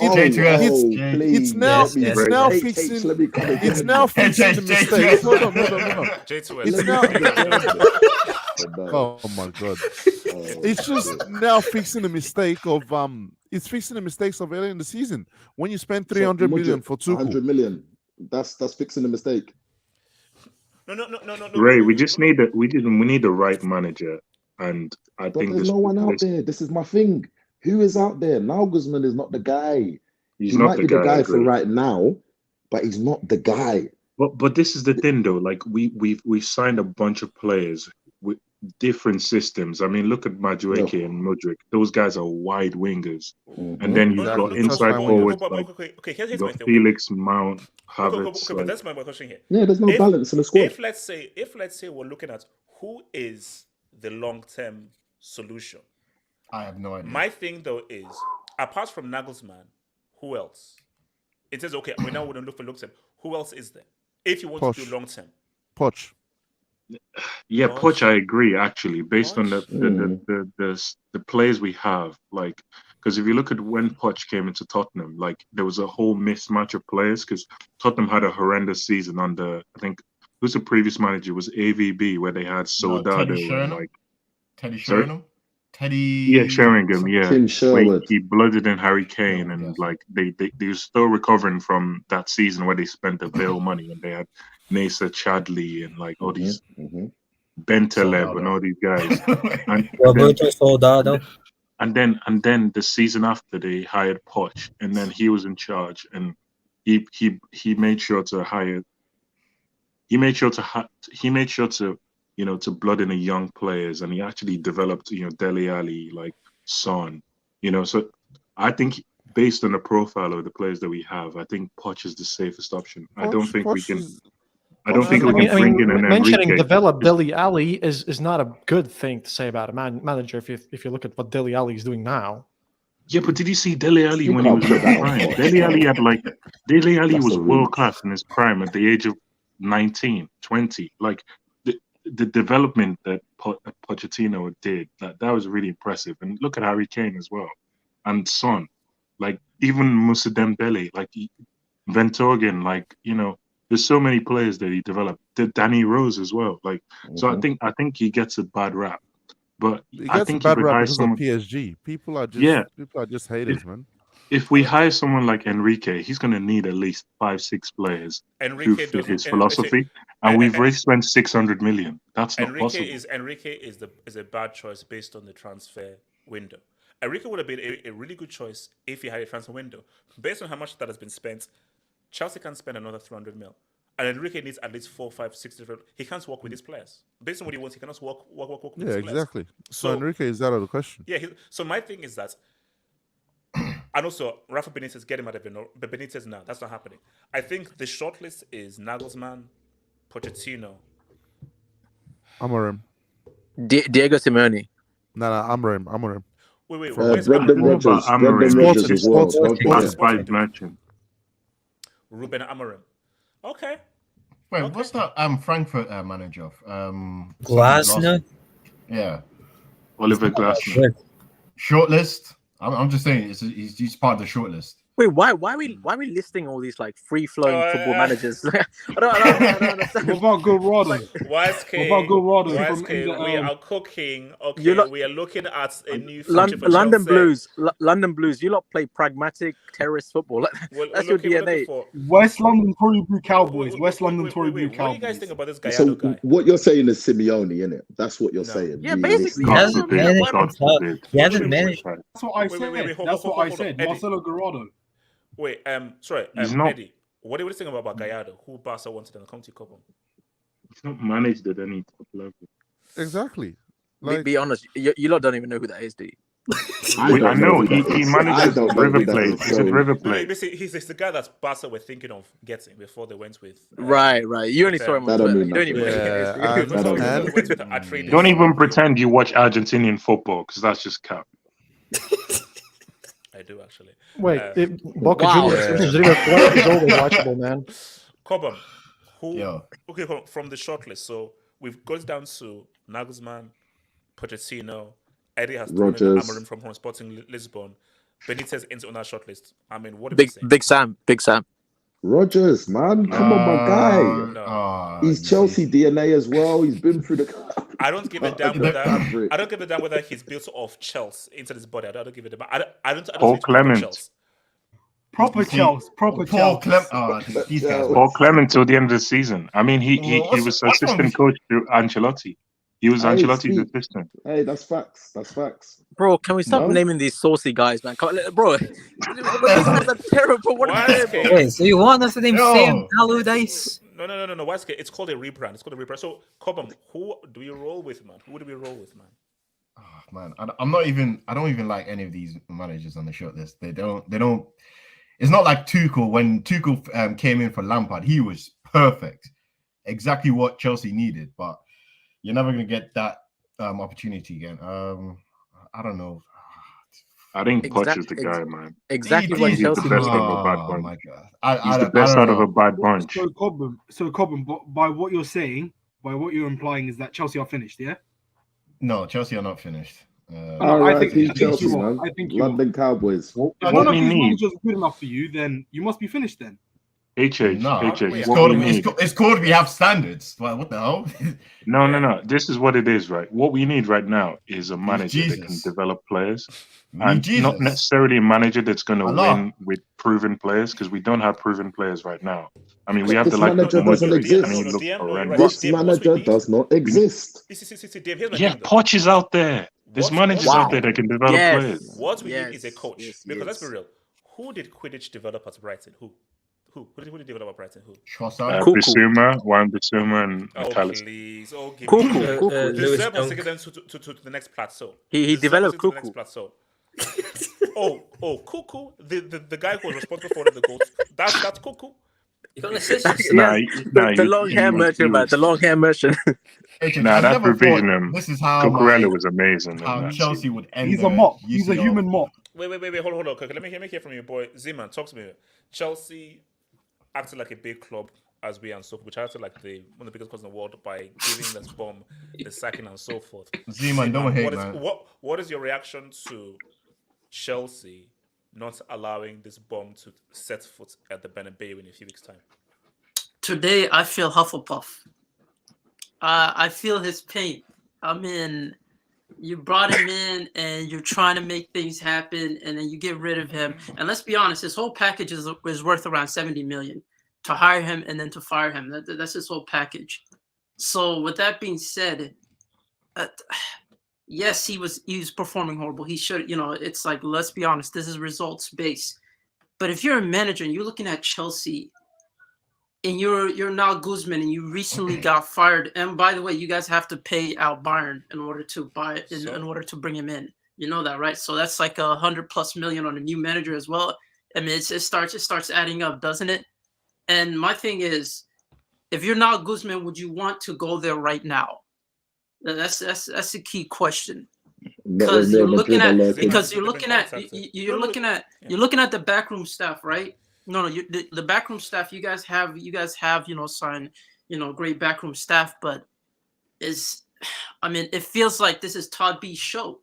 It's now fixing. It's now fixing the mistakes. Hold on. It's now. Oh my god! It's just now fixing the mistake of It's fixing the mistakes of earlier in the season when you spent 300 million for Tuchel. 100 million. That's fixing the mistake. No. Ray, we need the right manager, and I think there's no one out there. This is my thing. Who is out there? Nagelsmann is not the guy. He might be the guy for right now, but he's not the guy. But this is the thing though. Like we've signed a bunch of players with different systems. I mean, look at Madueke and Mudryk. Those guys are wide wingers, and then you've got inside forwards like you've got Felix, Mount, Havertz. But that's my question here. Yeah, there's no balance in the squad. If let's say we're looking at who is the long-term solution. I have no idea. My thing though is, apart from Nagelsmann, who else? It says okay, we now want to look for long-term. Who else is there? If you want to do long-term, Poch. Yeah, Poch, I agree. Actually, based on the players we have, like, because if you look at when Poch came into Tottenham, like there was a whole mismatch of players. Because Tottenham had a horrendous season under, I think, who's the previous manager? It was AVB, where they had Soldado and like Teddy Sheringham. Sheringham, yeah. Tim Sherwood. He blooded in Harry Kane, and like they were still recovering from that season where they spent the Vale money, and they had Nasa Chadley and like all these Bentelev and all these guys. And Roberto Soldado. And then the season after they hired Poch, and then he was in charge, and he made sure to hire. He made sure to to blood in the young players, and he actually developed, Dele Alli, like Son, so I think based on the profile of the players that we have, I think Poch is the safest option. I don't think we can bring in an mentioning Enrique. develop Dele Alli is not a good thing to say about a manager if you look at what Dele Alli is doing now. Yeah, but did you see Dele Alli when he was in his prime? Dele Alli was world class in his prime at the age of 19, 20. Like the development that Pochettino did, that was really impressive. And look at Harry Kane as well, and Son, like even Moussa Dembele, like Ventorgen, like there's so many players that he developed. Danny Rose as well, like so. I think he gets a bad rap, but I think bad rap because of PSG. People are just haters, man. If we hire someone like Enrique, he's going to need at least 5-6 players who fit his philosophy, and we've already spent 600 million. That's not possible. Enrique is a bad choice based on the transfer window. Enrique would have been a really good choice if he had a transfer window. Based on how much that has been spent, Chelsea can spend another 300 mil. And Enrique needs at least 4, 5, 6 different. He can't work with his players. Based on what he wants, he cannot work with his players. Yeah, exactly. So Enrique is out of the question. Yeah. So my thing is that, and also Rafa Benitez, get him out of Benitez now. That's not happening. I think the shortlist is Nagelsmann, Pochettino, Amorim, Diego Simeone. No, Amorim. Wait. Brendan Rodgers as well. Ruben Amorim. Okay. Wait, what's that Frankfurt manager? Glasner? Yeah. Oliver Glasner. Shortlist? I'm just saying he's part of the shortlist. Wait, why are we listing all these like free flowing football managers? I don't understand. What about Gilrado? We are cooking. Okay, we are looking at a new future for London Chelsea. Blues. You lot play pragmatic terrorist football. That's your DNA. West London Tory Blue Cowboys. West London Tory Blue Cowboys. What do you guys think about this Gallardo guy? What you're saying is Simeone, innit? That's what you're saying. Yeah, basically. He hasn't managed. That's what I said. That's what I said. Marcelo Gallardo. Wait, sorry, Eddie. What do you think about Gallardo, who Barca wanted in the County Cup? He's not managed at any top level. Exactly. Be honest, you lot don't even know who that is, do you? I know he I manages don't know River who that Plate. is. He's at So River No, Plate. basically, he's the guy that Barca were thinking of getting before they went with. Right. You only with, saw him on that don't Twitter. mean You don't even nothing. know Yeah, his Because That don't they mean went with nothing. Atreides. Don't even pretend you watch Argentinian football because that's just cap. I do actually. Wait, Boca Wow. Juniors versus River Plate is always watchable, man. Cobham, who? Yo. Okay, from the shortlist. So we've got down to Nagelsmann, Pochettino, Eddie has thrown in Rodgers. Amorim from Sporting Lisbon, Benitez into on our shortlist. I mean, what are we saying? Big Sam. Rodgers, man, come on, my guy. No. He's Chelsea DNA as well. He's been through the. I don't give a damn the whether fabric. I don't give a damn whether he's built off Chelsea into his body. I don't give a damn. I don't Paul need to Clement. Chelsea. Proper Chelsea. Proper Paul Chelsea. Clement. These guys. Paul Clement till the end of the season. I mean, he was what's wrong assistant with coach to Ancelotti. He was Hey, Ancelotti's speak. assistant. Hey, that's facts. That's facts. Bro, can we stop No? naming these saucy guys, man? Bro, these guys are terrible. What Why are is they, it- bro? Wait, so you want us to name Yo. Sam Allardyce? No. Why is it's called a rebrand? It's called a rebrand. So Cobham, who do we roll with, man? Who do we roll with, man? Oh, man, I don't even like any of these managers on the short list. They don't. It's not like Tuchel. When Tuchel came in for Lampard, he was perfect, exactly what Chelsea needed. But you're never gonna get that opportunity again. I don't know. I think Poch is the guy, man. Exactly what He's the Chelsea best needed. out of a bad Oh bunch. my god, He's the best out of a bad Well, bunch. So Cobham, by what you're saying, by what you're implying is that Chelsea are finished, yeah? No, Chelsea are not finished. R.I.P. Chelsea, you are. man. I think you London Cowboys. If What none of we these need- managers are good enough for you, then you must be finished then. It's What called, we need. it's called we have standards. Well, what the hell? No. This is what it is, right? What we need right now is a manager that can Jesus. develop players, Me and Jesus. not necessarily a manager that's going to Allah. win with proven players, because we don't have proven players right now. I mean, we have This the like manager of doesn't Modric, exist. and he looks DM, no, you're right. horrendous. This DM, what we manager need- does not exist. See, Dave, here's my Yeah, thing, though. Poch is out there. There's managers out there that can develop players. What we need is a coach. Because let's be real. Who did Quidditch develop at Brighton? Who did develop at Brighton? Who? Bissouma, Juan Bissouma, and Oh, McAllister. please. Oh, give Cuckoo. me. Lewis Deserve has Dunk. taken them to the next plateau. He Deserve developed has taken them to the next plateau. Cuckoo, the guy who was responsible for one of the goals. That's Cuckoo. You got an assist. The long hair merchant, man. The long hair merchant. Nah, that provision him. This is how Cucurella was amazing. in how that Chelsea season. would end. He's a the mop. He's a UCL. human mop. Wait. Hold on. Okay, let me hear from you, boy. Z-Man, talk to me. Chelsea acted like a big club as we and so forth, which acted like one of the biggest clubs in the world by giving this bomb the sacking and so forth. Z-Man, don't hate, man. What is your reaction to Chelsea not allowing this bomb to set foot at the Bernabeu in a few weeks' time? Today, I feel Hufflepuff. I feel his pain. I mean, you brought him in and you're trying to make things happen, and then you get rid of him. And let's be honest, his whole package is worth around 70 million to hire him and then to fire him. That's his whole package. So with that being said, yes, he was performing horrible. He should, it's like, let's be honest, this is results based. But if you're a manager and you're looking at Chelsea, and you're now Guzman, and you recently got fired. And by the way, you guys have to pay out Bayern in order to in order to bring him in. You know that, right? So that's like $100+ million on a new manager as well. I mean, it starts adding up, doesn't it? And my thing is, if you're now Guzman, would you want to go there right now? That's a key question. Because you're looking at the backroom staff, right? No, the backroom staff. You guys have signed, great backroom staff, but it feels like this is Todd B's show.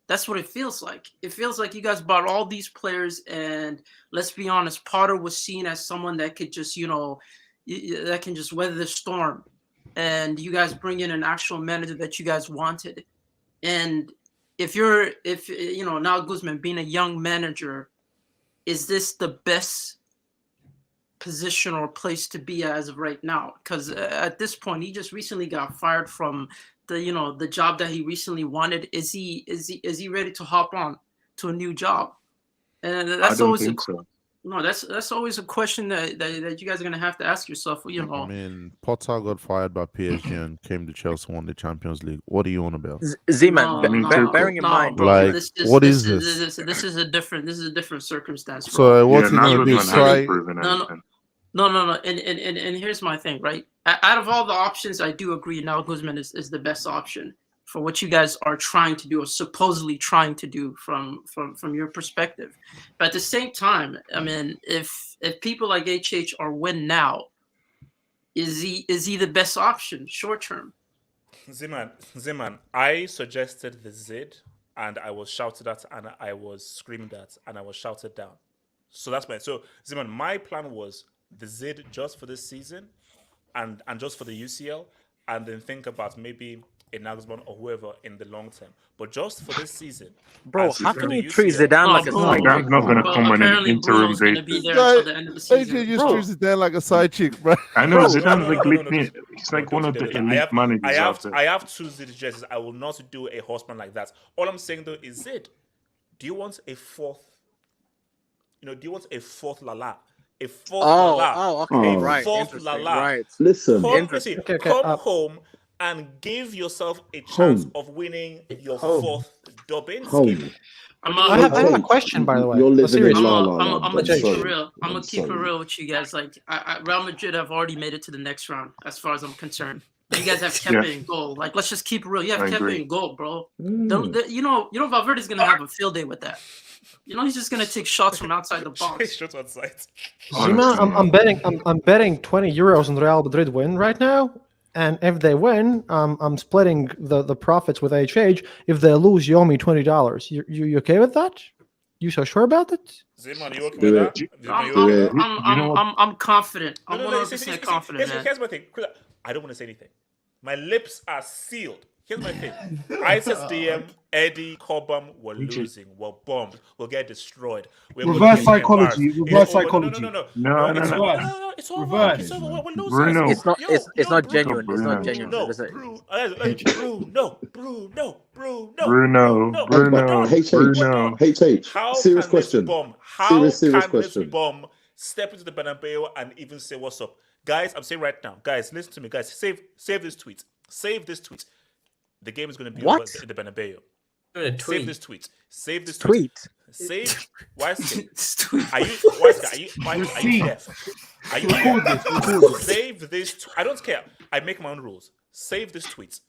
That's what it feels like. It feels like you guys bought all these players, and let's be honest, Potter was seen as someone that could just, that can just weather the storm, and you guys bring in an actual manager that you guys wanted, and if now Guzman being a young manager. Is this the best position or place to be as of right now? Because at this point, he just recently got fired from the job that he recently wanted. Is he ready to hop on to a new job? And that's I don't always think so. No, that's always a question that you guys are gonna have to ask yourself. You know, I mean, Potter got fired by PSG and came to Chelsea, won the Champions League. What are you on about? Z-Man, bearing in mind, bro, like, what is this is a different circumstance, bro. So what's he gonna do? Try? No. And here's my thing, right? Out of all the options, I do agree now Guzman is the best option for what you guys are trying to do or supposedly trying to do from your perspective. But at the same time, I mean, if people like HH are win now, is he the best option short term? Ziman, I suggested the Zid, and I was shouted at, and I was screamed at, and I was shouted down. So that's my Ziman. My plan was the Zid just for this season, and just for the UCL, and then think about maybe a Nagelsmann or whoever in the long term. But just for this season, bro, how can you treat Zidane like a side chick? That's not going to come on an interim basis. AJ just treats Zidane like a side chick, bro. I know Zidane's like elite. He's like one of the elite managers out there. I have 2 Zid jerseys. I will not do a horseman like that. All I'm saying though is Zid. Do you want a fourth? Do you want a fourth Lala? A fourth Lala. Oh, okay, right. Fourth Lala. Right. Listen. Come home and give yourself a chance of winning your fourth Dubinsky. I have a question, by the way. You're living in I'm gonna keep it real. I'm gonna keep it real with you guys. Like, Real Madrid have already made it to the next round, as far as I'm concerned. You guys have Kepa in goal. Like, let's just keep it real. You have Kepa in goal, bro. You know, Valverde's gonna have a field day with that. He's just gonna take shots from outside the box. Shots outside. Zima, I'm betting 20 euros on Real Madrid win right now. And if they win, I'm splitting the profits with HH. If they lose, you owe me $20. You okay with that? You so sure about it? Ziman, you okay with that? I'm confident. I'm 100% confident. Here's my thing. I don't want to say anything. My lips are sealed. Here's my thing. ISIS DM, Eddie, Cobham, we're losing. We're bombed. We'll get destroyed. Reverse psychology. No. It's over. Reverse. It's over. We're losing. Bruno. It's not genuine. It's not genuine. Bruno. HH. Serious question. Serious question. This bomb step into the Bernabeu and even say what's up? Guys, I'm saying right now. Guys, listen to me. Guys, save this tweet. Save this tweet. The game is going to be over in the Bernabeu. Save this tweet. Save this tweet. Save. Why is it? Are you deaf? Are you save this? I don't care. I make my own rules. Save this tweet.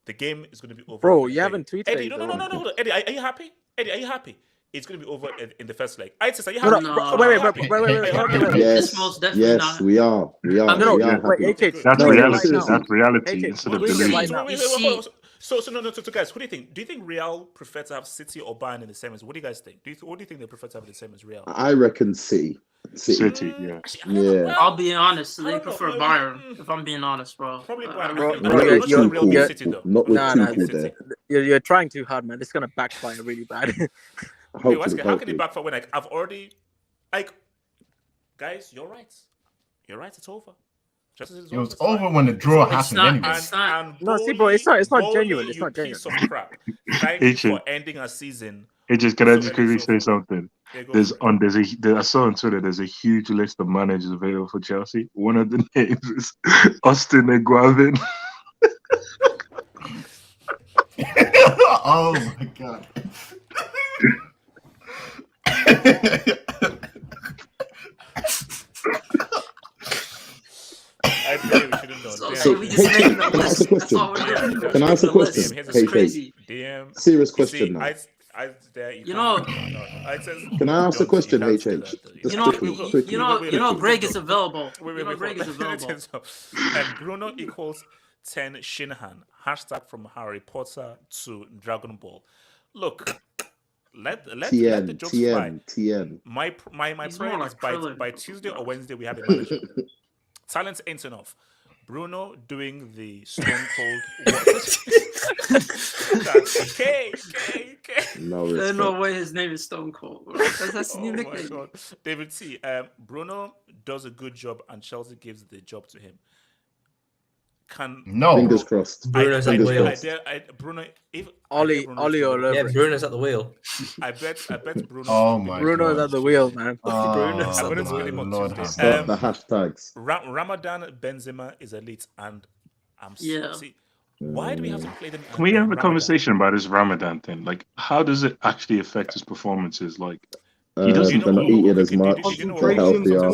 The game is going to be over. Bro, you haven't tweeted. Eddie, no. Eddie, are you happy? Eddie, are you happy? It's going to be over in the first leg. Are you happy? Wait. Yes, we are. That's reality. That's reality instead of delusion. So guys, who do you think? Do you think Real prefer to have City or Bayern in the semis? What do you guys think? What do you think they prefer to have in the semis? Real? I reckon City. Yeah. I'll be honest. They prefer Bayern. If I'm being honest, bro. Probably Bayern. Not with Tuchel there. You're trying too hard, man. It's gonna backfire really bad. How can it backfire when I've already guys? You're right. It's over. It was over when the draw happened. No, see, bro, it's not genuine. It's not genuine. Piece of crap. Thank you for ending a season. Can I just quickly say something? I saw on Twitter there's a huge list of managers available for Chelsea. One of the names is Austin Eguavin. Oh my god. I really should have known. Can I ask a question? Serious question now. Can I ask a question, HH? Greg is available. Greg is available. And Bruno equals 10 Shinhan. Hashtag from Harry Potter to Dragon Ball. Look, let the jokes fly. TM. My prayer is by Tuesday or Wednesday we have a manager. Talent ain't enough. Bruno doing the Stone Cold. K. There's no way his name is Stone Cold. That's a new nickname. David T. Bruno does a good job, and Chelsea gives the job to him. can No. Fingers crossed. Bruno's at the wheel. Bruno, if Ollie all over. Yeah, Bruno's at the wheel. I bet Bruno. Oh my Bruno's God. at the wheel, man. Bruno's I at bet the it's wheel. Philip on Lord Tuesday. have Start the hashtags. Ramadan Benzema is elite, and Yeah. see, why do we have to play them? Can we have a Ramadan? conversation about this Ramadan thing? Like, how does it actually affect his performances? Like, he doesn't. They're not eating as much. They're healthier.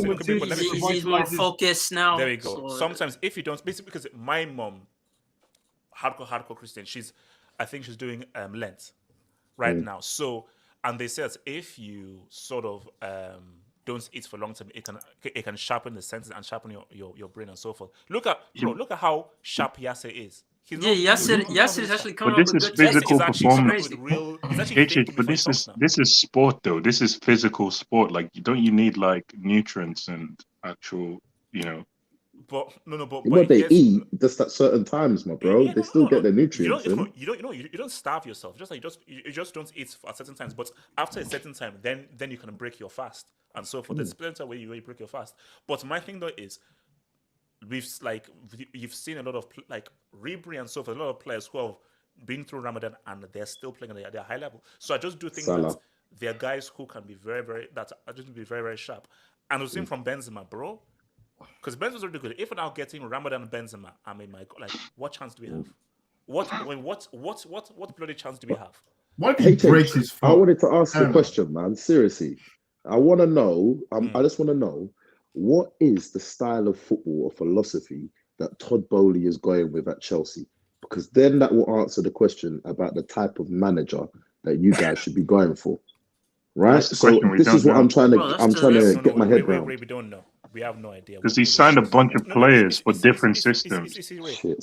He's more focused now. There we go. so- Sometimes if you don't, basically because my mom, hardcore Christian, I think she's doing Lent right now. So, and they said if you sort of don't eat for a long time, it can sharpen the senses and sharpen your brain and so forth. Look at how sharp Yasser is. Yasser is actually coming But up this with is good physical techniques. performance. Actually But this is sport though. This is physical sport. Like, don't you need like nutrients and actual, But no, but What they yes, eat just at certain times, my bro. Yeah, They still get their You nutrients in. don't, you don't starve yourself. You just don't eat at certain times. But after a certain time, then you can break your fast and so forth. There's plenty of ways where you break your fast. But my thing though is, you've seen a lot of Ribery and so forth. A lot of players who have been through Ramadan and they're still playing at their high level. So I just do think Salah. that there are guys who can be very, very very sharp. And we've seen from Benzema, bro. Because Benzema's already good. If we're now getting Ramadan and Benzema, I mean, my God, what chance do we have? What bloody chance do we have? What if he breaks his foot? I wanted to ask the question, man. Seriously, I want to know. I just want to know what is the style of football or philosophy that Todd Boehly is going with at Chelsea, because then that will answer the question about the type of manager that you guys should be going for, right? So this is what I'm trying to get my head around. We don't know. We have no idea. because he signed a bunch of players for different systems. This is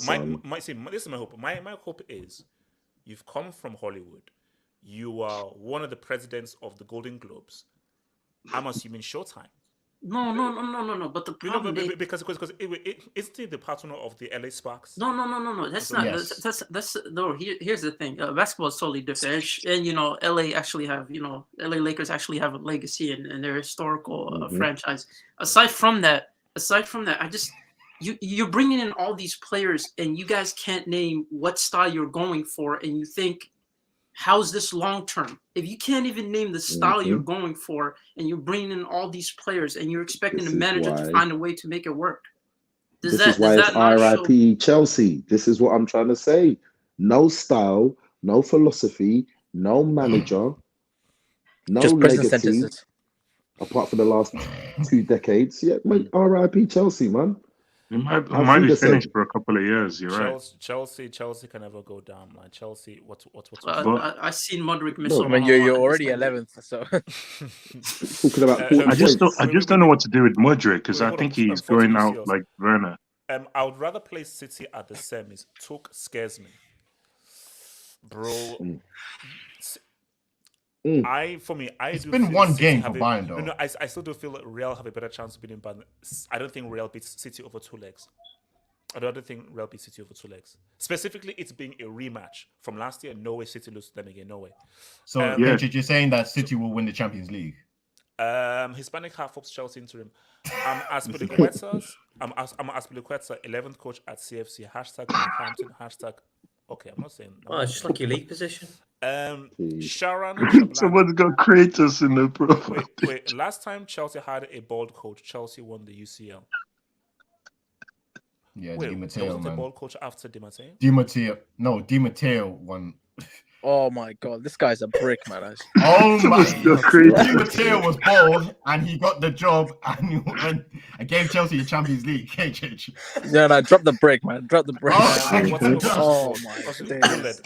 my hope. My hope is you've come from Hollywood. You are one of the presidents of the Golden Globes. I'm assuming Showtime. No. But the problem because isn't he the partner of the LA Sparks? No. That's not. Yes. That's no. Here's the thing. Basketball is totally different, and LA actually have LA Lakers actually have a legacy and their historical franchise. Aside from that, I just you're bringing in all these players, and you guys can't name what style you're going for, and you think, how's this long term? If you can't even name the style you're going for, and you're bringing in all these players, and you're expecting the manager to find a way to make it work, This is why it's RIP Chelsea. This is what I'm trying to say. No style, no philosophy, no manager, no legacy. Apart from the last 2 decades, RIP Chelsea, man. It might be finished for a couple of years. You're right. Chelsea can never go down, man. Chelsea, what's I seen Modric miss. I mean, you're already 11th, so. Talking about I just don't know what to do with Modric because I think he's going out like Werner. I would rather play City at the semis. Took scares me, bro. It's been one game for Bayern, though. No, I still do feel that Real have a better chance of beating Bayern. I don't think Real beats City over 2 legs. I don't think Real beats City over 2 legs. Specifically, it's being a rematch from last year. No way City lose to them again. No way. So, you're saying that City will win the Champions League? Hispanic half of Chelsea interim. I'm Aspilicueta, 11th coach at CFC. #Northampton. Okay, I'm not saying. Oh, it's just like your league position. Sharon. Someone's got Kratos in the profile. Wait. Last time Chelsea had a bald coach, Chelsea won the UCL. Yeah, Wait, Di Matteo, wasn't man. the bald coach after Di Matteo? Di Matteo won. Oh my God, this guy's a brick, man. Oh my! Di Matteo was bald, and he got the job, and gave Chelsea the Champions League. KJH. No, drop the brick, man. Drop the brick. Oh my days.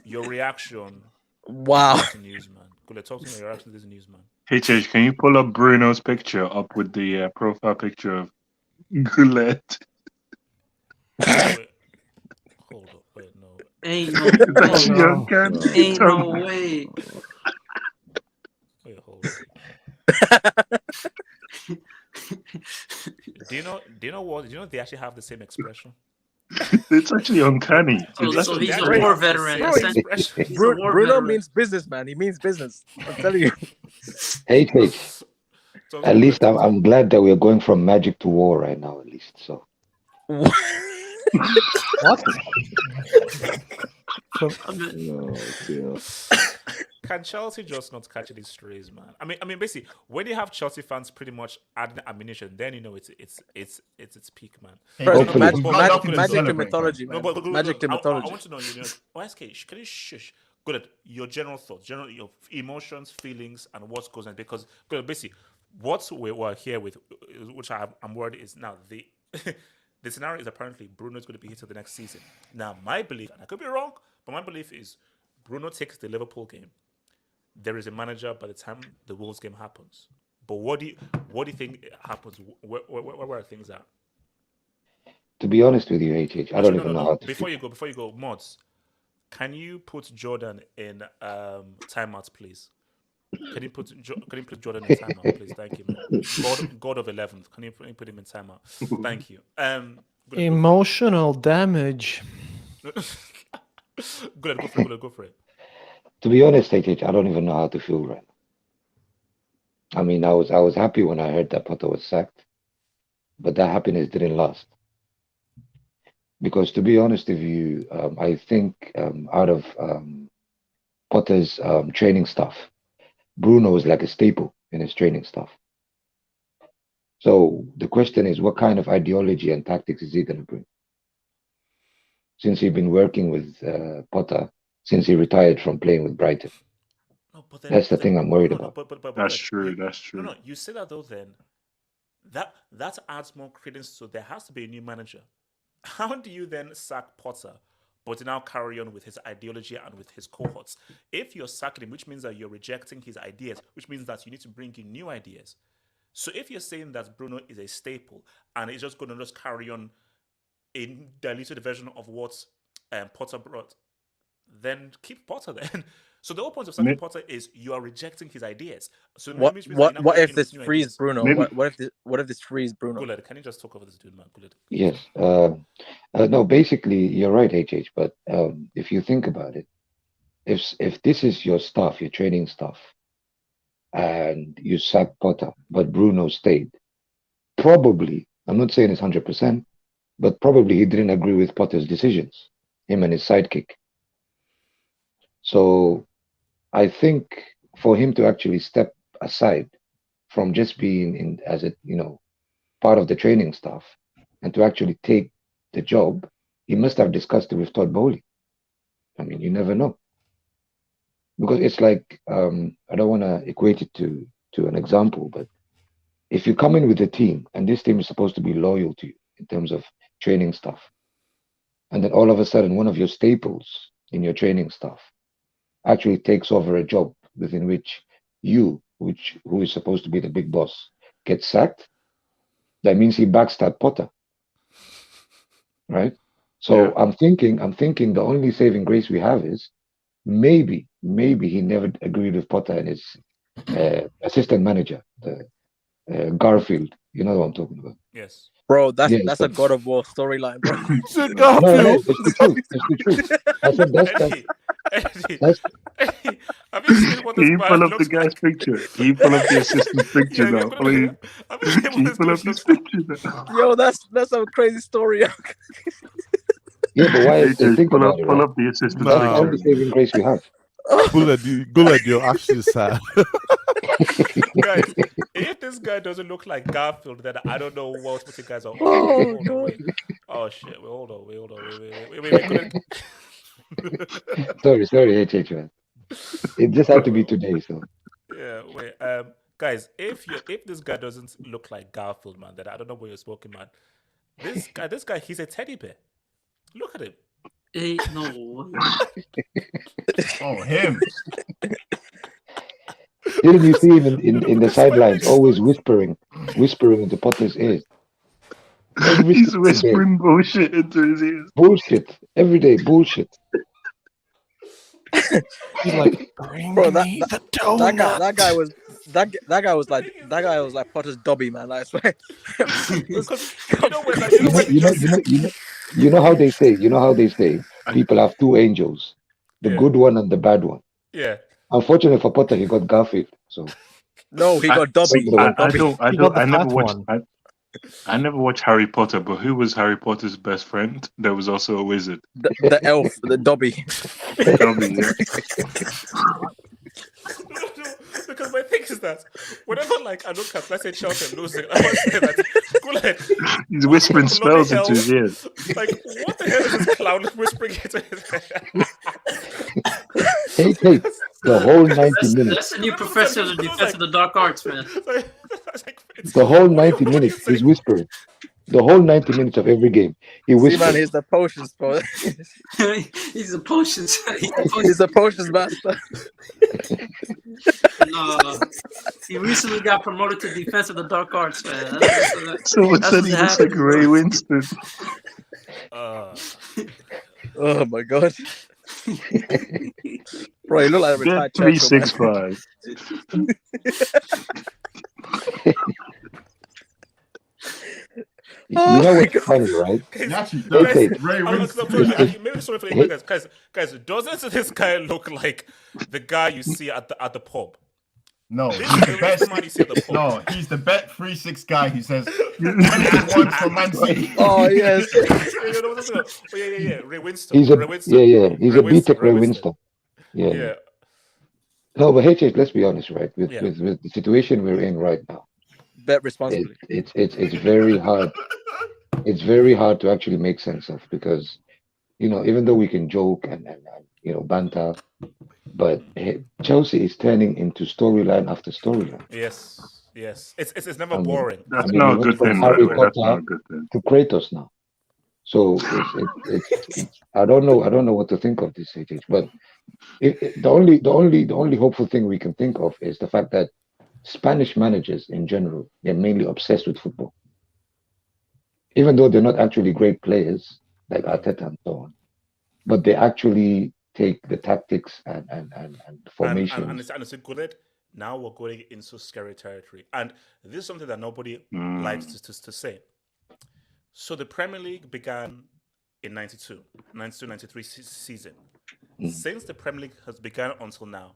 Your reaction. Wow. To news, man. Gullet, talk to me. Your reaction to this news, man. HH, can you pull up Bruno's picture up with the profile picture of Gullet? Hold up, wait, no. Ain't no way. Wait, hold on. Do you know what? Do you know they actually have the same expression? It's actually uncanny. So he's a war veteran. Bruno means business, man. He means business. I'm telling you. Hey, at least I'm glad that we're going from magic to war right now. At least so. What? Oh dear. Can Chelsea just not catch these strays, man? I mean, basically, when you have Chelsea fans pretty much adding ammunition, then you know it's its peak, man. Bro, Hopefully. magic to mythology, man. No, but Magic to I mythology. want to know, OSK, can you shush? Good at your general thoughts, your emotions, feelings, and what goes on. Because basically, what we're here with, which I'm worried is now the the scenario is apparently Bruno is going to be here till the next season. Now, my belief, and I could be wrong, but my belief is Bruno takes the Liverpool game. There is a manager by the time the Wolves game happens. But what do you think happens? Where are things at? To be honest with you, HH, I don't even know how to. Before you go, Mods, can you put Jordan in timeout, please? Can you put Jordan in timeout, please? Thank you, man. God of 11th. Can you put him in timeout? Thank you. Emotional damage. Go for it. To be honest, HH, I don't even know how to feel right now. I mean, I was happy when I heard that Potter was sacked, but that happiness didn't last. Because to be honest with you, I think out of Potter's training staff, Bruno is like a staple in his training staff. So the question is, what kind of ideology and tactics is he going to bring? Since he's been working with Potter since he retired from playing with Brighton. No, that's the thing I'm worried about. That's true. That's true. No, you say that though. Then that adds more credence. So there has to be a new manager. How do you then sack Potter, but now carry on with his ideology and with his cohorts? If you're sacking him, which means that you're rejecting his ideas, which means that you need to bring in new ideas. So if you're saying that Bruno is a staple and he's just going to just carry on a diluted version of what Potter brought, then keep Potter then. So the whole point of sacking Potter is you are rejecting his ideas. So what if this frees Bruno? What if this frees Bruno? Guled, can you just talk over this dude, man? Guled. Yes. No, basically you're right, HH. But if you think about it, if this is your staff, your training staff, and you sack Potter, but Bruno stayed, probably, I'm not saying it's 100%, but probably he didn't agree with Potter's decisions, him and his sidekick. So I think for him to actually step aside from just being in as a part of the training staff and to actually take the job, he must have discussed it with Todd Boehly. I mean, you never know. Because it's like, I don't want to equate it to an example, but if you come in with a team and this team is supposed to be loyal to you in terms of training staff, and then all of a sudden one of your staples in your training staff actually takes over a job within which who is supposed to be the big boss, gets sacked, that means he backstabbed Potter. Right? So yeah. I'm thinking the only saving grace we have is maybe he never agreed with Potter and his assistant manager, the Garfield. You know what I'm talking about? Yes. Bro, that's a God of War storyline, bro. It's the truth. It's the truth. I said that's have you seen what this man pull up the guy's picture? Can you pull up the assistant's picture now, please? Can you pull up his picture now? Yo, that's a crazy story. Yeah, but why? Think pull about it, pull up the assistant's that's picture. the only saving grace we have. Guled, you're actually sad. Guys, if this guy doesn't look like Garfield, then I don't know what you guys are. Oh shit! Hold on. Wait. Sorry, HH, man. It just had to be today, so. Yeah, wait. Guys, if this guy doesn't look like Garfield, man, then I don't know what you're smoking, man. This guy, he's a teddy bear. Look at him. No. Oh, him. Didn't you see him in the sidelines, always whispering into Potter's ears? He's whispering bullshit into his ears. Bullshit. Every day, bullshit. He's like, bro, that guy was like Potter's Dobby, man. I swear. You know how they say people have two angels, the good one and the bad one. Yeah. Unfortunately for Potter, he got Garfield. So no, he got Dobby. I never watched. I never watched Harry Potter, but who was Harry Potter's best friend? There was also a wizard. The elf, the Dobby. Dobby, yeah. Because my thing is that whenever like I look at, let's say Chelsea losing, I always say that he's whispering spells into his ears. Like, what the hell is this clown whispering into his head? Hey, the whole 90 minutes. That's a new professor of the defense of the dark arts, man. The whole 90 minutes, he's whispering. The whole 90 minutes of every game, he See, whispers. man, he's the potions, bro. He's a potions. He's a potions master. No, he recently got promoted to defense of the dark arts, man. Someone said he looks like Ray Winston. Oh my god. Bro, you look like a retired 365. You know what's funny, right? Maybe sorry for the guys. Doesn't this guy look like the guy you see at the pub? No, This he's is the the best. man you see at the pub. No, he's the Bet36 guy who says when it won for Man City. Oh yes. Yeah. Ray Winston. He's a Ray Winston. he's a beat up Ray Winston. Yeah. Yeah. No, but HH, let's be honest, right? With Yeah. with the situation we're in right now, Bet responsibly. it's very hard. It's very hard to actually make sense of, because even though we can joke and banter, but Chelsea is turning into storyline after storyline. Yes. It's never boring. That's not a good thing. Harry That's not Potter a good thing. to Kratos now. So it's I don't know what to think of this, HH. But the only hopeful thing we can think of is the fact that Spanish managers in general, they're mainly obsessed with football, even though they're not actually great players like Arteta and so on. But they actually take the tactics and formations. And it's a good. Now we're going into scary territory, and this is something that nobody likes to say. So the Premier League began in 92-93 season. Since the Premier League has begun until now,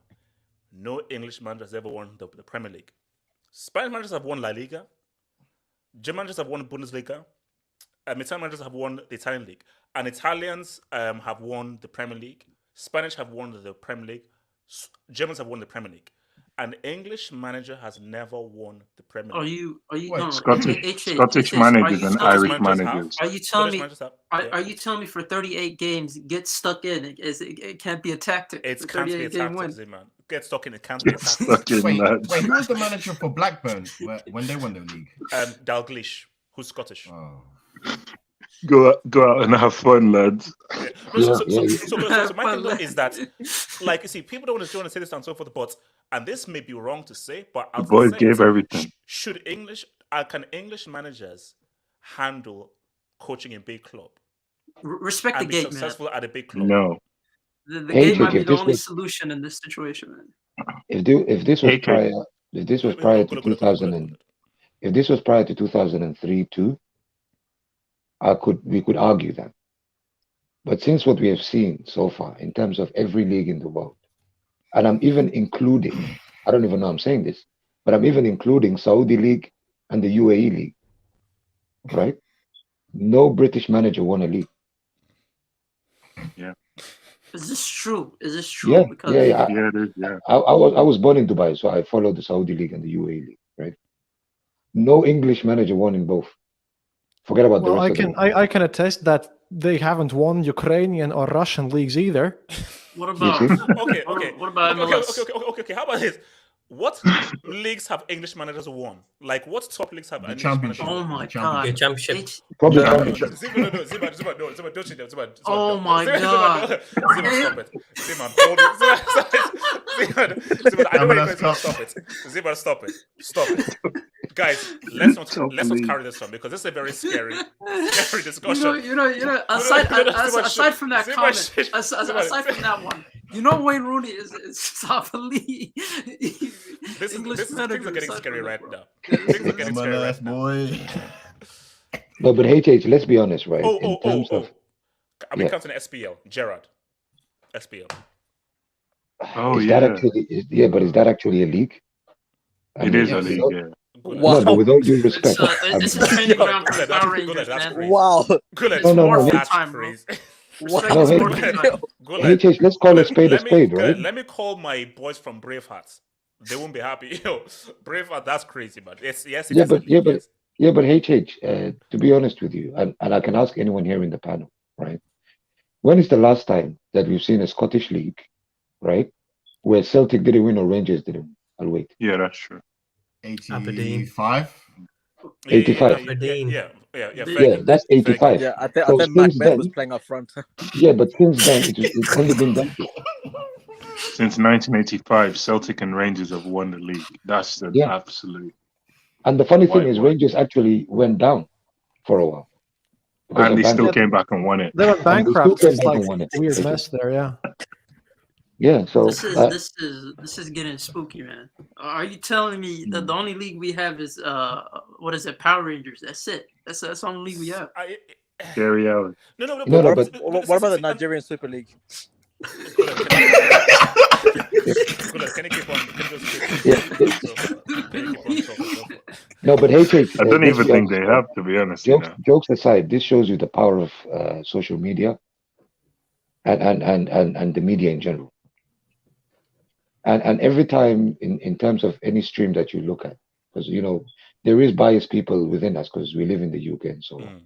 no English manager has ever won the Premier League. Spanish managers have won La Liga. German managers have won Bundesliga. Italian managers have won the Italian league. And Italians have won the Premier League. Spanish have won the Premier League. Germans have won the Premier League. An English manager has never won the Premier League. Are you no, Scottish managers and Irish managers. Are you telling me for 38 games get stuck in? It can't be a tactic. It can't be a tactic, man. Get stuck in, it can't be a tactic. Wait, who was the manager for Blackburn when they won the league? Dalglish, who's Scottish. Oh. Go out and have fun, lads. So my thing though is that, like, you see, people don't want to say this and so forth, but, and this may be wrong to say, but the boys gave everything. Can English managers handle coaching in big club? Respect the and be game, successful man. at a big club? No. The game might be the only solution in this situation, man. If this was prior to 2000 if this was prior to 2003 too, we could argue that. But since what we have seen so far in terms of every league in the world, and I'm even including, I don't even know I'm saying this, but I'm even including Saudi League and the UAE League, right? No British manager won a league. Yeah. Is this true? Yeah, because yeah. It is, yeah. I was born in Dubai, so I followed the Saudi League and the UAE League, right? No English manager won in both. Forget about the rest of them. I can attest that they haven't won Ukrainian or Russian leagues either. What about Okay. What about MLS? Okay. How about this? What leagues have English managers won? Like, what top leagues have English managers won? Oh my god! Yeah, championship. Probably Zima, Oh my god! Zima, stop it. Zima, I know you're going to stop it. Zima, stop it. Guys, let's not carry this on, because this is a very scary discussion. You know. Aside from that comment, aside from that one, Wayne Rooney is half a league. Things are getting scary right now. Things are getting scary right now. Boy. No, but HH, let's be honest, right? I mean, comes in SPL, Gerard. SPL. But is that actually a league? It is a league, yeah. No, but with all due respect, So this is training ground for the Power Rangers, man. Wow. It's morphin' let's- time, bro. Respect No, is hey, morphin' time. let's call a spade a spade, right? Let me call my boys from Braveheart. They won't be happy. Yo, Braveheart, that's crazy, but yes, it Yeah, is but a league, yes. HH, to be honest with you, and I can ask anyone here in the panel, right? When is the last time that we've seen a Scottish league, right, where Celtic didn't win or Rangers didn't win? I'll wait. Yeah, that's true. 85. 85. Yeah, that's 85. Yeah, I think So Mac since Ben then, was playing up front. yeah, but since then it's only been done. Since 1985, Celtic and Rangers have won the league. That's an Yeah. absolute. And the funny thing is, whitewash. Rangers actually went down for a while. because And of they still Bangkok. came back and won it. They went And they still bankrupt. came It's back like and won it. a weird mess there, yeah. Yeah, so This is getting spooky, man. Are you telling me that the only league we have is what is it, Power Rangers? That's it. That's the only league we have. Serie. No, What about the Nigerian Super League? Can you keep on? No, but hey, I don't even think they have, to be honest. Jokes aside, this shows you the power of social media and the media in general. And every time in terms of any stream that you look at, because there is biased people within us because we live in the UK and so on.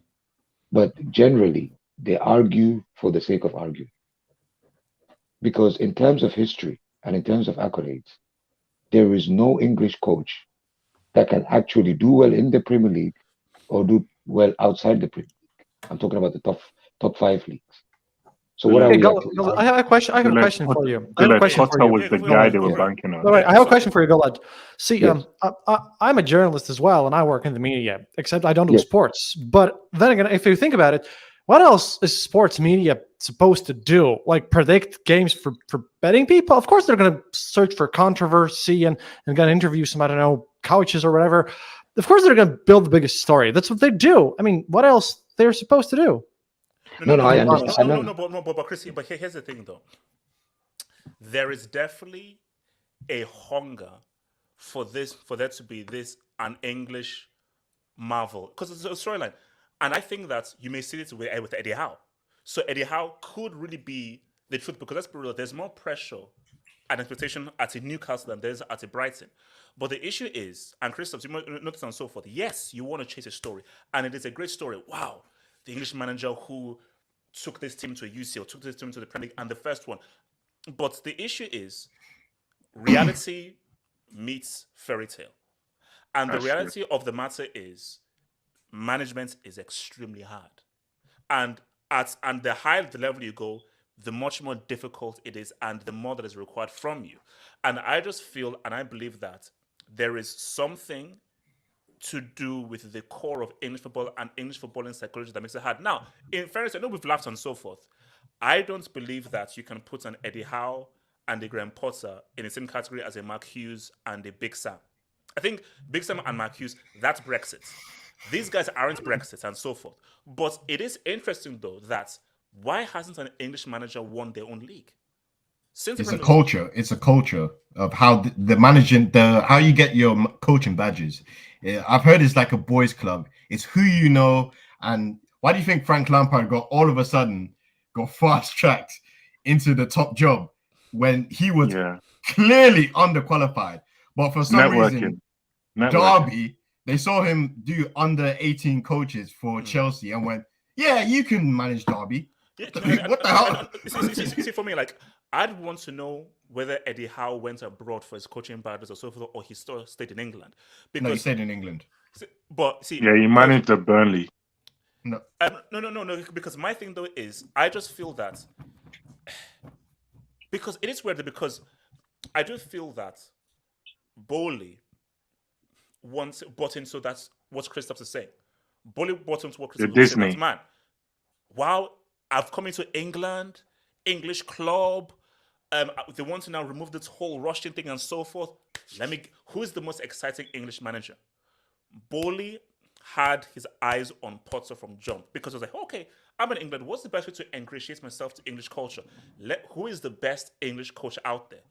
But generally, they argue for the sake of arguing. Because in terms of history and in terms of accolades, there is no English coach that can actually do well in the Premier League or do well outside the Premier League. I'm talking about the top 5 leagues. So what are we? I have a question. I have a question for you. I have a question for you. was the guy they were banking on. All right, I have a question for you, Golad. See, I'm a journalist as well, and I work in the media, except I don't do sports. But then again, if you think about it, what else is sports media supposed to do? Like predict games for betting people? Of course, they're going to search for controversy and going to interview some, I don't know, coaches or whatever. Of course, they're going to build the biggest story. That's what they do. I mean, what else they're supposed to do? No, I understand. But Chris, but here's the thing, though. There is definitely a hunger for there to be an English Marvel, because it's a storyline, and I think that you may see it with Eddie Howe. So Eddie Howe could really be the truth, because let's be real, there's more pressure and expectation at a Newcastle than there is at a Brighton. But the issue is, and Christoph, you might notice and so forth. Yes, you want to chase a story, and it is a great story. Wow. The English manager who took this team to a UCL, took this team to the Premier League, and the first one. But the issue is reality meets fairy tale. And the reality of the matter is management is extremely hard. And the higher the level you go, the much more difficult it is and the more that is required from you. And I just feel and I believe that there is something to do with the core of English football and English footballing psychology that makes it hard. Now, in fairness, I know we've laughed and so forth. I don't believe that you can put an Eddie Howe and a Graham Potter in the same category as a Mark Hughes and a Big Sam. I think Big Sam and Mark Hughes, that's Brexit. These guys aren't Brexit and so forth. But it is interesting, though, that why hasn't an English manager won their own league? It's a culture. It's a culture of how the managing, how you get your coaching badges. I've heard it's like a boys' club. It's who you know. And why do you think Frank Lampard got fast tracked into the top job when he was clearly underqualified? But for some reason, Derby, they saw him do under 18 coaches for Chelsea and went, "Yeah, you can manage Derby." What the hell? See, for me, like, I'd want to know whether Eddie Howe went abroad for his coaching badges or so forth, or he still stayed in England. Because, no, he stayed in England. But see, he managed at Burnley. No. No. Because my thing though is, I just feel that because it is weird. Because I do feel that Boehly bought in. So that's what Christoph is saying. Boehly bought into what Christoph is saying. Man, wow, I've come into England, English club. They want to now remove this whole Russian thing and so forth. Who is the most exciting English manager? Boehly had his eyes on Potter from jump because I was like, okay, I'm in England. What's the best way to ingratiate myself to English culture? Who is the best English coach out there?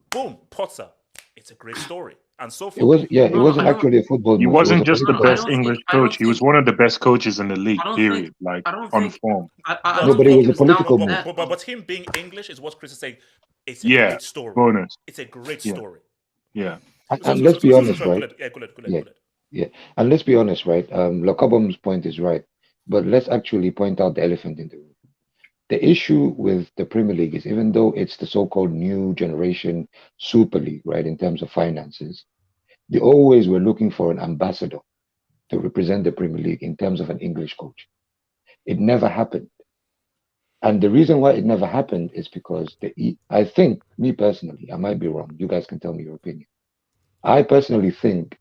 Boom, Potter. it's a great story. And so far, It was, yeah, it No, wasn't I don't. actually a football He move. It was wasn't a just the political I best move. don't English think. I don't coach. He was think. one of the best coaches in the league. I don't Period. think. Like I don't on think. form. I but, No, don't but it think was it a was down political to move. that. but him being English is what Chris is saying. It's a Yeah. great story. Bonus. It's a great Yeah. story. Yeah. And let's be honest, Go right? ahead. Yeah, go ahead. Yeah, yeah. And let's be honest, right? Lokobom's point is right, but let's actually point out the elephant in the room. The issue with the Premier League is, even though it's the so-called new generation Super League, right, in terms of finances, they always were looking for an ambassador to represent the Premier League in terms of an English coach. It never happened. And the reason why it never happened is because I think, me personally, I might be wrong. You guys can tell me your opinion. I personally think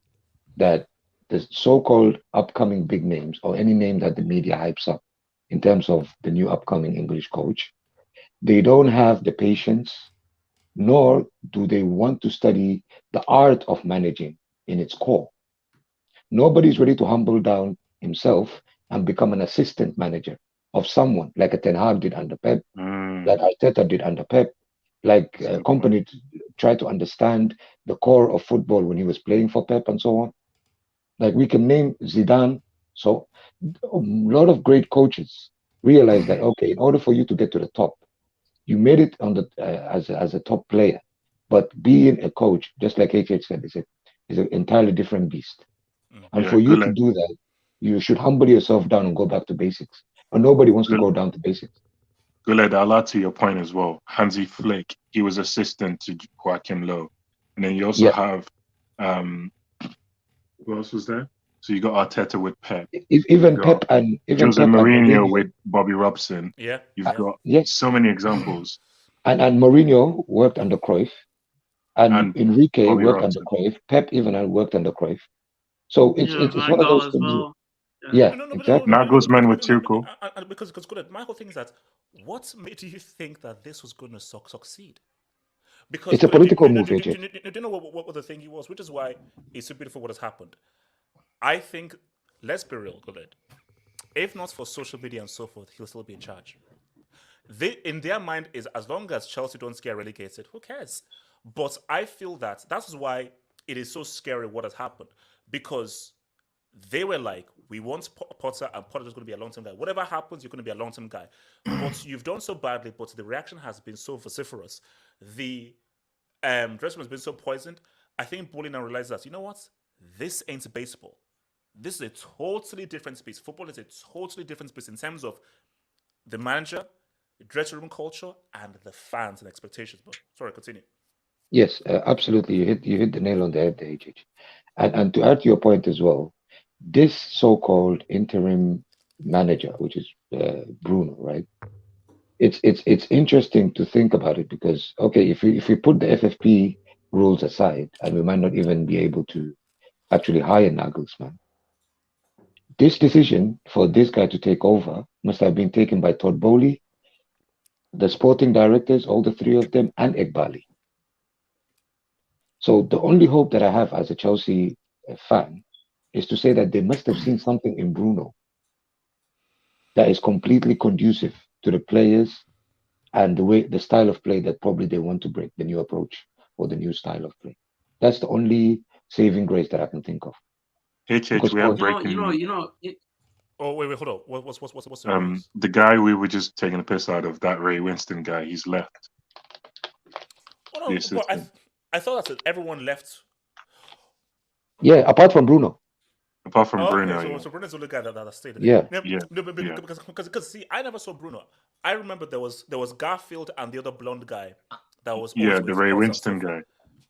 that the so-called upcoming big names, or any name that the media hypes up in terms of the new upcoming English coach, they don't have the patience, nor do they want to study the art of managing in its core. Nobody's ready to humble down himself and become an assistant manager of someone like a Ten Hag did under Pep, like Arteta did under Pep, like Company tried to understand the core of football when he was playing for Pep and so on. Like we can name Zidane. So a lot of great coaches realize that, okay, in order for you to get to the top, you made it on the as a top player, but being a coach, just like HH said, is an entirely different beast. And Yeah, for you to Guled. do that, you should humble yourself down and go back to basics. But nobody wants to go down to basics. Guled, I'll add to your point as well. Hansi Flick, he was assistant to Joachim Low. And then you also have who else was there? So you got Arteta with Pep. Even You got Pep and Jose and Mourinho with Bobby Robson. Yeah. You've got yes, so many examples. and Mourinho worked under Cruyff, and Enrique Bobby worked Robson. under Cruyff. Pep even had worked under Cruyff. So it's one of those things. Well. Yeah, exactly. Nagelsmann with Tuchel. Because good. My whole thing is that what made you think that this was going to succeed? Because it's a political move, do AJ. you know what the thing was? Which is why it's so beautiful what has happened. I think, let's be real, good. If not for social media and so forth, he'll still be in charge. In their mind is, as long as Chelsea don't get relegated, who cares? But I feel that's why it is so scary what has happened, because they were like, we want Potter, and Potter is going to be a long-term guy. Whatever happens, you're going to be a long-term guy. But you've done so badly, but the reaction has been so vociferous. The dressing room has been so poisoned. I think Boehly now realizes that, you know what? This ain't baseball. This is a totally different space. Football is a totally different space in terms of the manager, the dressing room culture, and the fans and expectations. But sorry, continue. Yes, absolutely. You hit the nail on the head, HH. And to add to your point as well, this so-called interim manager, which is Bruno, right? It's interesting to think about it because, okay, if we put the FFP rules aside, and we might not even be able to actually hire Nagelsmann, this decision for this guy to take over must have been taken by Todd Boehly, the sporting directors, all the three of them, and Egbali. So the only hope that I have as a Chelsea fan is to say that they must have seen something in Bruno that is completely conducive to the players and the style of play that probably they want to bring, the new approach or the new style of play. That's the only saving grace that I can think of. HH, we have breaking news. Oh wait, hold on. What's the news? The guy we were just taking a piss out of, that Ray Winston guy, he's left. Oh, no, but I thought that everyone left. Yeah, apart from Bruno. Apart from Bruno. Okay, so Bruno's the only guy that stayed. Yeah. Because see, I never saw Bruno. I remember there was Garfield and the other blonde guy that was. Yeah, the Ray Winston guy.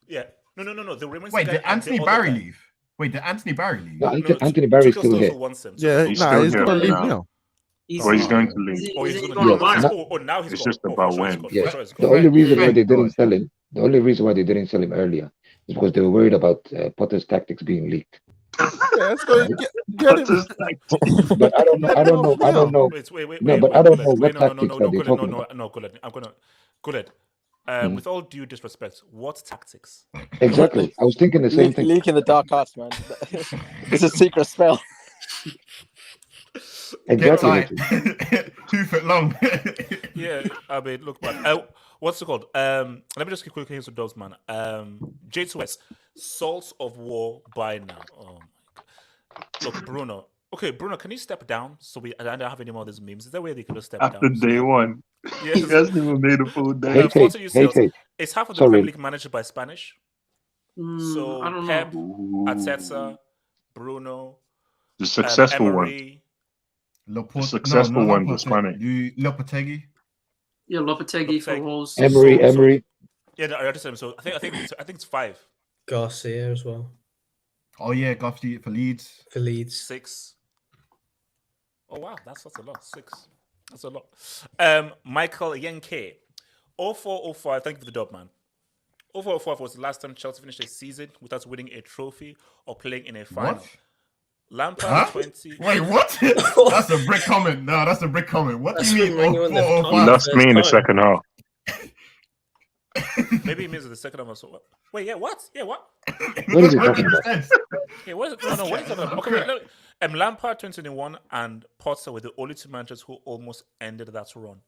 Yeah. No. The Ray Winston Wait, guy. did Anthony Barry leave? Wait, did Anthony Barry leave? No, Anthony Barry's still here. Yeah, he's going to leave now. He's going to leave. He's going to leave. Now he's it's gone. just about when. Yeah. The only reason why they didn't sell him, earlier is because they were worried about Potter's tactics being leaked. Let's go get him. But I don't know. Wait. No, but I don't know what tactics are they talking about. No, Guled. With all due disrespect, what tactics? Exactly. I was thinking the same thing. Leak in the dark arts, man. It's a secret spell. Exactly. 2 foot long. Yeah, I mean, look, man. What's it called? Let me just keep quickly into those, man. J2S, Salts of War by now. Oh my god. Look, Bruno. Okay, Bruno, can you step down so I don't have any more of these memes? Is there a way they could just step After down? day one. Yes. He hasn't even made a full day. It's half of the Premier League managed by Spanish. So I don't Pep, know. Arteta, Bruno, The successful Emery. The successful one was Spanish. Lopetegui. Yeah, Lopetegui for Wolves. Emery. Yeah, I understand. So I think it's 5. Garcia as well. Oh yeah, Garcia for Leeds. 6. Oh wow, that's a lot. 6. That's a lot. Michael Yenke, 0405. Thank you for the dub, man. 0405 was the last time Chelsea finished a season without winning a trophy or playing in a final. What? Lampard 20. Wait, what? That's a brick comment. No, that's a brick comment. What do you mean? That's me in the second half. Maybe it means in the second half. So wait, yeah, what? Yeah, what? What is he talking about? Yeah, what is no, what is that about? Okay, wait, look. Lampard 2021 and Potter were the only two managers who almost ended that run.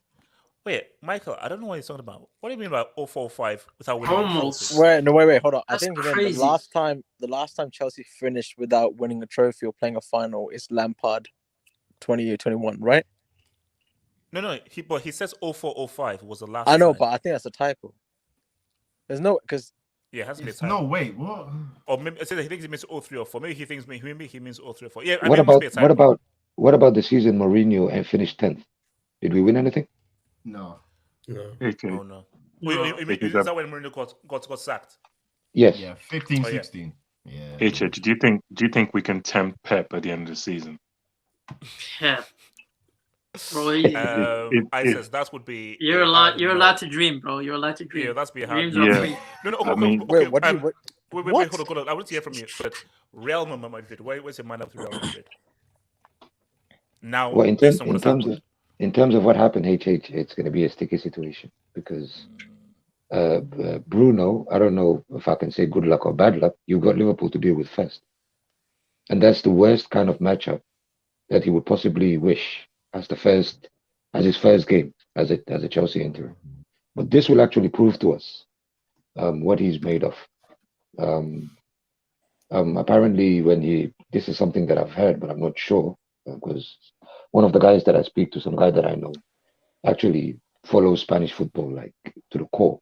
Wait, Michael, I don't know what you're talking about. What do you mean by 045 without winning? Almost. Wait, hold on. That's I think you mean crazy. the last time Chelsea finished without winning a trophy or playing a final is Lampard 2021, right? No, he says 0405 was the last. I know, time. but I think that's a typo. There's no because yeah, it has to be a typo. No, wait, what? Or maybe he thinks he means 0304. Maybe he means 0304. Yeah, What about the season Mourinho and finished 10th? Did we win anything? No. Oh no. Is that when Mourinho got sacked? Yes. Yeah, 15, 16. Yeah. HH, do you think we can tempt Pep at the end of the season? Pep. Bro, I says that would be. You're allowed to dream, bro. You're allowed to dream. Yeah, that's be hard. Dreams are free. No, I mean, wait, hold on. I want to hear from you. But Real Madrid, where's your mind up to Real Madrid? Now, well, in terms of what happened, it's going to be a sticky situation because Bruno, I don't know if I can say good luck or bad luck. You've got Liverpool to deal with first, and that's the worst kind of matchup that he would possibly wish as his first game as a Chelsea interim. But this will actually prove to us what he's made of. Apparently, this is something that I've heard, but I'm not sure because one of the guys that I speak to, some guy that I know, actually follows Spanish football like to the core.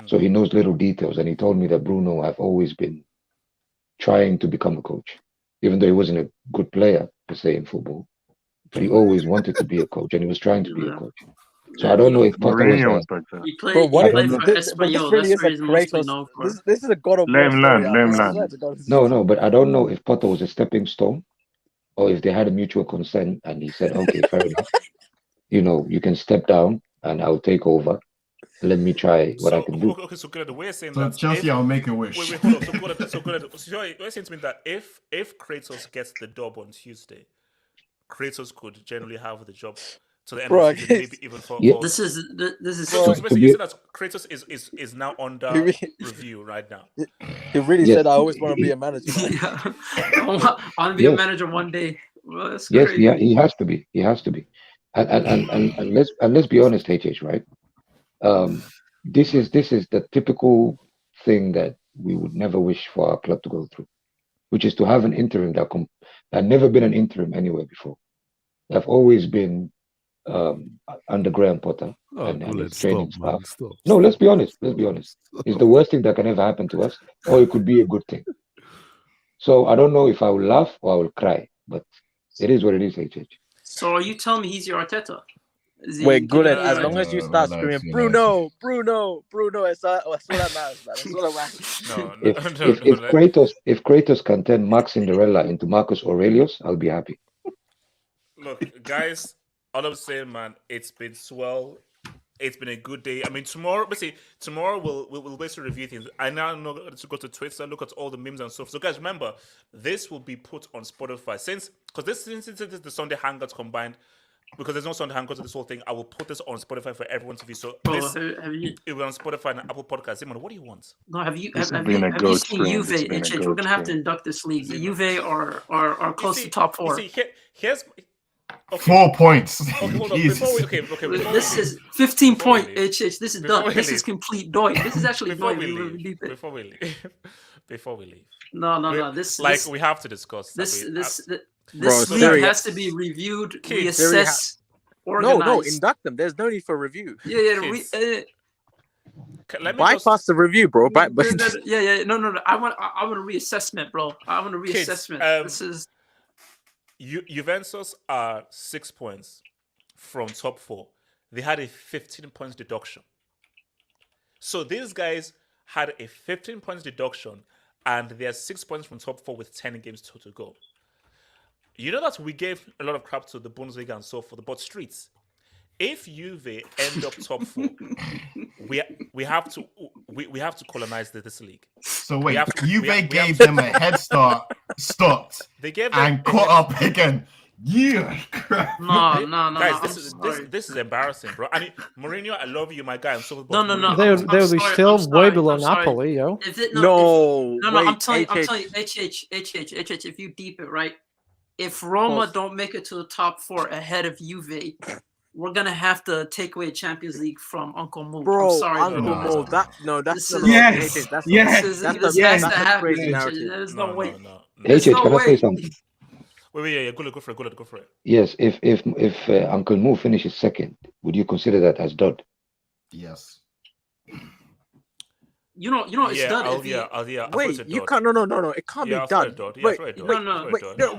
So he knows little details, and he told me that Bruno have always been trying to become a coach, even though he wasn't a good player per se in football. But he always wanted to be a coach, and he was trying to be a coach. So I don't know if Potter was that. He played for Espanyol. That's where he's mostly known for. This is a God of War story. No, but I don't know if Potter was a stepping stone, or if they had a mutual consent, and he said, "Okay, fair enough. You can step down, and I'll take over. Let me try what I can do." Okay, so good. The way you're saying so that Chelsea, I'll make a wish. Wait, hold on. So good. So you're saying to me that if Kratos gets the job on Tuesday, Kratos could generally have the job to the end of the season, maybe even for. This is. So basically, you said that Kratos is now under review right now. He really said, "I always want to be a manager." I want to be a manager one day. Well, that's yes, crazy. yeah, he has to be. And let's be honest, HH, right? This is the typical thing that we would never wish for our club to go through, which is to have an interim that never been an interim anywhere before. They've always been under Graham Potter and his training staff. No, let's be honest. It's the worst thing that can ever happen to us, or it could be a good thing. So I don't know if I will laugh or I will cry, but it is what it is, HH. So are you telling me he's your Arteta? Wait, good. As long as you start screaming, Bruno, that's all that matters, man. That's all that matters. If Kratos can turn Max Cinderella into Marcus Aurelius, I'll be happy. Look, guys, all I'm saying, man, it's been swell. It's been a good day. I mean, tomorrow we'll basically review things. I now know to go to Twitter, look at all the memes and stuff. So, guys, remember, this will be put on Spotify since this is the Sunday Hangouts combined. Because there's no Sunday Hangouts to this whole thing, I will put this on Spotify for everyone to view. So it will on Spotify and Apple Podcasts. Simon, what do you want? No, have you seen Juve? We're gonna have to induct this league. Juve are close to top 4. Here's 4 points. Okay, hold on. Jesus. This is 15 point HH. This is done. This is complete doi. This is actually before doi. we We will leave. leave it. Before we leave. Before we leave. No. We have to discuss. This Bro, league Serie- has to be reviewed, Serie reassessed, organized. No, induct them. There's no need for review. Let me bypass the review, bro. No. I want a reassessment, bro. I want a reassessment. This is Juventus are 6 points from top 4. They had a 15 points deduction. So these guys had a 15 points deduction, and they're 6 points from top 4 with 10 games to go. You know that we gave a lot of crap to the Bundesliga and so forth, but streets. If Juve end up top 4, we have to colonize this league. So wait, Juve gave them a head start, stopped, they gave and caught up again. Yeah, crap. No. Guys, this is embarrassing, bro. I mean, Mourinho, I love you, my guy. I'm so No. They would be still way below Napoli, yo. I'm telling you, HH, if you deep it, right? If Roma don't make it to the top 4 ahead of Juve, we're gonna have to take away Champions League from Uncle Mo. Bro, I'm sorry, Uncle Mo. That's yes. This has to happen. There's no way. HH, can I say something? Wait, go for it. Yes, if Uncle Mo finishes second, would you consider that as dud? Yes. You know, it's done. Wait, you can't. No. It can't be done. Wait, no.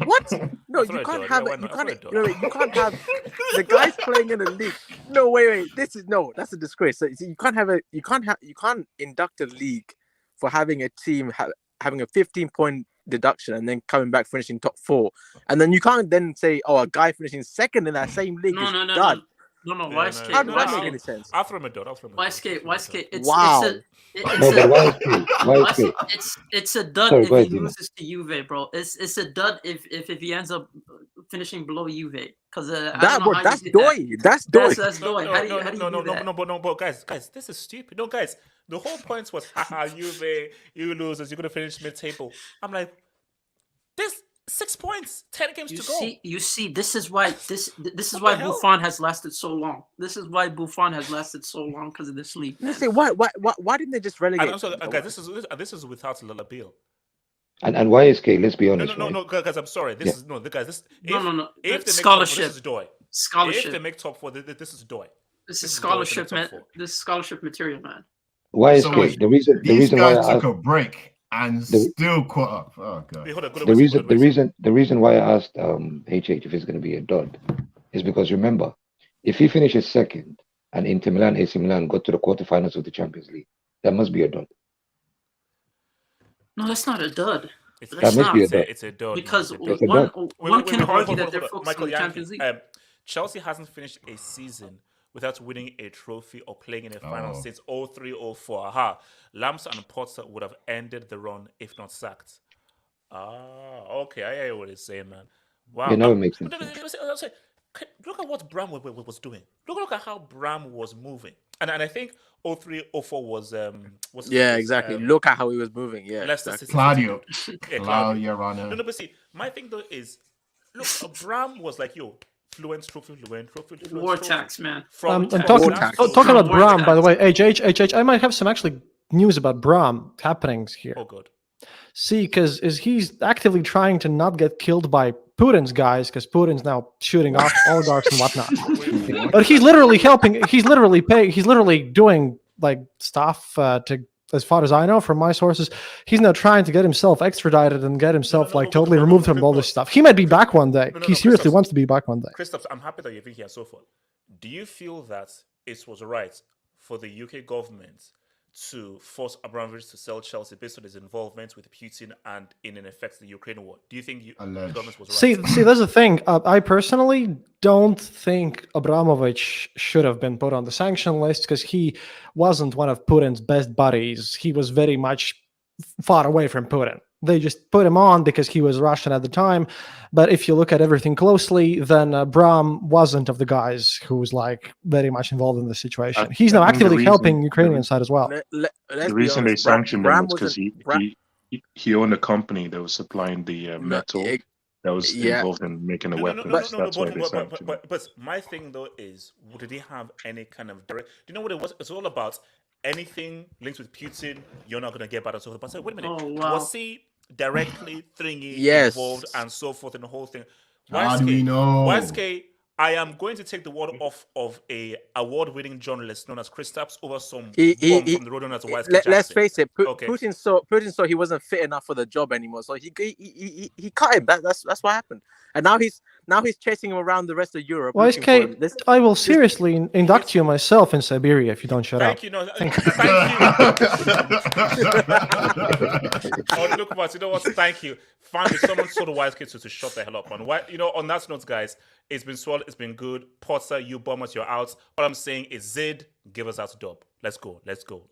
What? No, you can't have it. You can't have the guys playing in the league. No, wait. That's a disgrace. So, you can't induct a league for having a team having a 15-point deduction and then coming back finishing top 4, and then you can't then say, a guy finishing second in that same league is done. No. Why skate? How does that make any sense? I'll throw him a dud. Why skate? Wow. It's a dud if he loses to Juve, bro. It's a dud if he ends up finishing below Juve, because that's doi. That's doi. That's doi. How do you do that? But guys, this is stupid. No, guys, the whole point was, Juve, you losers, you're gonna finish mid-table. I'm like, this 6 points, 10 games to go. You see, this is why Buffon has lasted so long. This is why Buffon has lasted so long, because of this league. Let's say why didn't they just relegate? And also, guys, this is without Lalabille. And YSK, let's be honest. No, guys, I'm sorry. This is no. If they scholarship, make top 4, this is doi. Scholarship. If they make top 4, this is doi. This is scholarship, man. This is scholarship material, man. YSK, the reason why I took a break and still caught up. Oh god. The reason why I asked HH if it's going to be a dud is because, remember, if he finishes second and Inter Milan, AC Milan got to the quarterfinals of the Champions League, that must be a dud. No, that's not a dud. That must be a dud. It's a dud. Because one can argue that they're focused on the Champions League. Chelsea hasn't finished a season without winning a trophy or playing in a final since 03-04. Aha. Lamps and Potter would have ended the run if not sacked. Okay. I hear what he's saying, man. Wow. You know, it makes sense. Look at what Bram was doing. Look at how Bram was moving. And I think 03-04 was exactly. Look at how he was moving. Yeah, exactly. Claudio. Claudio Rana. No, but see, my thing though is, look, Bram was like, fluent. War tax, man. I'm talking about Bram, by the way. HH, I might have some actually news about Bram happenings here. Oh, good. See, because he's actively trying to not get killed by Putin's guys, because Putin's now shooting off oligarchs and whatnot. But he's literally helping. He's literally doing like stuff to, as far as I know from my sources, he's now trying to get himself extradited and get himself totally removed from all this stuff. He might be back one day. He seriously wants to be back one day. Christoph, I'm happy that you're here so far. Do you feel that it was right for the UK government to force Abramovich to sell Chelsea based on his involvement with Putin and in effect the Ukraine war? Do you think the government was right? See, there's the thing. I personally don't think Abramovich should have been put on the sanction list, because he wasn't one of Putin's best buddies. He was very much far away from Putin. They just put him on because he was Russian at the time. But if you look at everything closely, then Bram wasn't of the guys who was very much involved in the situation. He's now actively helping Ukrainian side as well. The reason they sanctioned him was because he owned a company that was supplying the metal that was involved in making a weapon. That's why they signed him. But my thing though is, did he have any kind of direct? Do you know what it was? It's all about anything linked with Putin. You're not gonna get bad and so forth. But I said, wait a minute, was he directly involved and so forth in the whole thing? How do we know? YSK, I am going to take the word off of a award-winning journalist known as Kristaps over some bomb from the road known as YSK. Let's face it, Putin saw he wasn't fit enough for the job anymore, so he cut him. That's what happened, and now he's chasing him around the rest of Europe. YSK, I will seriously induct you myself in Siberia if you don't shut up. Thank you. Thank you. Oh, look, Matt, you know what? Thank you. Finally, someone told the YSK to shut the hell up, man. Why? On that note, guys, it's been swallowed. It's been good. Potter, you bombers, you're out. All I'm saying is Zid, give us out a dub. Let's go. Let's go.